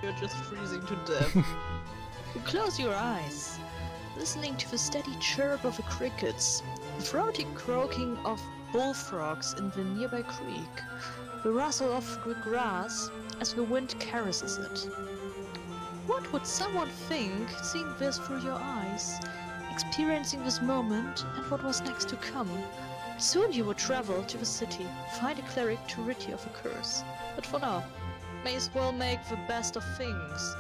You're just freezing to death. You close your eyes, listening to the steady chirp of the crickets, the throaty croaking of bullfrogs in the nearby creek, the rustle of the grass as the wind caresses it. What would someone think, seeing this through your eyes, experiencing this moment and what was next to come? Soon you would travel to the city, find a cleric to rid you of a curse. But for now, may as well make the best of things.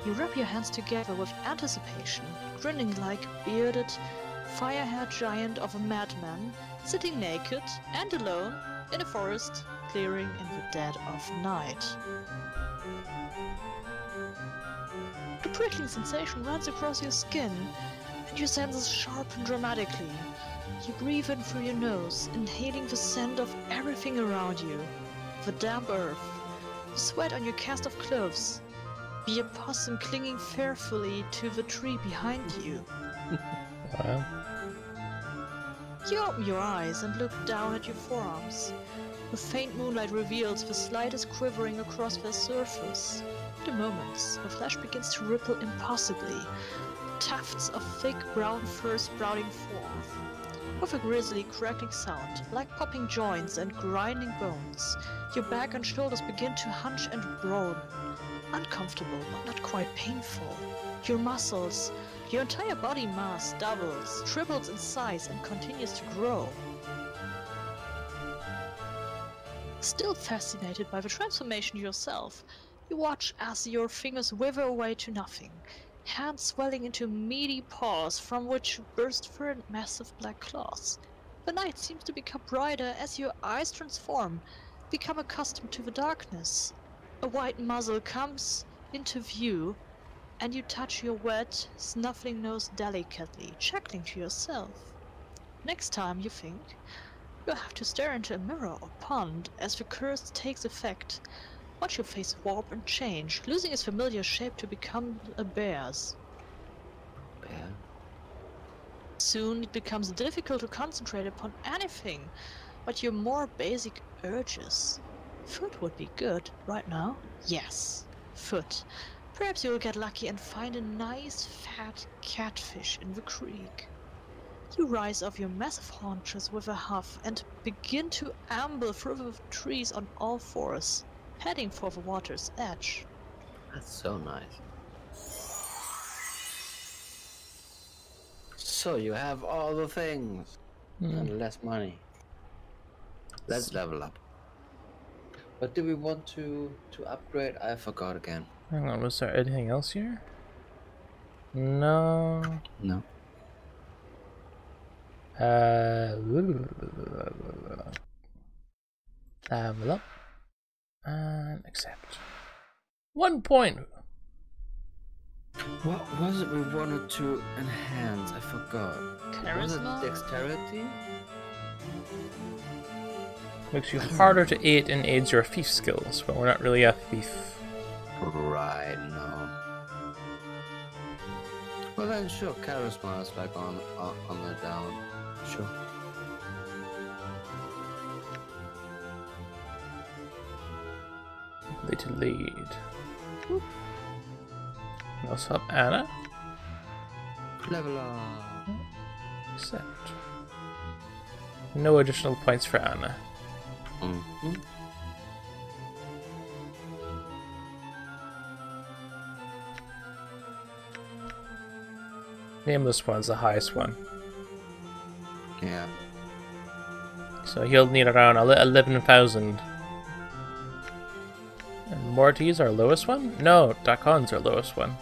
You rub your hands together with anticipation, grinning like a bearded, fire-haired giant of a madman, sitting naked and alone in a forest clearing in the dead of night. A prickling sensation runs across your skin, and your senses sharpen dramatically. You breathe in through your nose, inhaling the scent of everything around you. The damp earth, the sweat on your cast of clothes, the opossum clinging fearfully to the tree behind you. Wow. You open your eyes and look down at your forearms. The faint moonlight reveals the slightest quivering across their surface. At a moment, the flesh begins to ripple impossibly, tufts of thick brown fur sprouting forth. With a grisly crackling sound, like popping joints and grinding bones, your back and shoulders begin to hunch and groan. Uncomfortable, but not quite painful. Your muscles, your entire body mass doubles, triples in size, and continues to grow. Still fascinated by the transformation yourself, you watch as your fingers wither away to nothing, hands swelling into meaty paws from which burst through massive black claws. The night seems to become brighter as your eyes transform, become accustomed to the darkness. A white muzzle comes into view, and you touch your wet, snuffling nose delicately, chuckling to yourself. Next time you think, you'll have to stare into a mirror or pond as the curse takes effect. Watch your face warp and change, losing its familiar shape to become a bear's. Bear? Soon it becomes difficult to concentrate upon anything but your more basic urges. Food would be good right now. Yes, food. Perhaps you'll get lucky and find a nice fat catfish in the creek. You rise off your massive haunches with a huff and begin to amble through the trees on all fours, heading for the water's edge. That's so nice. So you have all the things and less money. Let's level up. But do we want to upgrade? I forgot again. Hang on, was there anything else here? No. No. Level up and accept. 1 point. What was it we wanted to enhance? I forgot. Was it Charisma? dexterity? Makes you harder to aid and aids your thief skills, but we're not really a thief. Right, no. Well then, sure. Charisma is like on the down. Sure. Ability to lead. We also have Anna. Level up. Accept. No additional points for Anna. Mm-hmm. Nameless One's the highest one. Yeah. So he'll need around 11,000. And Morty's our lowest one? No, Dakon's our lowest one.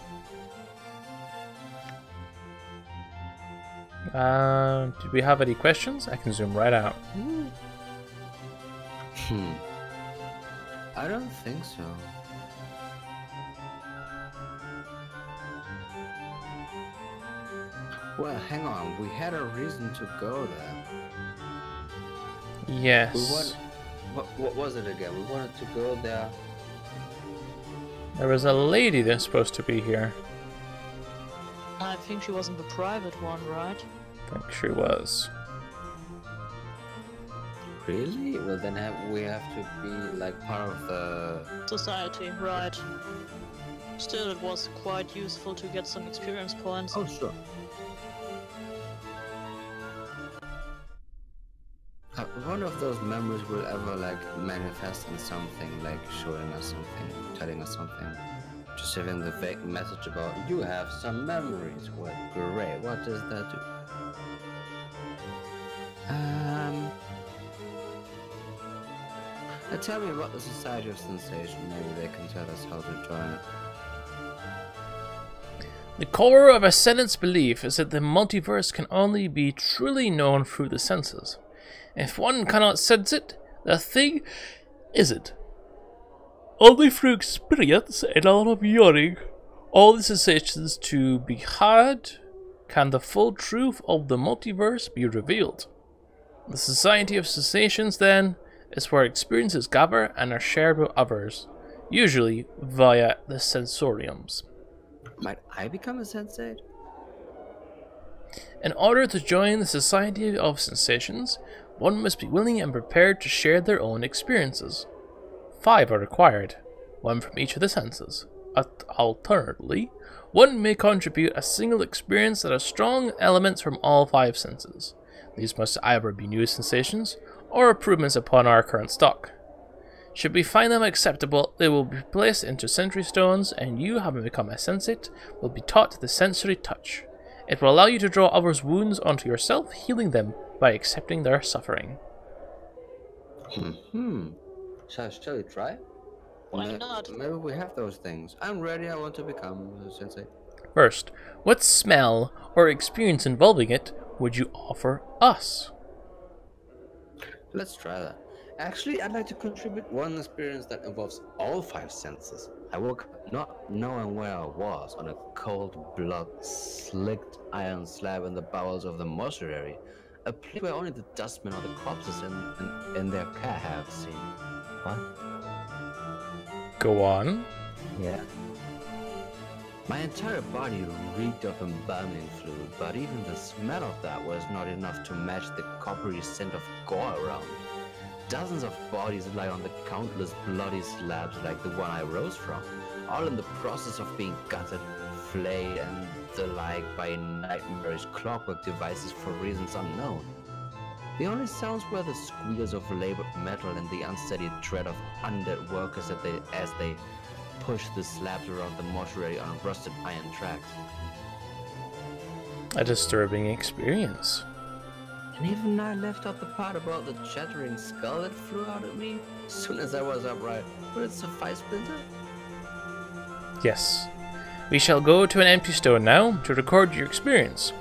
Do we have any questions? I can zoom right out. I don't think so. Well, hang on. We had a reason to go there. Yes. What was it again? We wanted to go there. There was a lady that's supposed to be here. I think she wasn't the private one, right? I think she was. Really? Well, then we have to be like part of the Society, right. Still, it was quite useful to get some experience points. Oh, sure. One of those memories will ever like manifest in something, like showing us something, telling us something, just having the vague message about you have some memories. Well, great. What does that do? Tell me about the Society of Sensation. Maybe they can tell us how to join it. The core of Ascendant's belief is that the multiverse can only be truly known through the senses. If one cannot sense it, the thing isn't. Only through experience and all of yearning, all the sensations to be had, can the full truth of the multiverse be revealed. The Society of Sensations, then, is where experiences gather and are shared with others, usually via the sensoriums. Might I become a sensate? In order to join the Society of Sensations, one must be willing and prepared to share their own experiences. 5 are required, 1 from each of the senses. Alternatively, one may contribute a single experience that has strong elements from all 5 senses. These must either be new sensations or improvements upon our current stock. Should we find them acceptable, they will be placed into sensory stones, and you, having become a sensate, will be taught the sensory touch. It will allow you to draw others' wounds onto yourself, healing them by accepting their suffering. Shall we try? Why not? Maybe we have those things. I'm ready. I want to become a sensate. First, what smell or experience involving it would you offer us? Let's try that. Actually, I'd like to contribute one experience that involves all 5 senses. I woke up not knowing where I was on a cold, blood-slicked iron slab in the bowels of the mortuary, a place where only the dustmen or the corpses in their care have seen. What? Go on. Yeah. My entire body reeked of embalming fluid, but even the smell of that was not enough to match the coppery scent of gore around. Dozens of bodies lie on the countless bloody slabs like the one I rose from, all in the process of being gutted, flayed, and the like by nightmarish clockwork devices for reasons unknown. The only sounds were the squeals of labored metal and the unsteady tread of undead workers as they push the slabs around the mortuary on rusted iron tracks. A disturbing experience. And even I left out the part about the chattering skull that flew out at me as soon as I was upright. Would it suffice, Splinter? Yes. We shall go to an empty stone now to record your experience.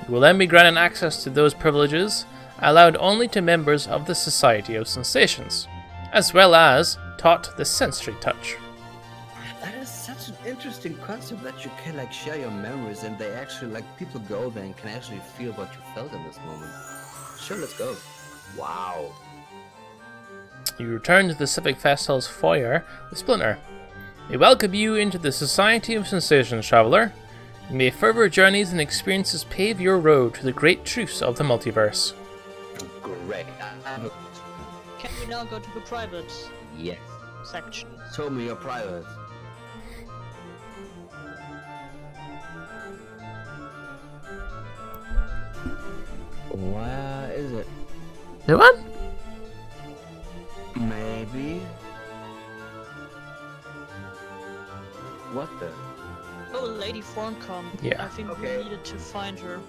You will then be granted access to those privileges allowed only to members of the Society of Sensations, as well as taught the sensory touch. That is such an interesting concept that you can share your memories and they actually people go there and can actually feel what you felt in this moment. Sure, let's go. Wow. You return to the Civic Festival's foyer with Splinter. We welcome you into the Society of Sensations, traveler. May further journeys and experiences pave your road to the great truths of the multiverse. Great. Can we now go to the private Yes. section? Show me your private. Where is it? The one? Maybe. What the? Oh, Lady Thorncombe. Yeah. I think Okay. we needed to find her.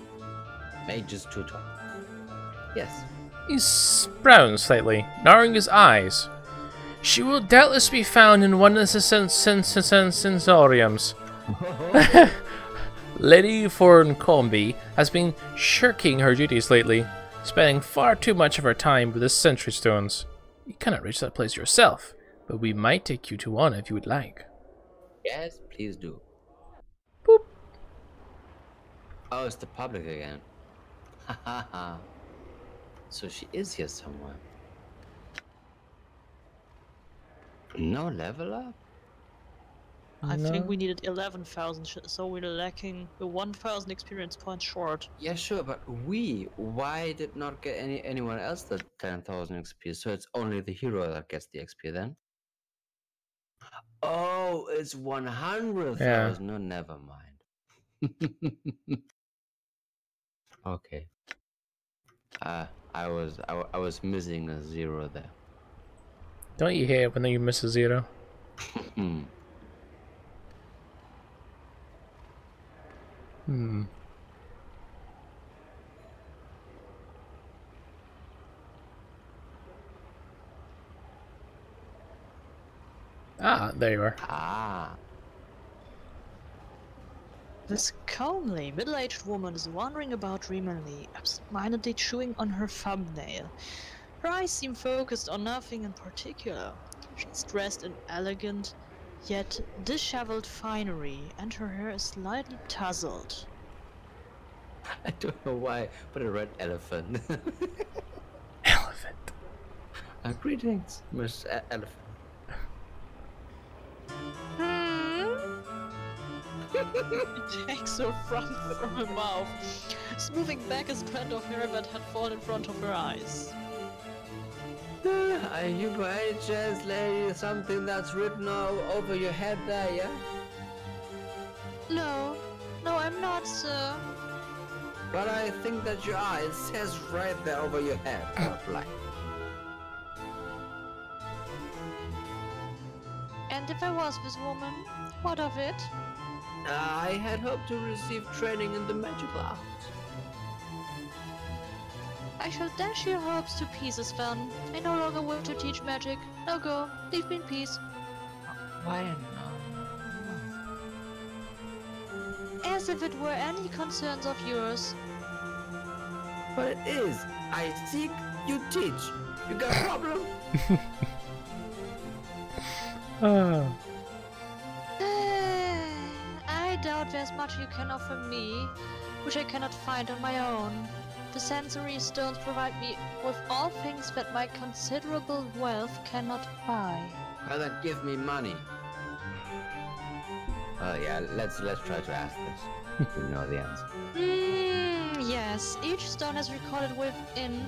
Mage's tutor. Yes. He frowns slightly, narrowing his eyes. She will doubtless be found in one of the sensoriums. Lady Thorncombe has been shirking her duties lately, spending far too much of her time with the sentry stones. You cannot reach that place yourself, but we might take you to one if you would like. Yes, please do. Boop. Oh, it's the public again. Ha ha ha. So she is here somewhere. No level up? I No. think we needed 11,000, so we're lacking the 1,000 experience points short. Yeah, sure, but why did not get anyone else the 10,000 XP? So it's only the hero that gets the XP then? Oh, it's 100,000. Yeah. No, never mind. Okay. I was missing a zero there. Don't you hate it when you miss a zero? Ah, there you are. Ah. This comely, middle-aged woman is wandering about dreamily, absent-mindedly chewing on her thumbnail. Her eyes seem focused on nothing in particular. She's dressed in elegant, yet disheveled finery, and her hair is slightly tousled. I don't know why, but a red elephant. Elephant. Greetings, Miss Elephant. It takes her front from her mouth, smoothing back a strand of hair that had fallen in front of her eyes. Are you by any chance, lady, something that's written all over your head there, yeah? No, I'm not, sir. But I think that you are. It says right there over your head, black. And if I was this woman, what of it? I had hoped to receive training in the magical arts. I shall dash your hopes to pieces, then. I no longer wish to teach magic. Now go, leave me in peace. Why not? As if it were any concerns of yours. But it is. I seek, you teach. You got a problem? I doubt there's much you can offer me, which I cannot find on my own. The sensory stones provide me with all things that my considerable wealth cannot buy. Well, then give me money. Oh yeah, let's try to ask this. We know the answer. Yes, each stone has recorded within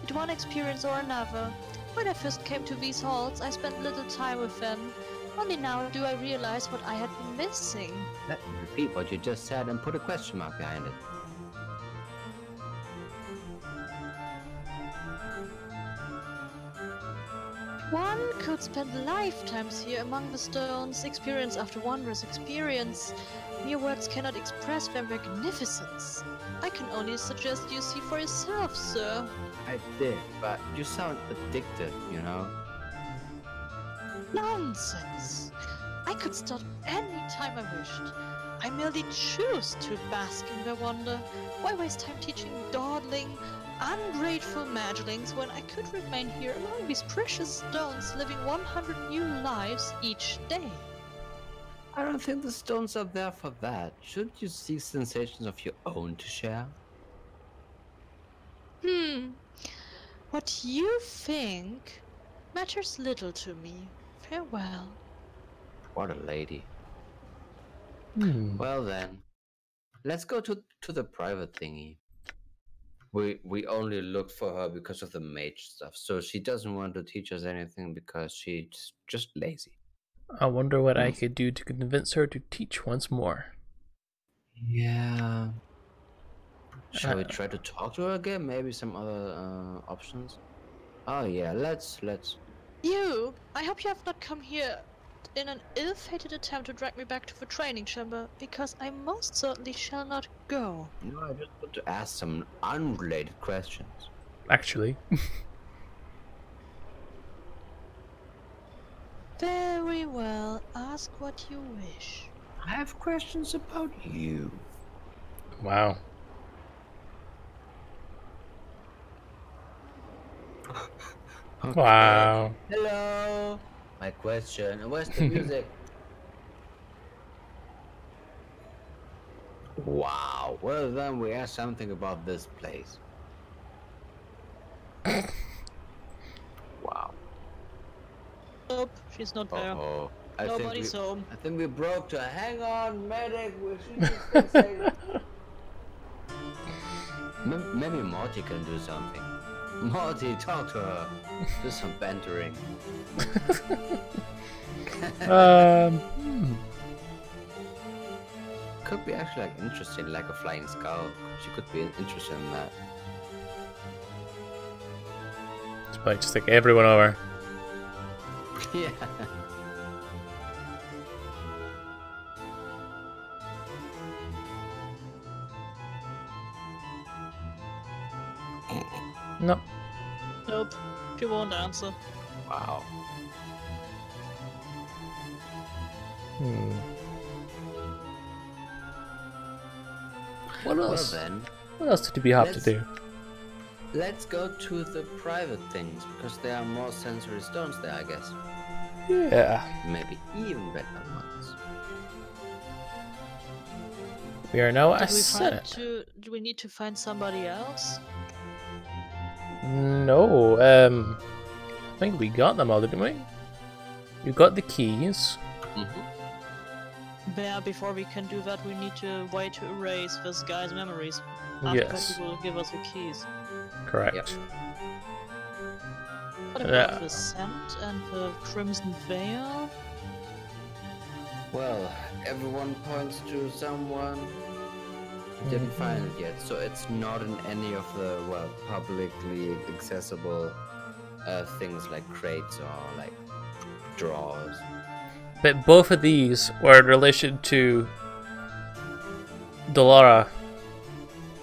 it one experience or another. When I first came to these halls, I spent little time with them. Only now do I realize what I had been missing. Let me repeat what you just said and put a question mark behind it. One could spend lifetimes here among the stones, experience after wondrous experience. Mere words cannot express their magnificence. I can only suggest you see for yourself, sir. I did, but you sound addicted, you know? Nonsense! I could start any time I wished. I merely choose to bask in their wonder. Why waste time teaching dawdling, ungrateful madgelings when I could remain here among these precious stones, living 100 new lives each day? I don't think the stones are there for that. Shouldn't you seek sensations of your own to share? What you think matters little to me. Farewell. What a lady. Hmm. Well then, let's go to the private thingy. We only looked for her because of the mage stuff, so she doesn't want to teach us anything because she's just lazy. I wonder what I could do to convince her to teach once more. Yeah. Shall we try to talk to her again? Maybe some other options? Oh yeah, let's. You! I hope you have not come here in an ill-fated attempt to drag me back to the training chamber, because I most certainly shall not go. No, I just want to ask some unrelated questions. Actually. Very well, ask what you wish. I have questions about you. Wow. Okay. Wow. Hello. My question. Where's the music? Wow. Well, then we asked something about this place. Wow. Nope, she's not there. Oh. Nobody's home. I think we broke her. Hang on, medic. We should just say. Maybe Morty can do something. Morty, talk to her. Do some bantering. Could be actually like interesting, like a flying skull. She could be interested in that. It's probably just like everyone over. Yeah. No. Nope, she won't answer. Wow. What else? Well then, What else did we have to do? let's go to the private things, because there are more sensory stones there, I guess. Yeah. Maybe even better ones. We are now a Did we find Senate. do we need to find somebody else? No, I think we got them all, didn't we? We got the keys. Yeah, before we can do that, we need to wait to erase this guy's memories. Yes. He will give us the keys. Correct. Yep. What about the scent and the crimson veil? Well, everyone points to someone. We didn't find it yet, so it's not in any of the, well, publicly accessible things like crates or like drawers. But both of these were in relation to Dolora.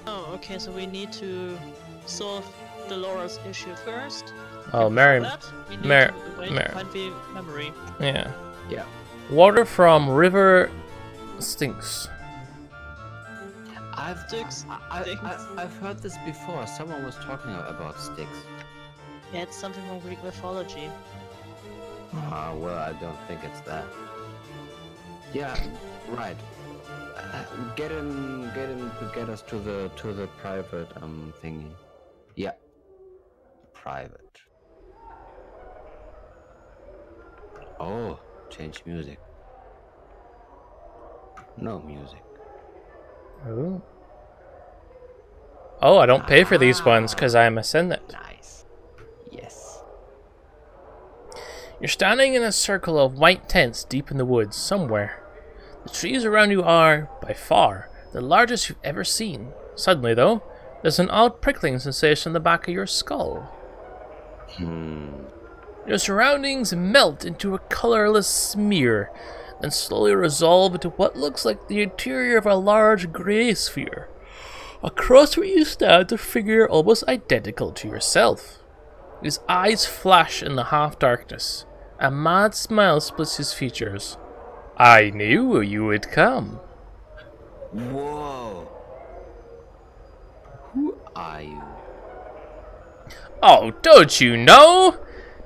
Oh, okay, so we need to solve Dolores' issue first. Oh, And Mary. before that, we need Mary- to wait Mary. to find the memory. Yeah. Yeah. Water from river stinks. I've Sticks. I've heard this before. Someone was talking about sticks. Yeah, it's something from Greek mythology. Well, I don't think it's that. Yeah, right. Get in to get us to the private thingy. Yeah, private. Oh, change music. no music. Oh. Oh, I don't pay for these ones because I'm ascendant. Nice. Yes. You're standing in a circle of white tents deep in the woods somewhere. The trees around you are, by far, the largest you've ever seen. Suddenly, though, there's an odd prickling sensation in the back of your skull. Your surroundings melt into a colorless smear, then slowly resolve into what looks like the interior of a large grey sphere. Across where you stand a figure almost identical to yourself. His eyes flash in the half-darkness. A mad smile splits his features. I knew you would come. Whoa. Who are you? Oh, don't you know?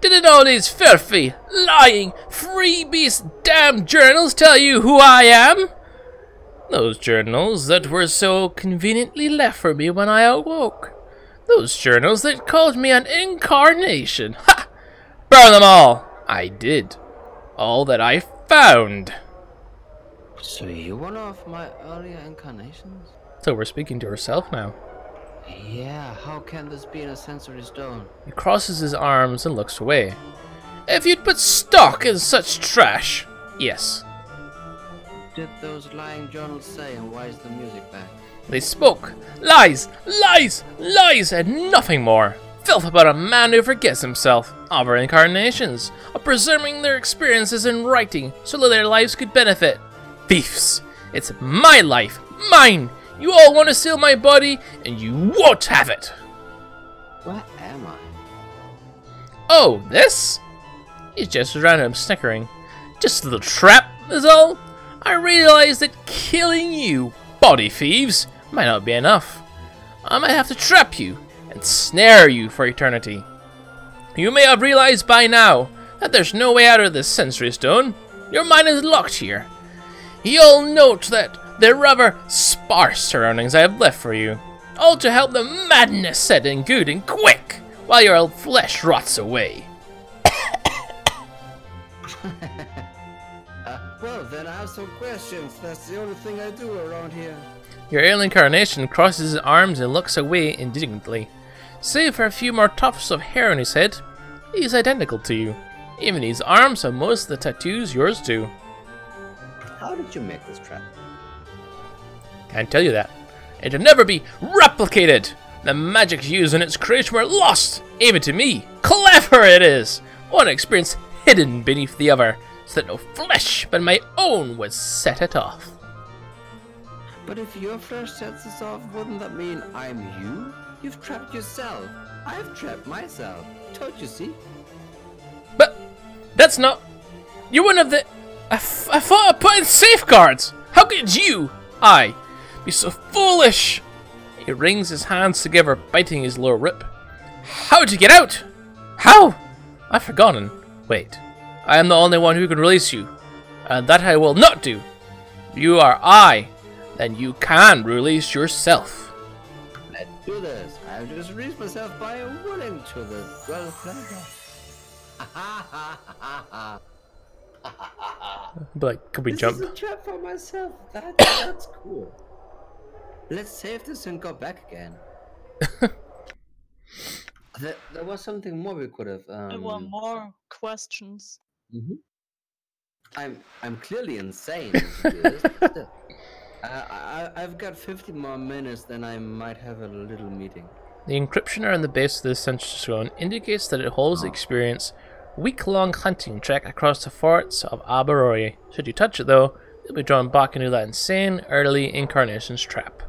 Didn't all these filthy, lying, freebeast damn journals tell you who I am? Those journals that were so conveniently left for me when I awoke. Those journals that called me an incarnation. Ha! Burn them all! I did. All that I found. So you one of my earlier incarnations? So we're speaking to herself now. Yeah, how can this be in a sensory stone? He crosses his arms and looks away. If you'd put stock in such trash. Yes. Did those lying journals say, and why is the music back? They spoke. Lies, lies, lies, and nothing more. Filth about a man who forgets himself, of our incarnations, of preserving their experiences in writing so that their lives could benefit. Thieves! It's my life, mine! You all want to steal my body, and you won't have it! Where am I? Oh, this? He gestures around him, snickering. Just a little trap, is all. I realize that killing you, body thieves, might not be enough. I might have to trap you and snare you for eternity. You may have realized by now that there's no way out of this sensory stone. Your mind is locked here. You'll note that the rather sparse surroundings I have left for you, all to help the madness set in good and quick, while your flesh rots away. Well, then I have some questions. That's the only thing I do around here. Your alien incarnation crosses his arms and looks away indignantly. Save for a few more tufts of hair on his head, he's identical to you. Even his arms have most of the tattoos yours do. How did you make this trap? Can't tell you that. It'll never be replicated. The magic used in its creation were lost, even to me. Clever it is! One experience hidden beneath the other, so that no flesh but my own would set it off. But if your flesh sets us off, wouldn't that mean I'm you? You've trapped yourself. I've trapped myself. Don't you see? But that's not... You're one of the... I thought I put in safeguards. How could you, I, be so foolish? He wrings his hands together, biting his lower lip. How'd you get out? How? I've forgotten. Wait. I am the only one who can release you. And that I will not do. If you are I, then you can release yourself. Let's do this. I've just released myself by willing to the well pleasure. But like, could we This jump? is a trap for myself. That's cool. Let's save this and go back again. There was something more we could have. There were more questions. I'm clearly insane. To do this, but still. I've got 50 more minutes, then I might have a little meeting. The encryption around the base of the sensory stone indicates that it holds the experience week-long hunting trek across the forests of Aberroy. Should you touch it though, you'll be drawn back into that insane early incarnations trap.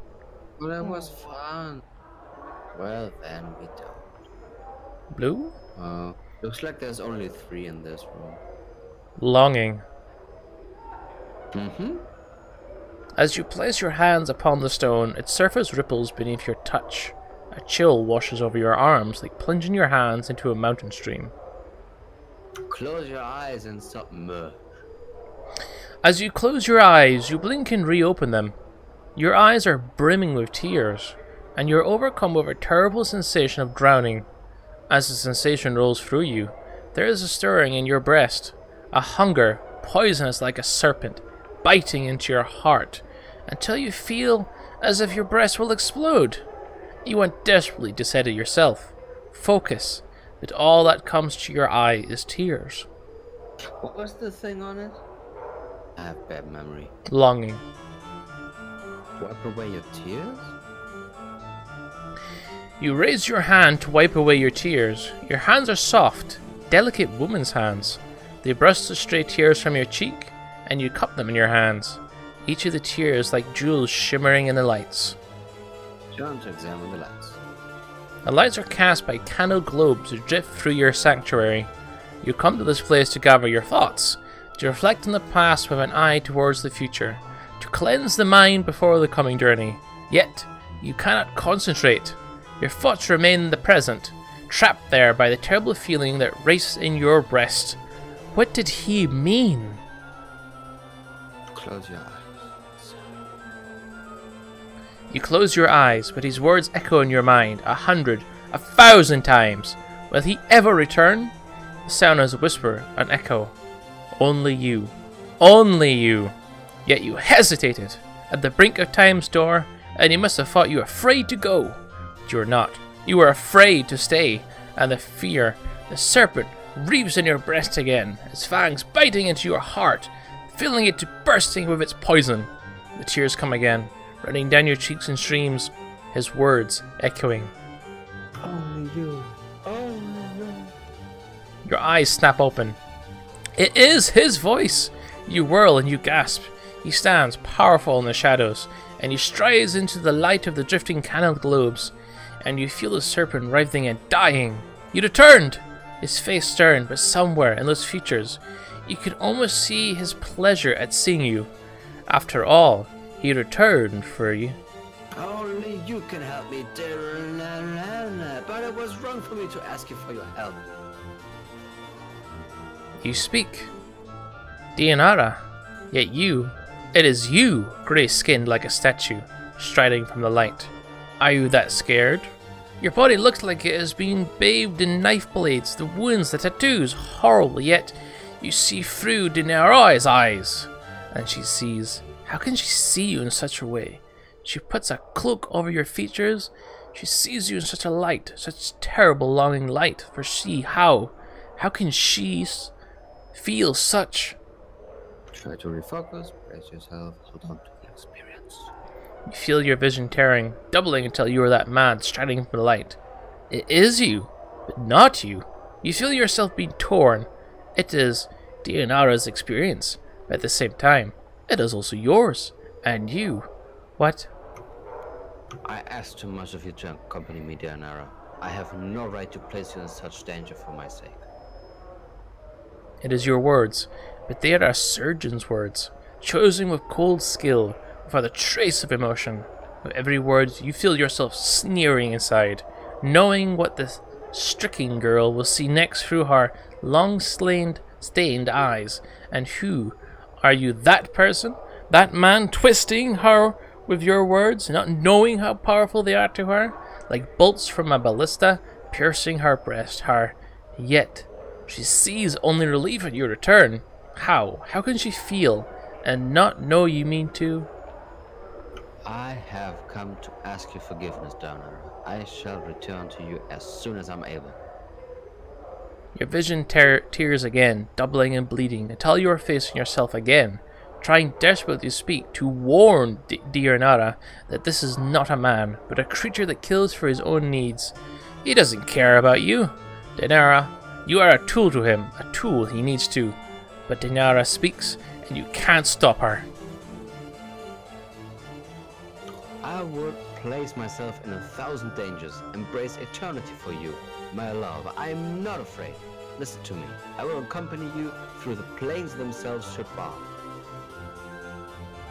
Well, that was fun. Well, then we don't. Blue? Looks like there's only 3 in this room. Longing. Mm-hmm. As you place your hands upon the stone, its surface ripples beneath your touch. A chill washes over your arms, like plunging your hands into a mountain stream. Close your eyes and submerge. As you close your eyes, you blink and reopen them. Your eyes are brimming with tears, and you're overcome with a terrible sensation of drowning. As the sensation rolls through you, there is a stirring in your breast, a hunger, poisonous like a serpent, biting into your heart until you feel as if your breast will explode. You want desperately to say to yourself, focus, that all that comes to your eye is tears. What was the thing on it? I have bad memory. Longing. Wipe away your tears? You raise your hand to wipe away your tears. Your hands are soft, delicate woman's hands. They brush the stray tears from your cheek, and you cup them in your hands. Each of the tears like jewels shimmering in the lights. Turn to examine the lights. The lights are cast by candle globes that drift through your sanctuary. You come to this place to gather your thoughts, to reflect on the past with an eye towards the future, to cleanse the mind before the coming journey. Yet, you cannot concentrate. Your thoughts remain in the present, trapped there by the terrible feeling that races in your breast. What did he mean? Close your eyes. You close your eyes, but his words echo in your mind 100, 1,000 times. Will he ever return? The sound is a whisper, an echo. Only you. Only you. Yet you hesitated at the brink of time's door, and you must have thought you were afraid to go. But you were not. You were afraid to stay, and the fear, the serpent, reaves in your breast again, his fangs biting into your heart, filling it to bursting with its poison. The tears come again, running down your cheeks in streams, his words echoing. Only you. Only you. Your eyes snap open. It is his voice! You whirl and you gasp. He stands powerful in the shadows, and he strides into the light of the drifting candle globes, and you feel the serpent writhing and dying. You returned! His face stern, but somewhere in those features, you can almost see his pleasure at seeing you. After all, he returned for you. Only you can help me, dear. But it was wrong for me to ask you for your help. You speak. Dianara. Yet you, it is you, grey-skinned like a statue, striding from the light. Are you that scared? Your body looks like it has been bathed in knife blades, the wounds, the tattoos, horrible, yet you see through Dianara's eyes. And she sees. How can she see you in such a way? She puts a cloak over your features. She sees you in such a light, such terrible longing light. For she, how can she feel such? Try to refocus, brace yourself, hold on to the experience. You feel your vision tearing, doubling until you are that mad, striding from the light. It is you, but not you. You feel yourself being torn. It is Dianara's experience, but at the same time, it is also yours, and you. What? I asked too much of you to accompany me, Dianara. I have no right to place you in such danger for my sake. It is your words, but they are a surgeon's words, chosen with cold skill, without a trace of emotion. With every word, you feel yourself sneering inside, knowing what the stricken girl will see next through her long-stained eyes. And who are you? That person? That man twisting her with your words, not knowing how powerful they are to her, like bolts from a ballista, piercing her breast, yet she sees only relief at your return. How? How can she feel and not know you mean to? I have come to ask you forgiveness, Dianara. I shall return to you as soon as I'm able. Your vision tears again, doubling and bleeding, until you are facing yourself again, trying desperately to speak, to warn Dianara that this is not a man, but a creature that kills for his own needs. He doesn't care about you. Dianara, you are a tool to him, a tool he needs to. But Dianara speaks, and you can't stop her. I would place myself in 1,000 dangers, embrace eternity for you, my love. I am not afraid. Listen to me. I will accompany you through the plains themselves should bar.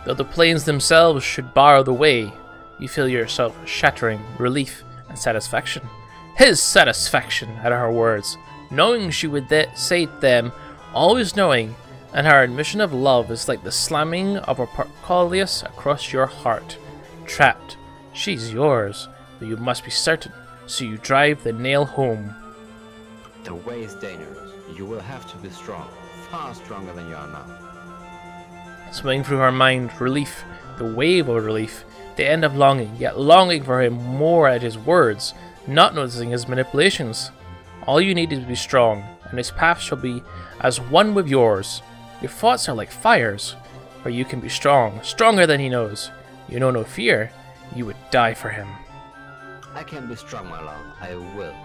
Though the plains themselves should bar the way, you feel yourself shattering relief and satisfaction. His satisfaction at her words, knowing she would say them, always knowing, and her admission of love is like the slamming of a portcullis across your heart. Trapped. She's yours, but you must be certain, so you drive the nail home. The way is dangerous. You will have to be strong, far stronger than you are now. Swimming through her mind, relief, the wave of relief, the end of longing, yet longing for him more at his words, not noticing his manipulations. All you need is to be strong, and his path shall be as one with yours. Your thoughts are like fires, for you can be strong, stronger than he knows. You know no fear, you would die for him. I can be strong, my love. I will.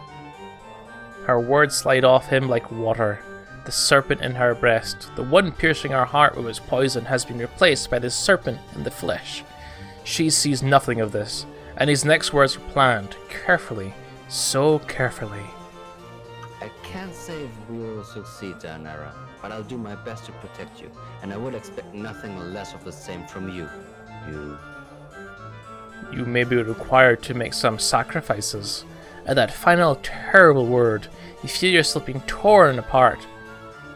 Her words slide off him like water. The serpent in her breast, the one piercing her heart with his poison, has been replaced by the serpent in the flesh. She sees nothing of this, and his next words are planned, carefully, so carefully. I can't say if we will succeed, Daenerys, but I'll do my best to protect you, and I would expect nothing less of the same from you. You may be required to make some sacrifices. At that final terrible word, you feel yourself being torn apart.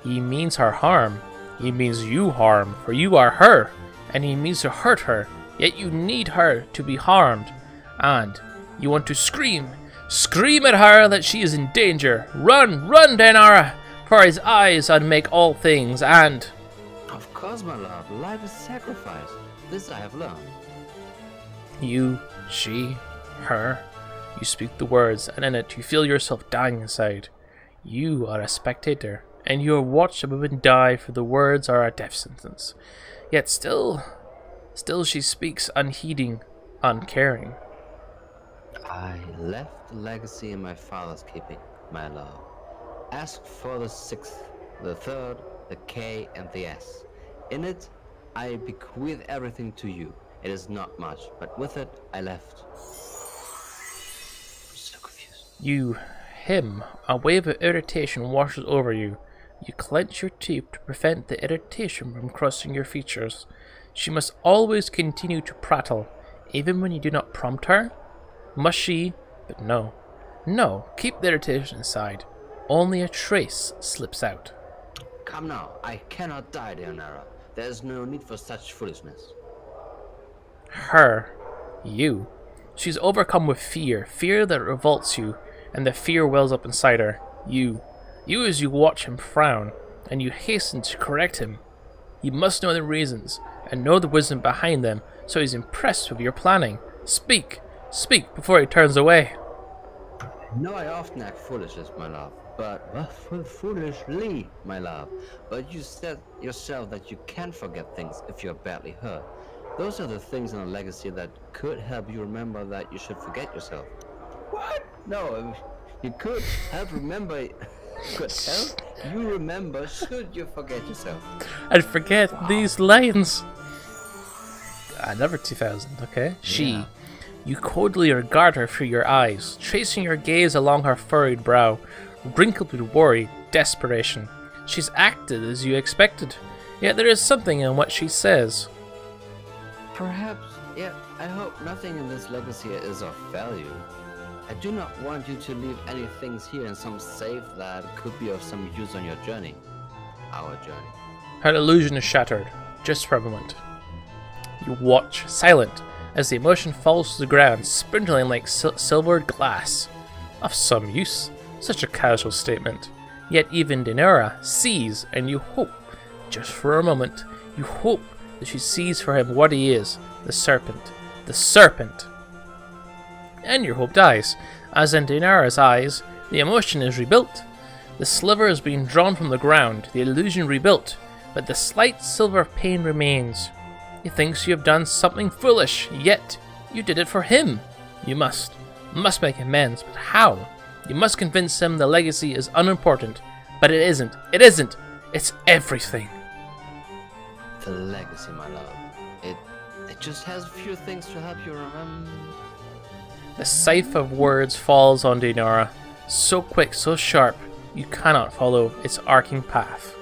He means her harm. He means you harm, for you are her, and he means to hurt her, yet you need her to be harmed. And you want to scream. Scream at her that she is in danger. Run, run, Daenerys, for his eyes unmake all things, and... Of course, my love, life is sacrifice. This I have learned. You, she, her. You speak the words, and in it you feel yourself dying inside. You are a spectator, and you have watched a woman die, for the words are a death sentence. Yet still she speaks unheeding, uncaring. I left the legacy in my father's keeping, my love. Ask for the 6th, the 3rd, the K, and the S. In it, I bequeath everything to you. It is not much, but with it, I left. I'm so confused. You, him, a wave of irritation washes over you. You clench your teeth to prevent the irritation from crossing your features. She must always continue to prattle, even when you do not prompt her. Must she? But no. No, keep the irritation inside. Only a trace slips out. Come now, I cannot die, Daenerys. There is no need for such foolishness. Her. You. She's overcome with fear, fear that revolts you, and the fear wells up inside her. You as you watch him frown, and you hasten to correct him. You must know the reasons, and know the wisdom behind them, so he's impressed with your planning. Speak! Speak before he turns away. No, I often act foolishly, my love, but foolishly, my love. But you said yourself that you can't forget things if you're badly hurt. Those are the things in a legacy that could help you remember that you should forget yourself. What? No, you could help remember. Could help you remember should you forget yourself. And forget these lines. Another 2000, okay? She. You coldly regard her through your eyes, tracing your gaze along her furrowed brow, wrinkled with worry, desperation. She's acted as you expected, yet there is something in what she says. Perhaps, yet I hope nothing in this legacy is of value. I do not want you to leave any things here in some safe that could be of some use on your journey. Our journey. Her illusion is shattered, just for a moment. You watch, silent, as the emotion falls to the ground, sprinkling like silvered glass. Of some use, such a casual statement. Yet even Daenerys sees, and you hope, just for a moment, you hope that she sees for him what he is, the serpent. The serpent! And your hope dies, as in Daenerys' eyes, the emotion is rebuilt. The sliver is being drawn from the ground, the illusion rebuilt, but the slight silver pain remains. He thinks you have done something foolish, yet you did it for him. You must make amends, but how? You must convince him the legacy is unimportant, but it isn't, it's everything. The legacy, my love, it just has a few things to help you remember. The scythe of words falls on Daenerys, so quick, so sharp, you cannot follow its arcing path.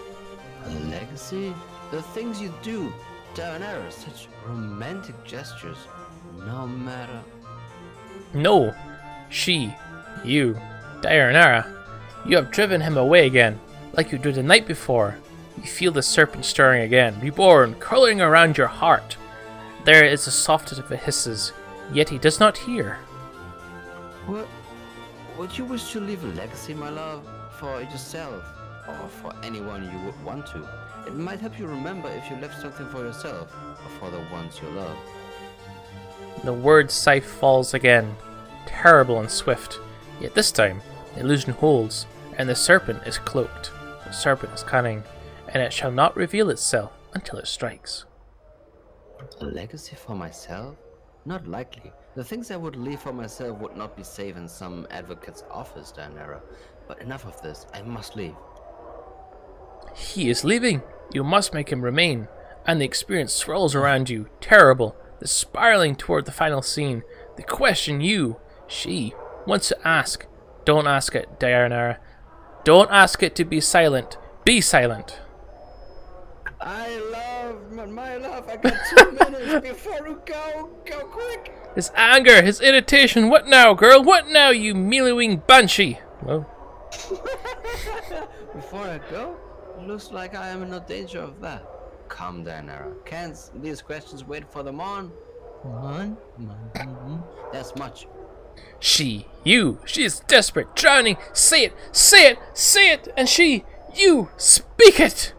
A legacy? The things you do, Daenerys, such romantic gestures, no matter. No, she, you, Daenerys, you have driven him away again, like you did the night before. You feel the serpent stirring again, reborn, curling around your heart. There is the softest of hisses, yet he does not hear. What? Would you wish to leave a legacy, my love, for yourself? or for anyone you would want to. It might help you remember if you left something for yourself, or for the ones you love. The word scythe falls again, terrible and swift, yet this time the illusion holds, and the serpent is cloaked. The serpent is cunning, and it shall not reveal itself until it strikes. A legacy for myself? Not likely. The things I would leave for myself would not be safe in some advocate's office, Dianera. But enough of this, I must leave. He is leaving. You must make him remain. And the experience swirls around you, terrible, the spiraling toward the final scene. The question you, she, wants to ask. Don't ask it, Dianera. Don't ask it to be silent. Be silent. My love, I got 2 minutes before we go quick. His anger, his irritation, what now, girl? What now, you mealy-winged banshee? Well. Before I go, it looks like I am in no danger of that. Calm down, Nara. Can't these questions wait for the morn? That's much. She is desperate, drowning. Say it, say it, say it. And she, you, speak it.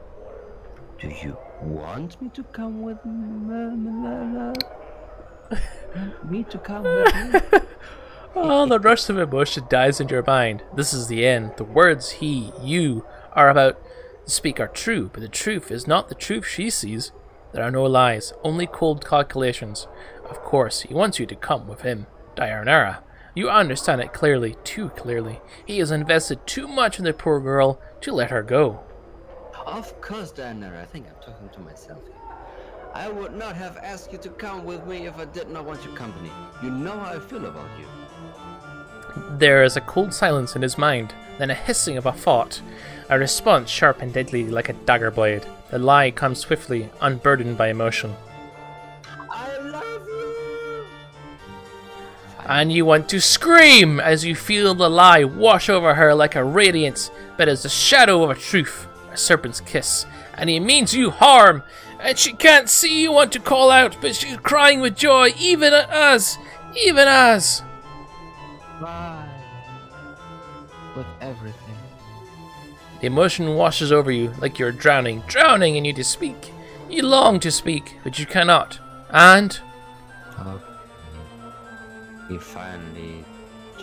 Do you want me to come with me to come with you? Oh, the rush of emotion dies in your mind. This is the end. The words he, you are about to speak are true, but the truth is not the truth she sees. There are no lies, only cold calculations. Of course, he wants you to come with him, Dianera. You understand it clearly, too clearly. He has invested too much in the poor girl to let her go. Of course, Dianera. I think I'm talking to myself here. I would not have asked you to come with me if I did not want your company. You know how I feel about you. There is a cold silence in his mind, then a hissing of a thought, a response sharp and deadly like a dagger blade. The lie comes swiftly, unburdened by emotion. I love you! And you want to scream as you feel the lie wash over her like a radiance that is the shadow of a truth, a serpent's kiss. And he means you harm, and she can't see you want to call out, but she's crying with joy, even as. Bye. With everything. The emotion washes over you like you're drowning, and you need to speak. You long to speak, but you cannot. And you finally.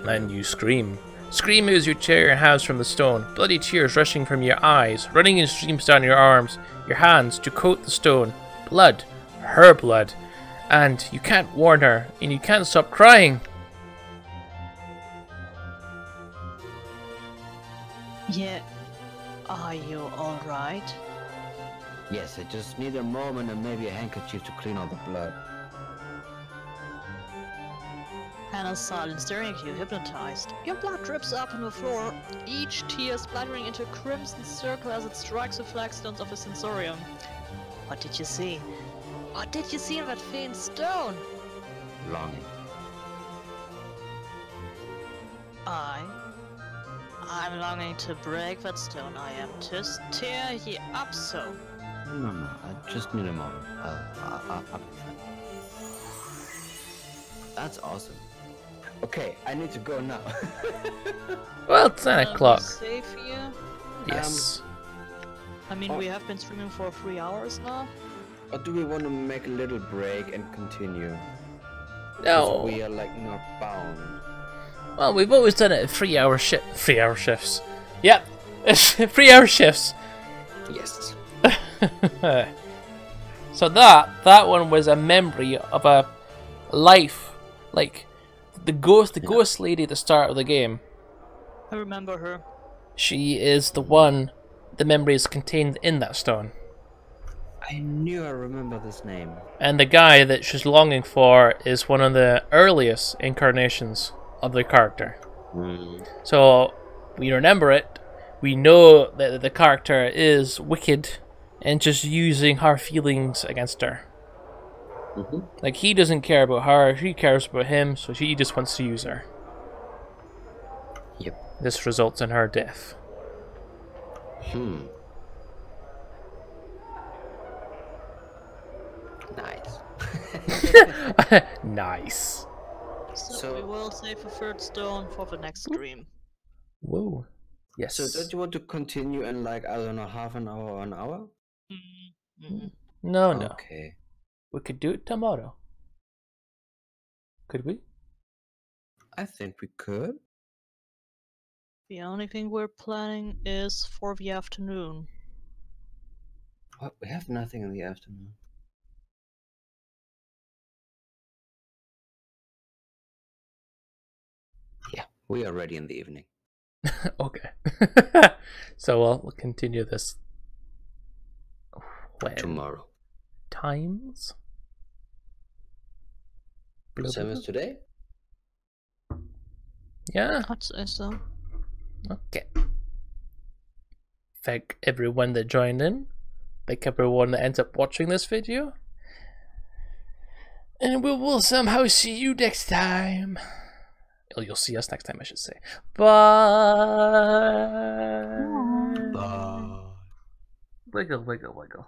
And you scream. Scream as you tear your hands from the stone, bloody tears rushing from your eyes, running in streams down your arms, your hands to coat the stone. Blood. Her blood. And you can't warn her, and you can't stop crying. Yeah. Are you alright? Yes, I just need a moment and maybe a handkerchief to clean all the blood. Hannah's silent, staring at you, hypnotized. Your blood drips up on the floor, each tear splattering into a crimson circle as it strikes the flagstones of a sensorium. What did you see? What did you see in that faint stone? Longing. I'm longing to break that stone. I am to tear ye up so. No, I just need a moment. I'll be fine. That's awesome. Okay, I need to go now. Well, it's 9 o'clock. Safe here? Yes. I mean, we have been streaming for 3 hours now. Or do we want to make a little break and continue? No. We are like not bound. Well, we've always done it at 3 hour shifts. Yep. 3 hour shifts. Yes. So that one was a memory of a life, like the ghost lady at the start of the game. I remember her. She is the one. The memory is contained in that stone. I knew I remember this name. And the guy that she's longing for is one of the earliest incarnations of the character. So we remember it. We know that the character is wicked and just using her feelings against her. Like, he doesn't care about her, she cares about him, so she just wants to use her. Yep. This results in her death. Nice. Nice. So we will save a third stone for the next stream. Whoa. Yes. So don't you want to continue in like, I don't know, half an hour or an hour? No, no. Okay. We could do it tomorrow. Could we? I think we could. The only thing we're planning is for the afternoon. What? We have nothing in the afternoon. Yeah, we are ready in the evening. Okay. So we'll continue this when? Tomorrow. Times? Same as today? Yeah. I'd say so. Okay. Thank everyone that joined in. Thank everyone that ends up watching this video. And we will somehow see you next time. Oh, you'll see us next time, I should say. Bye. Bye. Wiggle, wiggle, wiggle.